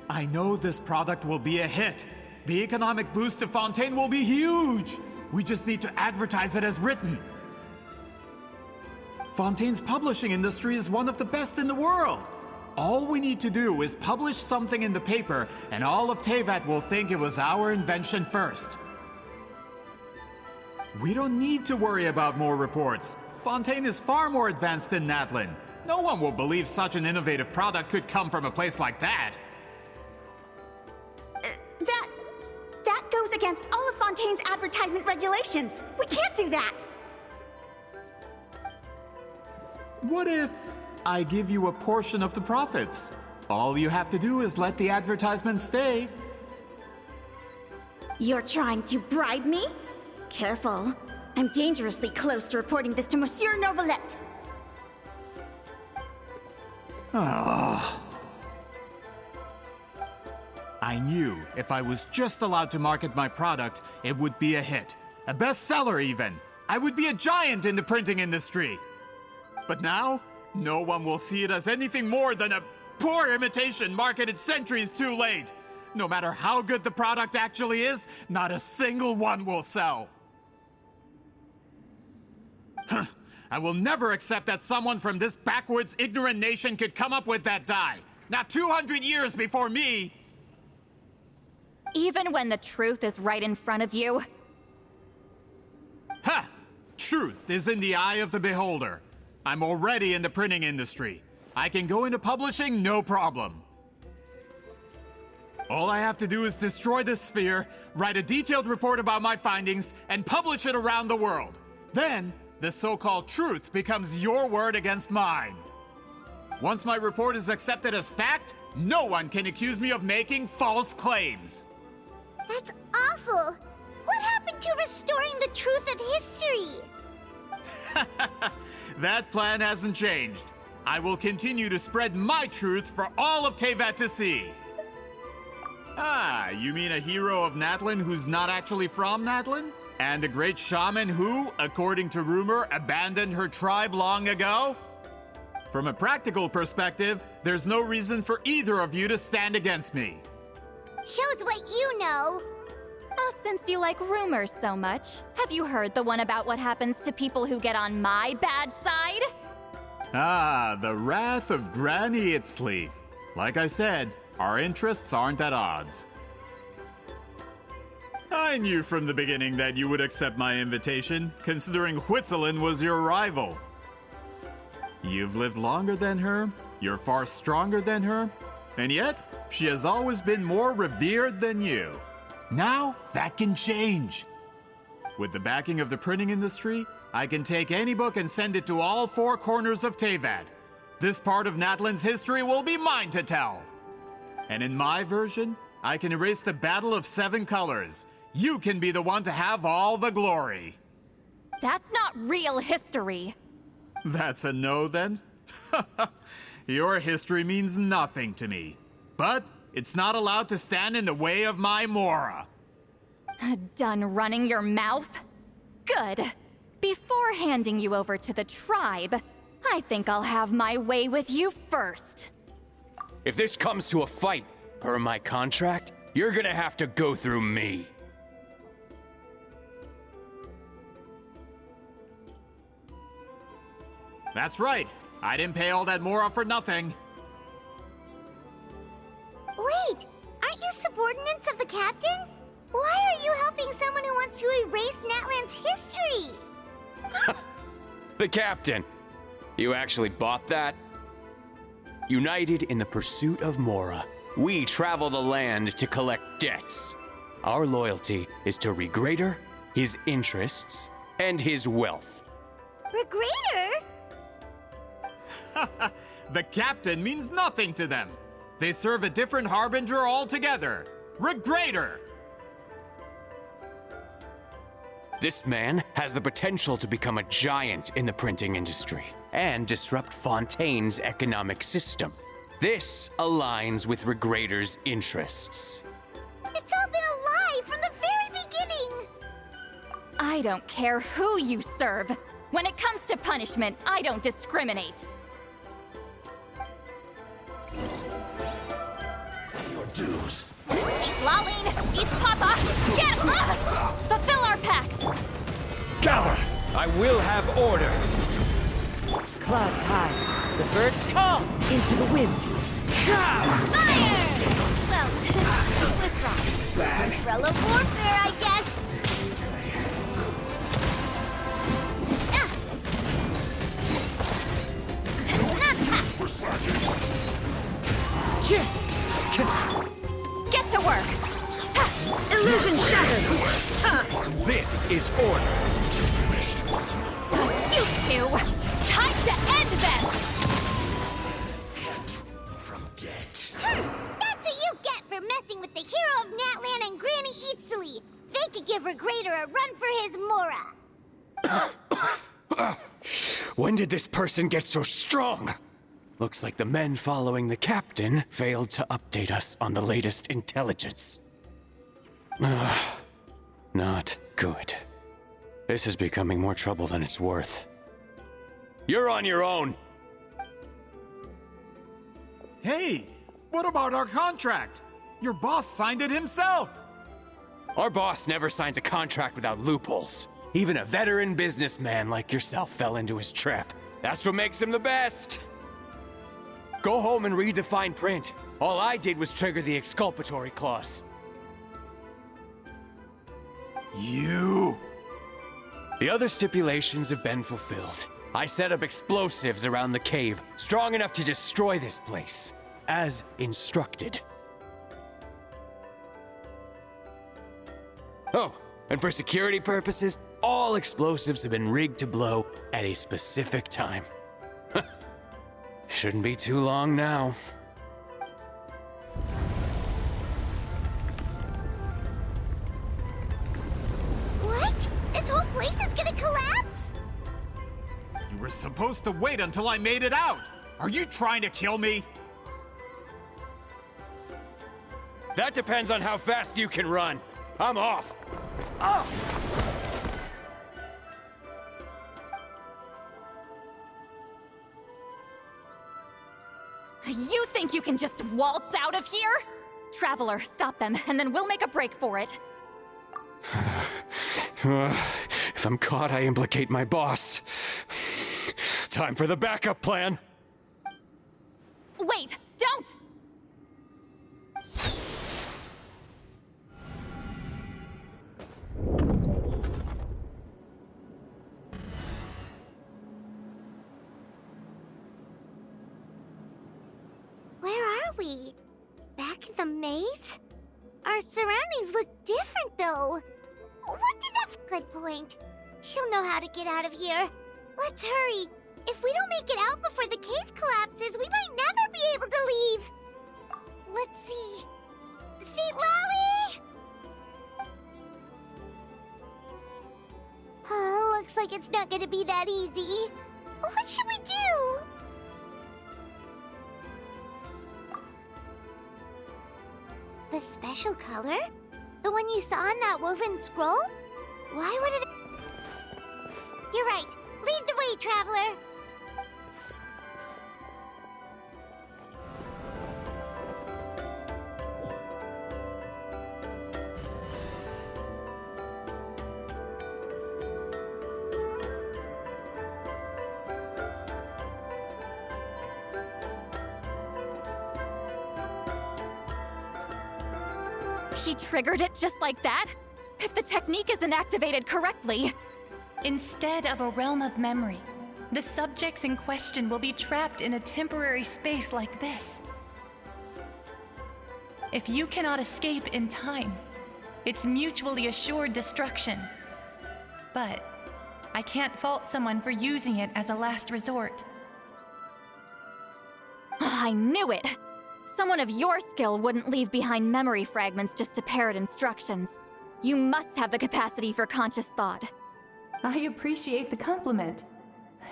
I know this product will be a hit. The economic boost to Fontaine will be huge. We just need to advertise it as written. Fontaine's publishing industry is one of the best in the world. All we need to do is publish something in the paper, and all of Teyvat will think it was our invention first. We don't need to worry about more reports. Fontaine is far more advanced than Natlin. No one will believe such an innovative product could come from a place like that. That goes against all of Fontaine's advertisement regulations. We can't do that. What if I give you a portion of the profits? All you have to do is let the advertisement stay. You're trying to bribe me? Careful. I'm dangerously close to reporting this to Monsieur Novelette. Ah. I knew if I was just allowed to market my product, it would be a hit. A bestseller even. I would be a giant in the printing industry. But now, no one will see it as anything more than a poor imitation marketed centuries too late. No matter how good the product actually is, not a single one will sell. Huh. I will never accept that someone from this backwoods, ignorant nation could come up with that dye. Not 200 years before me! Even when the truth is right in front of you? Ha! Truth is in the eye of the beholder. I'm already in the printing industry. I can go into publishing, no problem. All I have to do is destroy this sphere, write a detailed report about my findings, and publish it around the world. Then, the so-called truth becomes your word against mine. Once my report is accepted as fact, no one can accuse me of making false claims. That's awful. What happened to restoring the truth of history? That plan hasn't changed. I will continue to spread my truth for all of Teyvat to see. Ah, you mean a hero of Natlin who's not actually from Natlin? And a great shaman who, according to rumor, abandoned her tribe long ago? From a practical perspective, there's no reason for either of you to stand against me. Shows what you know. Oh, since you like rumors so much, have you heard the one about what happens to people who get on my bad side? Ah, the wrath of Granny Itzli. Like I said, our interests aren't at odds. I knew from the beginning that you would accept my invitation, considering Huitzilin was your rival. You've lived longer than her, you're far stronger than her, and yet, she has always been more revered than you. Now, that can change. With the backing of the printing industry, I can take any book and send it to all four corners of Teyvat. This part of Natlin's history will be mine to tell. And in my version, I can erase the Battle of 7 Colors. You can be the one to have all the glory. That's not real history. That's a no, then? Your history means nothing to me. But it's not allowed to stand in the way of my Mora. Done running your mouth? Good. Before handing you over to the tribe, I think I'll have my way with you first. If this comes to a fight, per my contract, you're gonna have to go through me. That's right. I didn't pay all that Mora for nothing. Wait, aren't you subordinates of the captain? Why are you helping someone who wants to erase Natland's history? The captain. You actually bought that? United in the pursuit of Mora, we travel the land to collect debts. Our loyalty is to Regreater, his interests, and his wealth. Regreater? The captain means nothing to them. They serve a different harbinger altogether. Regreater! This man has the potential to become a giant in the printing industry and disrupt Fontaine's economic system. This aligns with Regreater's interests. It's all been a lie from the very beginning! I don't care who you serve. When it comes to punishment, I don't discriminate. Laline, eat Papa! Get fulfill our pact! Galler, I will have order. Clouds high, the birds call into the wind. Fire! Well, with rocks. Umbrella warfare, I guess. Get to work! Illusion shattered! This is order. You two! Time to end them! That's what you get for messing with the hero of Natlan and Granny Eatsley. They could give Regrader a run for his Mora. When did this person get so strong? Looks like the men following the captain failed to update us on the latest intelligence. Not good. This is becoming more trouble than it's worth. You're on your own! Hey, what about our contract? Your boss signed it himself! Our boss never signs a contract without loopholes. Even a veteran businessman like yourself fell into his trap. That's what makes him the best! Go home and read the fine print. All I did was trigger the exculpatory clause. You! The other stipulations have been fulfilled. I set up explosives around the cave, strong enough to destroy this place, as instructed. Oh, and for security purposes, all explosives have been rigged to blow at a specific time. Shouldn't be too long now. What? This whole place is gonna collapse? You were supposed to wait until I made it out! Are you trying to kill me? That depends on how fast you can run. I'm off. Oh! You think you can just waltz out of here? Traveler, stop them, and then we'll make a break for it. If I'm caught, I implicate my boss. Time for the backup plan. Wait, don't! Where are we? Back in the maze? Our surroundings look different, though. What did that... Good point. She'll know how to get out of here. Let's hurry. If we don't make it out before the cave collapses, we might never be able to leave. Let's see. Seat Lolly! Oh, looks like it's not gonna be that easy. What should we do? The special color? The one you saw in that woven scroll? Why would it... You're right. Lead the way, traveler. He triggered it just like that? If the technique isn't activated correctly... Instead of a realm of memory, the subjects in question will be trapped in a temporary space like this. If you cannot escape in time, it's mutually assured destruction. But I can't fault someone for using it as a last resort. I knew it! Someone of your skill wouldn't leave behind memory fragments just to parrot instructions. You must have the capacity for conscious thought. I appreciate the compliment.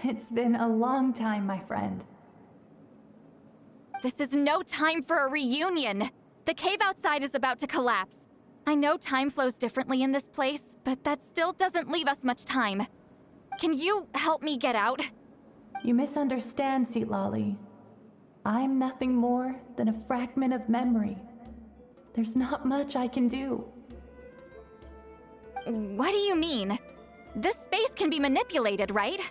It's been a long time, my friend. This is no time for a reunion. The cave outside is about to collapse. I know time flows differently in this place, but that still doesn't leave us much time. Can you help me get out? You misunderstand, Seat Lolly. I'm nothing more than a fragment of memory. there's not much I can do. What do you mean? This space can be manipulated, right?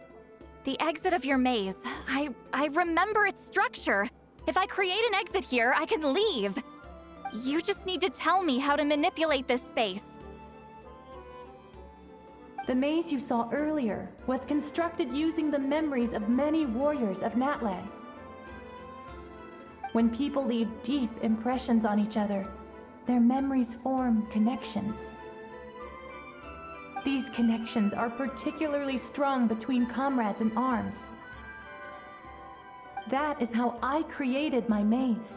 The exit of your maze. I remember its structure. If I create an exit here, I can leave. You just need to tell me how to manipulate this space. The maze you saw earlier was constructed using the memories of many warriors of Natlan. When people leave deep impressions on each other, their memories form connections. These connections are particularly strong between comrades in arms. That is how I created my maze.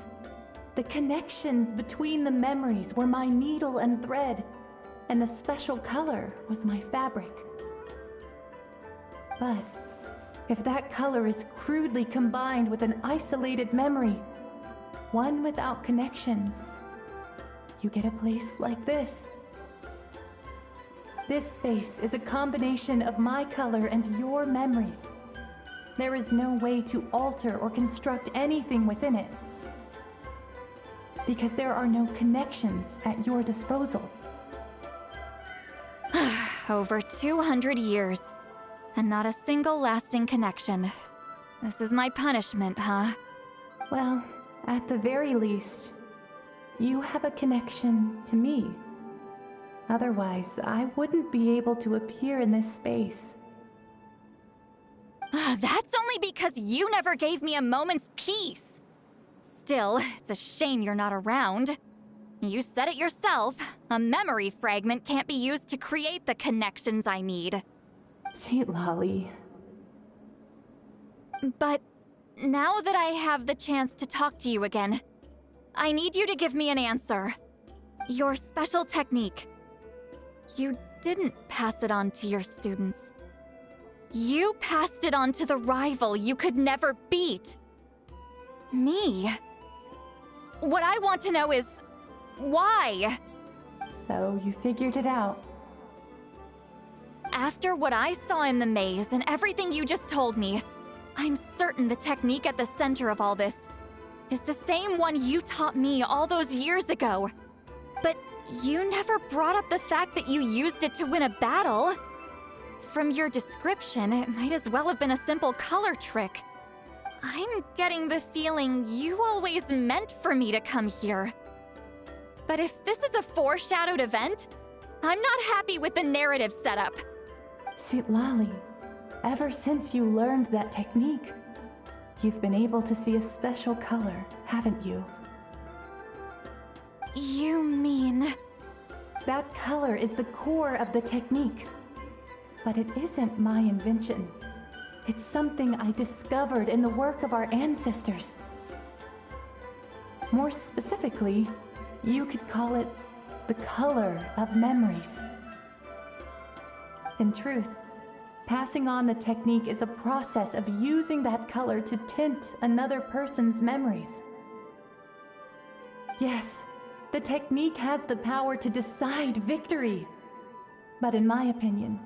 The connections between the memories were my needle and thread, and the special color was my fabric. But if that color is crudely combined with an isolated memory, one without connections, you get a place like this. This space is a combination of my color and your memories. There is no way to alter or construct anything within it, because there are no connections at your disposal. Over 200 years, and not a single lasting connection. This is my punishment, huh? Well, at the very least, you have a connection to me. Otherwise, I wouldn't be able to appear in this space. That's only because you never gave me a moment's peace. Still, it's a shame you're not around. You said it yourself. A memory fragment can't be used to create the connections I need. Sweet Lolly. But now that I have the chance to talk to you again, I need you to give me an answer. Your special technique. You didn't pass it on to your students. You passed it on to the rival you could never beat. Me. What I want to know is, why? So you figured it out. After what I saw in the maze and everything you just told me, I'm certain the technique at the center of all this is the same one you taught me all those years ago. But you never brought up the fact that you used it to win a battle. From your description, it might as well have been a simple color trick. I'm getting the feeling you always meant for me to come here. But if this is a foreshadowed event, I'm not happy with the narrative setup. Sweet Lolly, ever since you learned that technique, you've been able to see a special color, haven't you? You mean... That color is the core of the technique. But it isn't my invention. It's something I discovered in the work of our ancestors. More specifically, you could call it the color of memories. In truth, passing on the technique is a process of using that color to tint another person's memories. Yes, the technique has the power to decide victory. But in my opinion,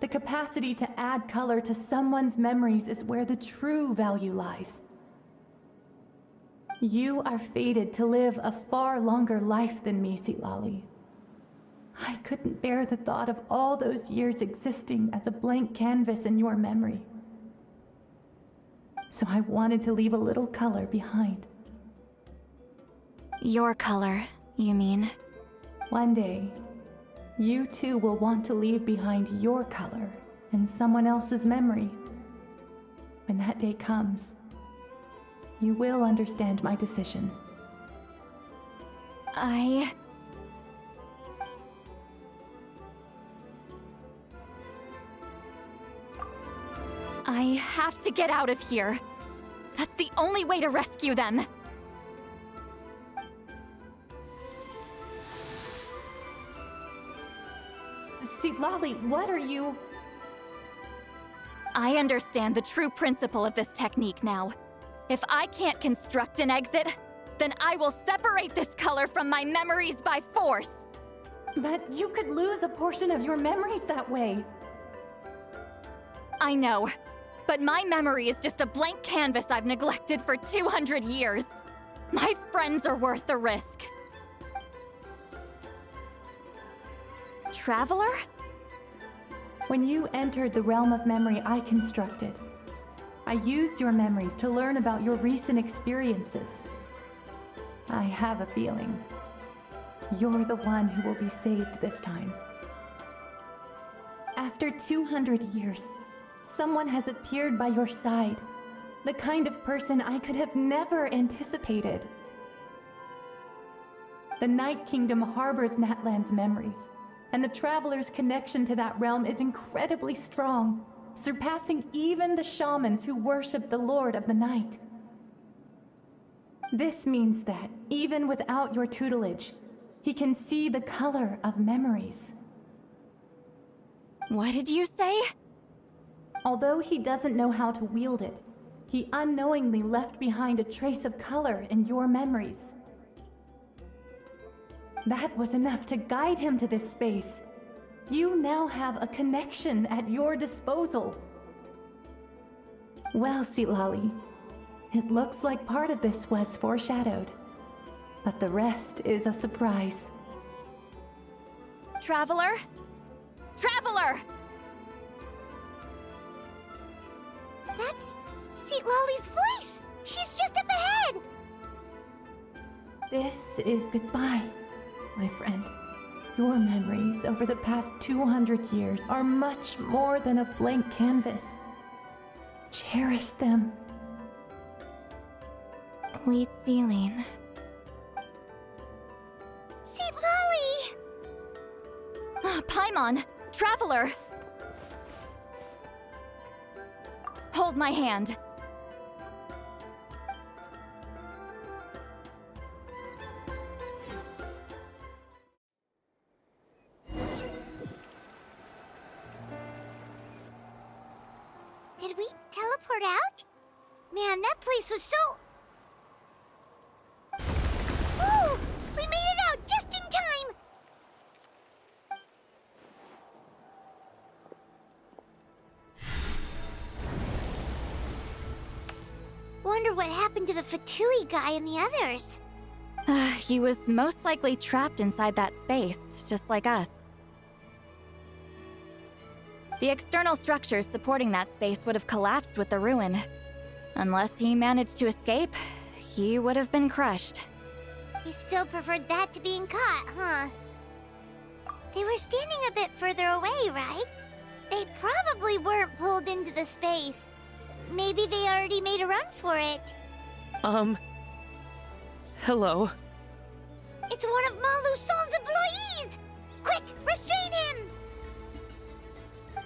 the capacity to add color to someone's memories is where the true value lies. You are fated to live a far longer life than me, Sitlali. I couldn't bear the thought of all those years existing as a blank canvas in your memory. So I wanted to leave a little color behind. Your color, you mean? One day, you too will want to leave behind your color in someone else's memory. When that day comes, you will understand my decision. I have to get out of here. That's the only way to rescue them. Sitlali, what are you? I understand the true principle of this technique now. If I can't construct an exit, then I will separate this color from my memories by force. But you could lose a portion of your memories that way. I know, but my memory is just a blank canvas I've neglected for 200 years. My friends are worth the risk. Traveler? When you entered the realm of memory I constructed, I used your memories to learn about your recent experiences. I have a feeling you're the one who will be saved this time. After 200 years, someone has appeared by your side, the kind of person I could have never anticipated. The Night Kingdom harbors Natlan's memories, and the Traveler's connection to that realm is incredibly strong, surpassing even the shamans who worship the Lord of the Night. This means that, even without your tutelage, he can see the color of memories. What did you say? Although he doesn't know how to wield it, he unknowingly left behind a trace of color in your memories. That was enough to guide him to this space. You now have a connection at your disposal. Well, Sitlali, it looks like part of this was foreshadowed, but the rest is a surprise. Traveler? Traveler! That's Sitlali's voice! She's just up ahead! This is goodbye, my friend. Your memories over the past 200 years are much more than a blank canvas. Cherish them. Wheat ceiling. Sitlali! Paimon! Traveler! Hold my hand. Did we teleport out? Man, that place was so... Woo! We made it out just in time! Wonder what happened to the Fatui guy and the others. He was most likely trapped inside that space, just like us. The external structures supporting that space would have collapsed with the ruin. Unless he managed to escape, he would have been crushed. He still preferred that to being caught, huh? They were standing a bit further away, right? They probably weren't pulled into the space. Maybe they already made a run for it. Hello. It's one of Malu Son's employees! Quick, restrain him!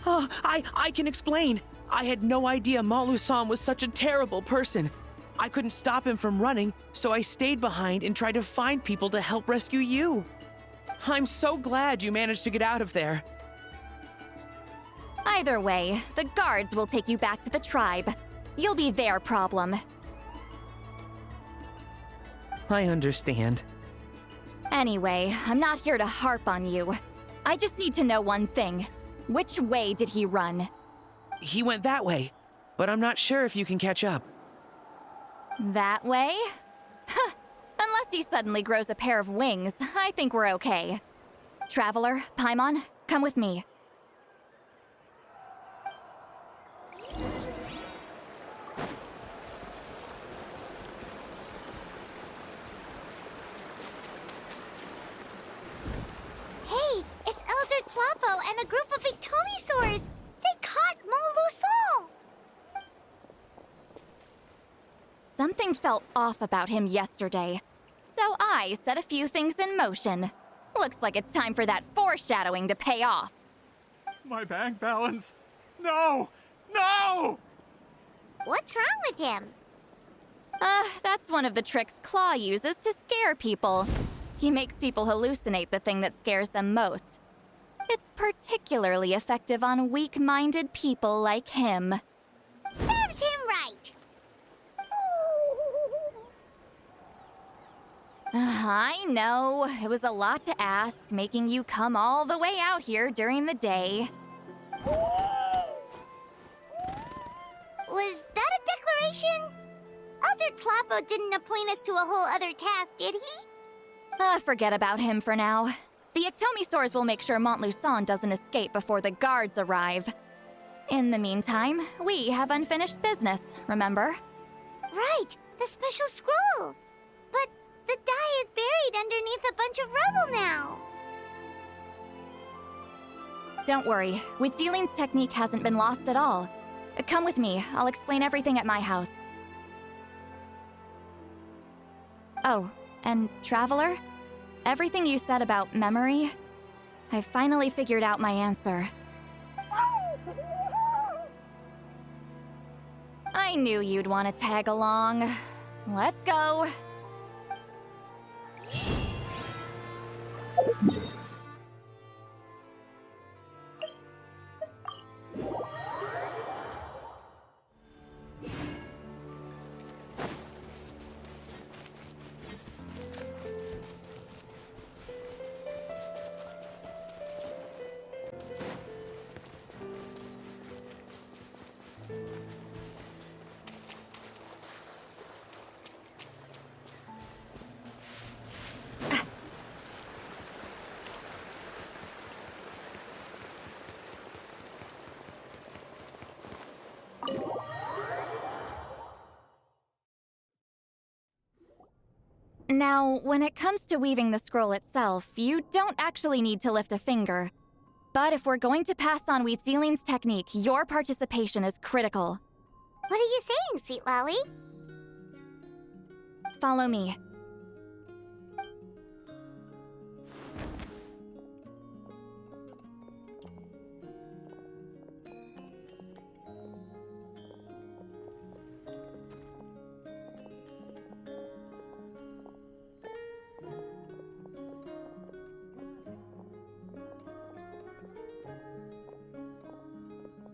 Oh, I can explain. I had no idea Malu-san was such a terrible person. I couldn't stop him from running, so I stayed behind and tried to find people to help rescue you. I'm so glad you managed to get out of there. Either way, the guards will take you back to the tribe. You'll be their problem. I understand. Anyway, I'm not here to harp on you. I just need to know one thing. Which way did he run? He went that way, but I'm not sure if you can catch up. That way? Unless he suddenly grows a pair of wings, I think we're okay. Traveler, Paimon, come with me. Hey, it's Elder Tlapo and a group of Victomisaurs! They caught Malu-san! Something felt off about him yesterday, so I set a few things in motion. Looks like it's time for that foreshadowing to pay off. My bank balance! No! No! What's wrong with him? That's one of the tricks Claw uses to scare people. He makes people hallucinate the thing that scares them most. It's particularly effective on weak-minded people like him. Serves him right! I know, it was a lot to ask, making you come all the way out here during the day. Was that a declaration? Elder Tlapo didn't appoint us to a whole other task, did he? Forget about him for now. The Ectomisaurs will make sure Montluçon doesn't escape before the guards arrive. In the meantime, we have unfinished business, remember? Right, the special scroll. But the die is buried underneath a bunch of rubble now. Don't worry, Huitzilin's technique hasn't been lost at all. Come with me, I'll explain everything at my house. Oh, and Traveler? Everything you said about memory, I finally figured out my answer. I knew you'd want to tag along. Let's go. Now, when it comes to weaving the scroll itself, you don't actually need to lift a finger. But if we're going to pass on Huitzilin's technique, your participation is critical. What are you saying, Sweet Lolly? Follow me.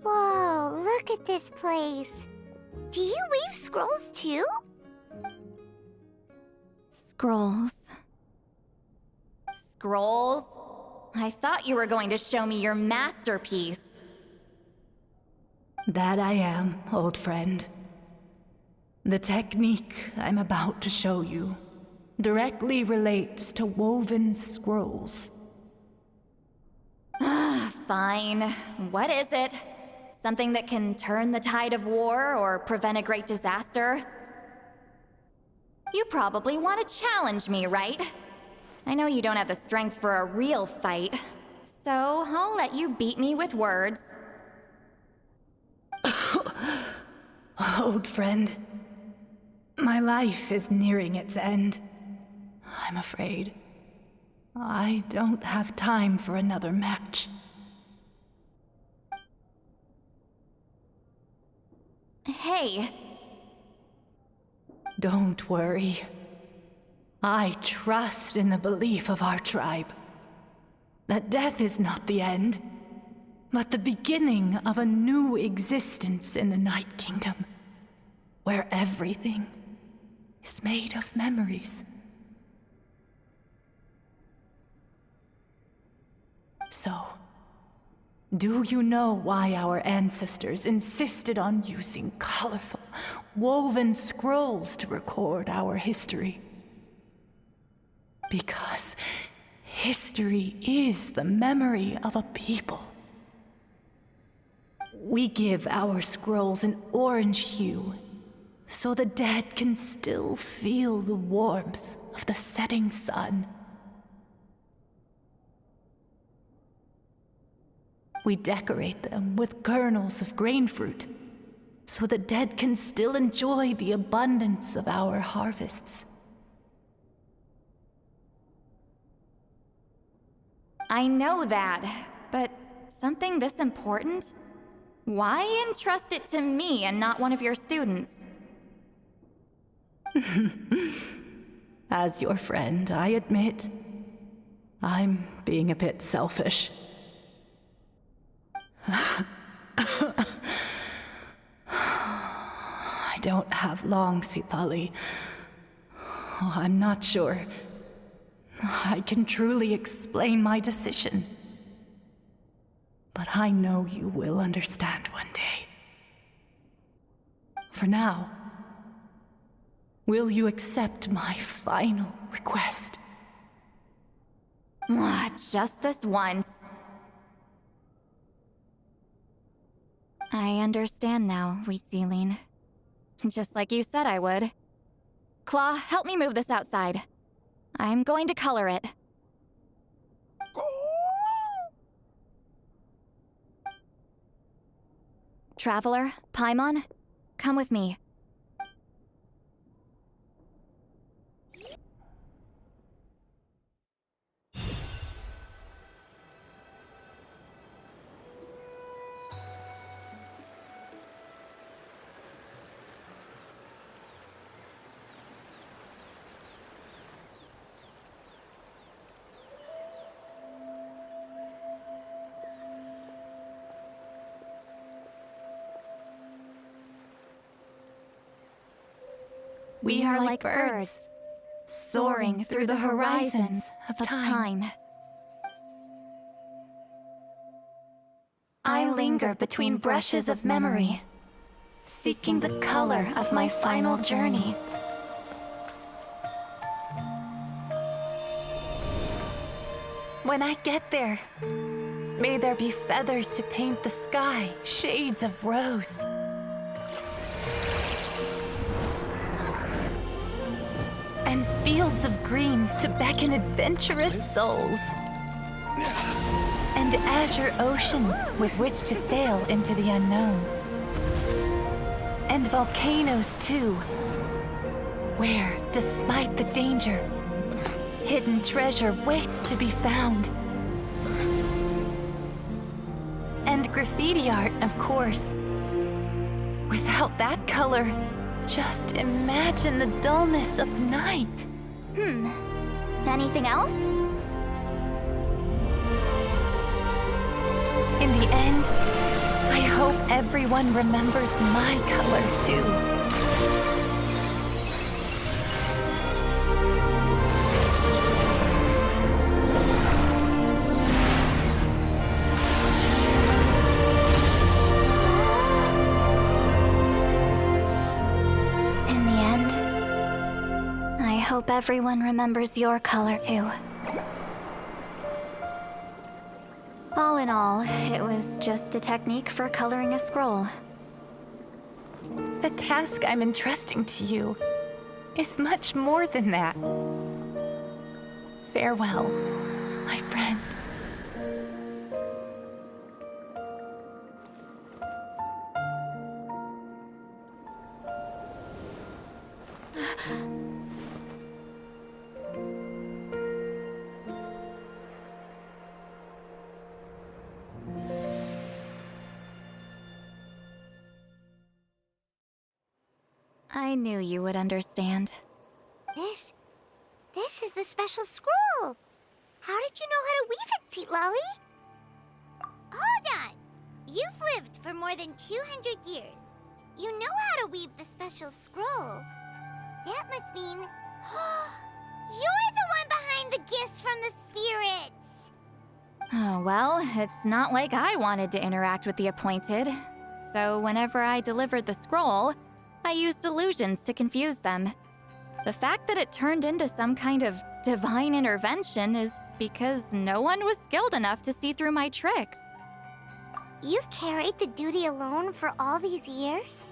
Whoa, look at this place. Do you weave scrolls too? Scrolls. Scrolls? I thought you were going to show me your masterpiece. That I am, old friend. The technique I'm about to show you directly relates to woven scrolls. Fine. What is it? Something that can turn the tide of war or prevent a great disaster? You probably want to challenge me, right? I know you don't have the strength for a real fight, so I'll let you beat me with words. Old friend, my life is nearing its end. I'm afraid I don't have time for another match. Hey. Don't worry. I trust in the belief of our tribe that death is not the end, but the beginning of a new existence in the Night Kingdom, where everything is made of memories. So, do you know why our ancestors insisted on using colorful, woven scrolls to record our history? Because history is the memory of a people. We give our scrolls an orange hue, so the dead can still feel the warmth of the setting sun. We decorate them with kernels of grain fruit, so the dead can still enjoy the abundance of our harvests. I know that, but something this important? Why entrust it to me and not one of your students? As your friend, I admit, I'm being a bit selfish. I don't have long, Sitali. Oh, I'm not sure I can truly explain my decision. But I know you will understand one day. For now, will you accept my final request? Just this once. I understand now, Wheatsealing. Just like you said I would. Claw, help me move this outside. I'm going to color it. Traveler, Paimon, come with me. We are like birds, soaring through the horizons of time. I linger between brushes of memory, seeking the color of my final journey. When I get there, may there be feathers to paint the sky, shades of rose. And fields of green to beckon adventurous souls. And azure oceans with which to sail into the unknown. And volcanoes too, where, despite the danger, hidden treasure waits to be found. And graffiti art, of course. Without that color, just imagine the dullness of night. Anything else? In the end, I hope everyone remembers my color too. I hope everyone remembers your color too. All in all, it was just a technique for coloring a scroll. The task I'm entrusting to you is much more than that. Farewell, my friend. I knew you would understand. This is the special scroll. How did you know how to weave it, Seat Lolly? Hold on. You've lived for more than 200 years. You know how to weave the special scroll. That must mean you're the one behind the gifts from the spirits. Oh, well, it's not like I wanted to interact with the appointed. So whenever I delivered the scroll, I used illusions to confuse them. The fact that it turned into some kind of divine intervention is because no one was skilled enough to see through my tricks. You've carried the duty alone for all these years?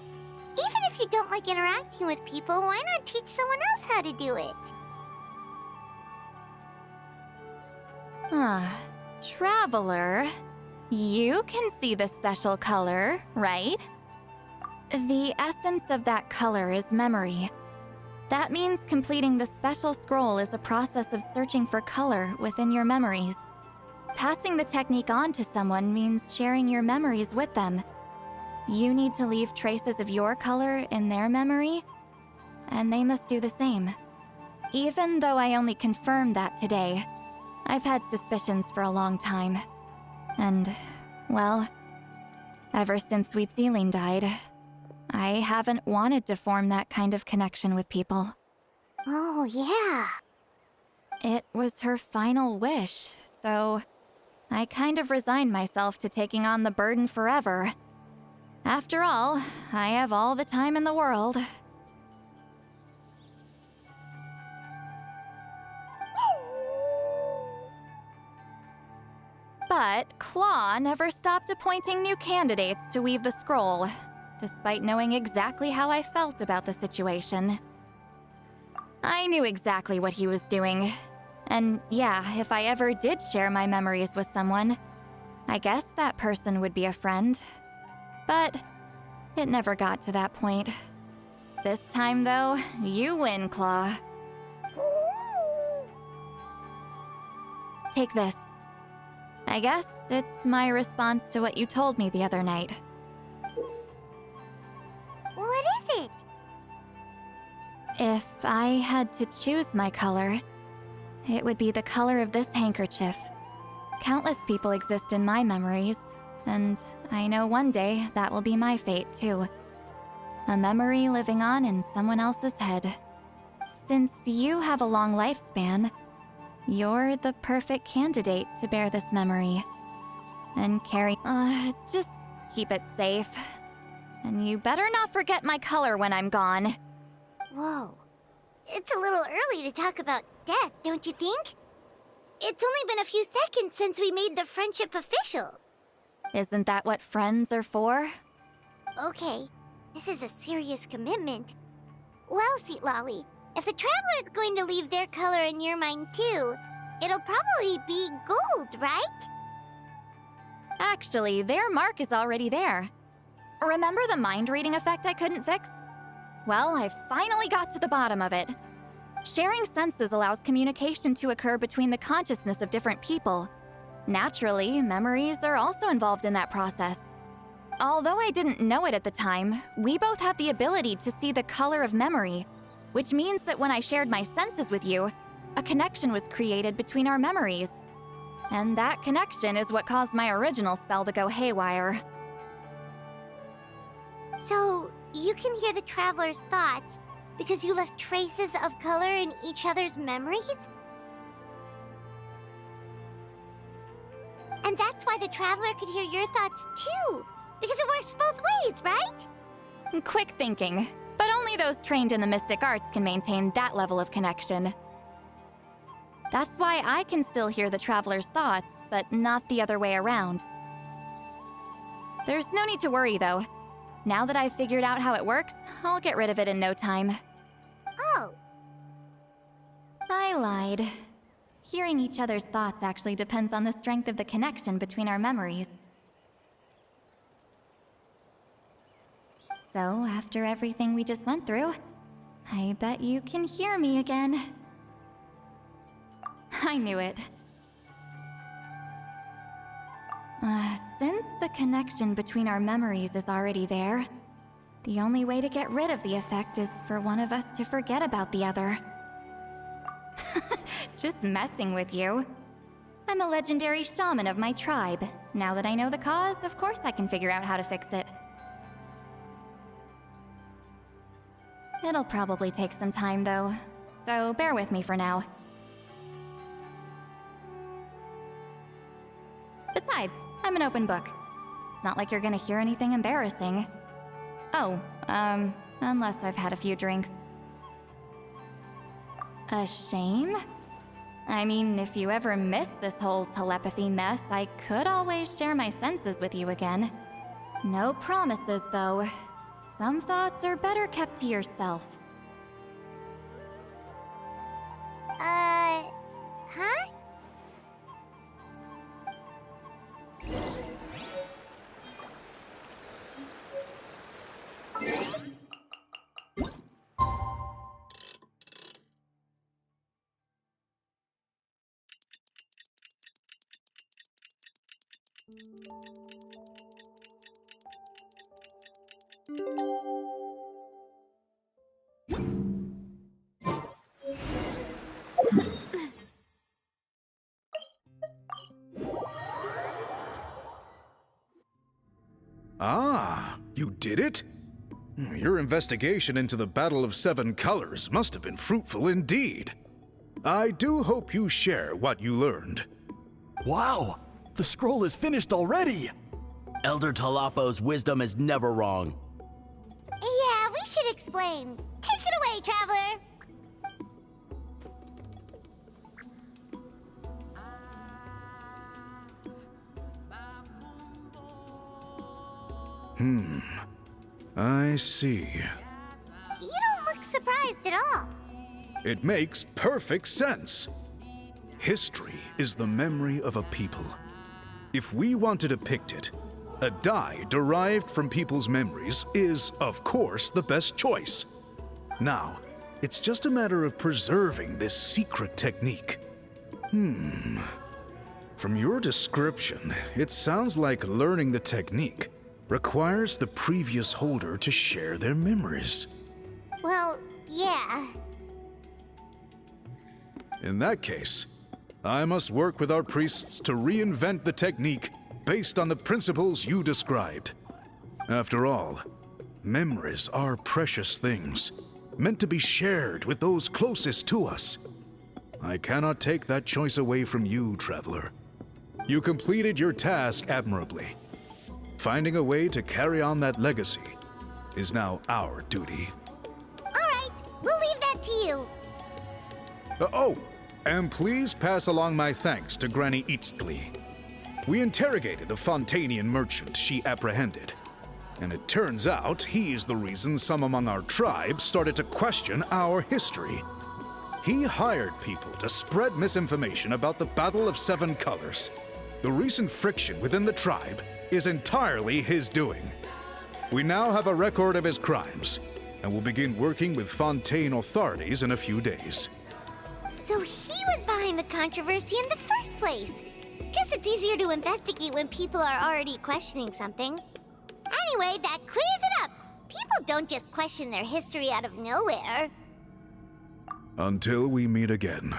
Even if you don't like interacting with people, why not teach someone else how to do it? Traveler, you can see the special color, right? The essence of that color is memory. That means completing the special scroll is a process of searching for color within your memories. Passing the technique on to someone means sharing your memories with them. You need to leave traces of your color in their memory, and they must do the same. Even though I only confirmed that today, I've had suspicions for a long time. And, well, ever since Wheatsealing died, I haven't wanted to form that kind of connection with people. Oh, yeah. It was her final wish, so I kind of resigned myself to taking on the burden forever. After all, I have all the time in the world. But Claw never stopped appointing new candidates to weave the scroll, despite knowing exactly how I felt about the situation. I knew exactly what he was doing. And yeah, if I ever did share my memories with someone, I guess that person would be a friend. But it never got to that point. This time, though, you win, Claw. Take this. I guess it's my response to what you told me the other night. What is it? If I had to choose my color, it would be the color of this handkerchief. Countless people exist in my memories, and I know one day that will be my fate, too. A memory living on in someone else's head. Since you have a long lifespan, you're the perfect candidate to bear this memory. And carry... just keep it safe. And you better not forget my color when I'm gone. Whoa. It's a little early to talk about death, don't you think? It's only been a few seconds since we made the friendship official. Isn't that what friends are for? Okay, this is a serious commitment. Well, Seat Lolly, if the Traveler's going to leave their color in your mind too, it'll probably be gold, right? Actually, their mark is already there. Remember the mind reading effect I couldn't fix? Well, I finally got to the bottom of it. Sharing senses allows communication to occur between the consciousness of different people. Naturally, memories are also involved in that process. Although I didn't know it at the time, we both have the ability to see the color of memory, which means that when I shared my senses with you, a connection was created between our memories. And that connection is what caused my original spell to go haywire. So, you can hear the Traveler's thoughts because you left traces of color in each other's memories? And that's why the Traveler could hear your thoughts too, because it works both ways, right? Quick thinking, but only those trained in the mystic arts can maintain that level of connection. That's why I can still hear the Traveler's thoughts, but not the other way around. There's no need to worry, though. Now that I've figured out how it works, I'll get rid of it in no time. Oh. I lied. Hearing each other's thoughts actually depends on the strength of the connection between our memories. So, after everything we just went through, I bet you can hear me again. I knew it. Since the connection between our memories is already there, the only way to get rid of the effect is for one of us to forget about the other. Just messing with you. I'm a legendary shaman of my tribe. Now that I know the cause, of course I can figure out how to fix it. It'll probably take some time, though, so bear with me for now. Besides, I'm an open book. It's not like you're gonna hear anything embarrassing. Oh, unless I've had a few drinks. A shame? I mean, if you ever miss this whole telepathy mess, I could always share my senses with you again. No promises, though. Some thoughts are better kept to yourself. Huh? Ah, you did it? Your investigation into the Battle of Seven Colors must have been fruitful indeed. I do hope you share what you learned. Wow! The scroll is finished already! Elder Talapo's wisdom is never wrong. Yeah, we should explain. Take it away, Traveler! I see. You don't look surprised at all. It makes perfect sense. History is the memory of a people. If we want to depict it, a die derived from people's memories is, of course, the best choice. Now, it's just a matter of preserving this secret technique. From your description, it sounds like learning the technique requires the previous holder to share their memories. Well, yeah. In that case, I must work with our priests to reinvent the technique based on the principles you described. After all, memories are precious things, meant to be shared with those closest to us. I cannot take that choice away from you, Traveler. You completed your task admirably. Finding a way to carry on that legacy is now our duty. All right, we'll leave that to you. And please pass along my thanks to Granny Eastly. We interrogated the Fontanian merchant she apprehended, and it turns out he is the reason some among our tribe started to question our history. He hired people to spread misinformation about the Battle of Seven Colors. The recent friction within the tribe is entirely his doing. We now have a record of his crimes, and will begin working with Fontaine authorities in a few days. So he was behind the controversy in the first place. Guess it's easier to investigate when people are already questioning something. Anyway, that clears it up. People don't just question their history out of nowhere. Until we meet again.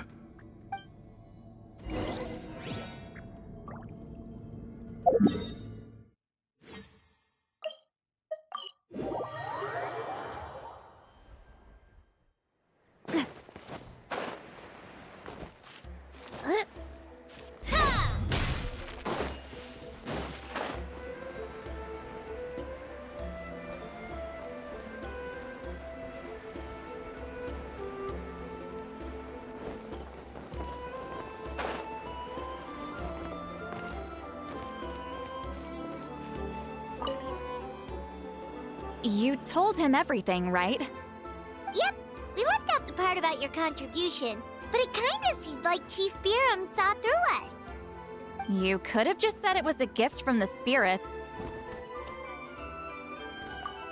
You told him everything, right? Yep, we left out the part about your contribution, but it kinda seemed like Chief Biram saw through us. You could have just said it was a gift from the spirits.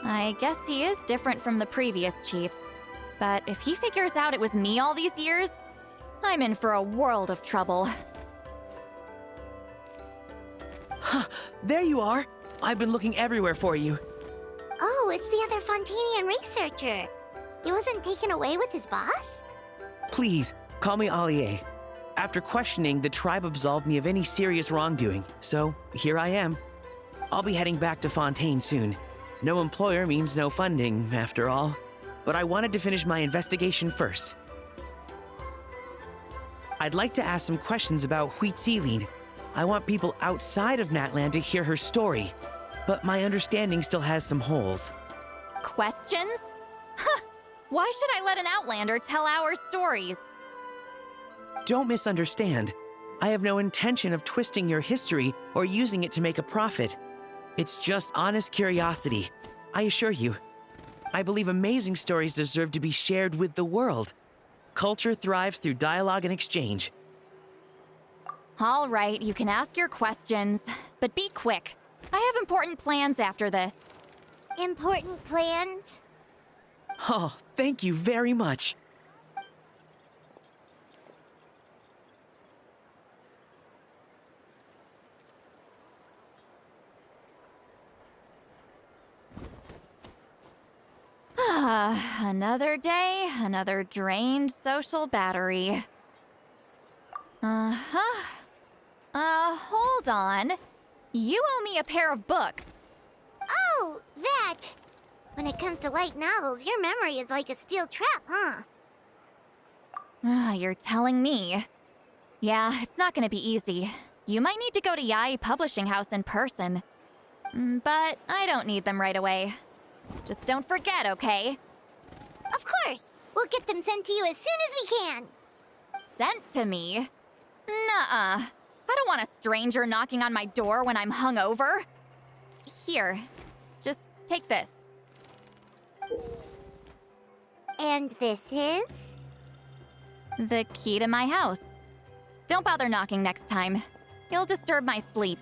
I guess he is different from the previous chiefs. But if he figures out it was me all these years, I'm in for a world of trouble. There you are. I've been looking everywhere for you. Oh, it's the other Fontanian researcher. He wasn't taken away with his boss? Please, call me Allier. After questioning, the tribe absolved me of any serious wrongdoing, so here I am. I'll be heading back to Fontaine soon. No employer means no funding, after all. But I wanted to finish my investigation first. I'd like to ask some questions about Huitziline. I want people outside of Natland to hear her story, but my understanding still has some holes. Questions? Huh! Why should I let an Outlander tell our stories? Don't misunderstand. I have no intention of twisting your history or using it to make a profit. It's just honest curiosity, I assure you. I believe amazing stories deserve to be shared with the world. Culture thrives through dialogue and exchange. All right, you can ask your questions, but be quick. I have important plans after this. Important plans? Oh, thank you very much. Another day, another drained social battery. Hold on. You owe me a pair of books. Oh, that! When it comes to light novels, your memory is like a steel trap, huh? You're telling me. Yeah, it's not gonna be easy. You might need to go to Yai Publishing House in person. But I don't need them right away. Just don't forget, okay? Of course! We'll get them sent to you as soon as we can! Sent to me? Nuh-uh. I don't want a stranger knocking on my door when I'm hungover. Here, Take this. And this is? The key to my house. Don't bother knocking next time. You'll disturb my sleep.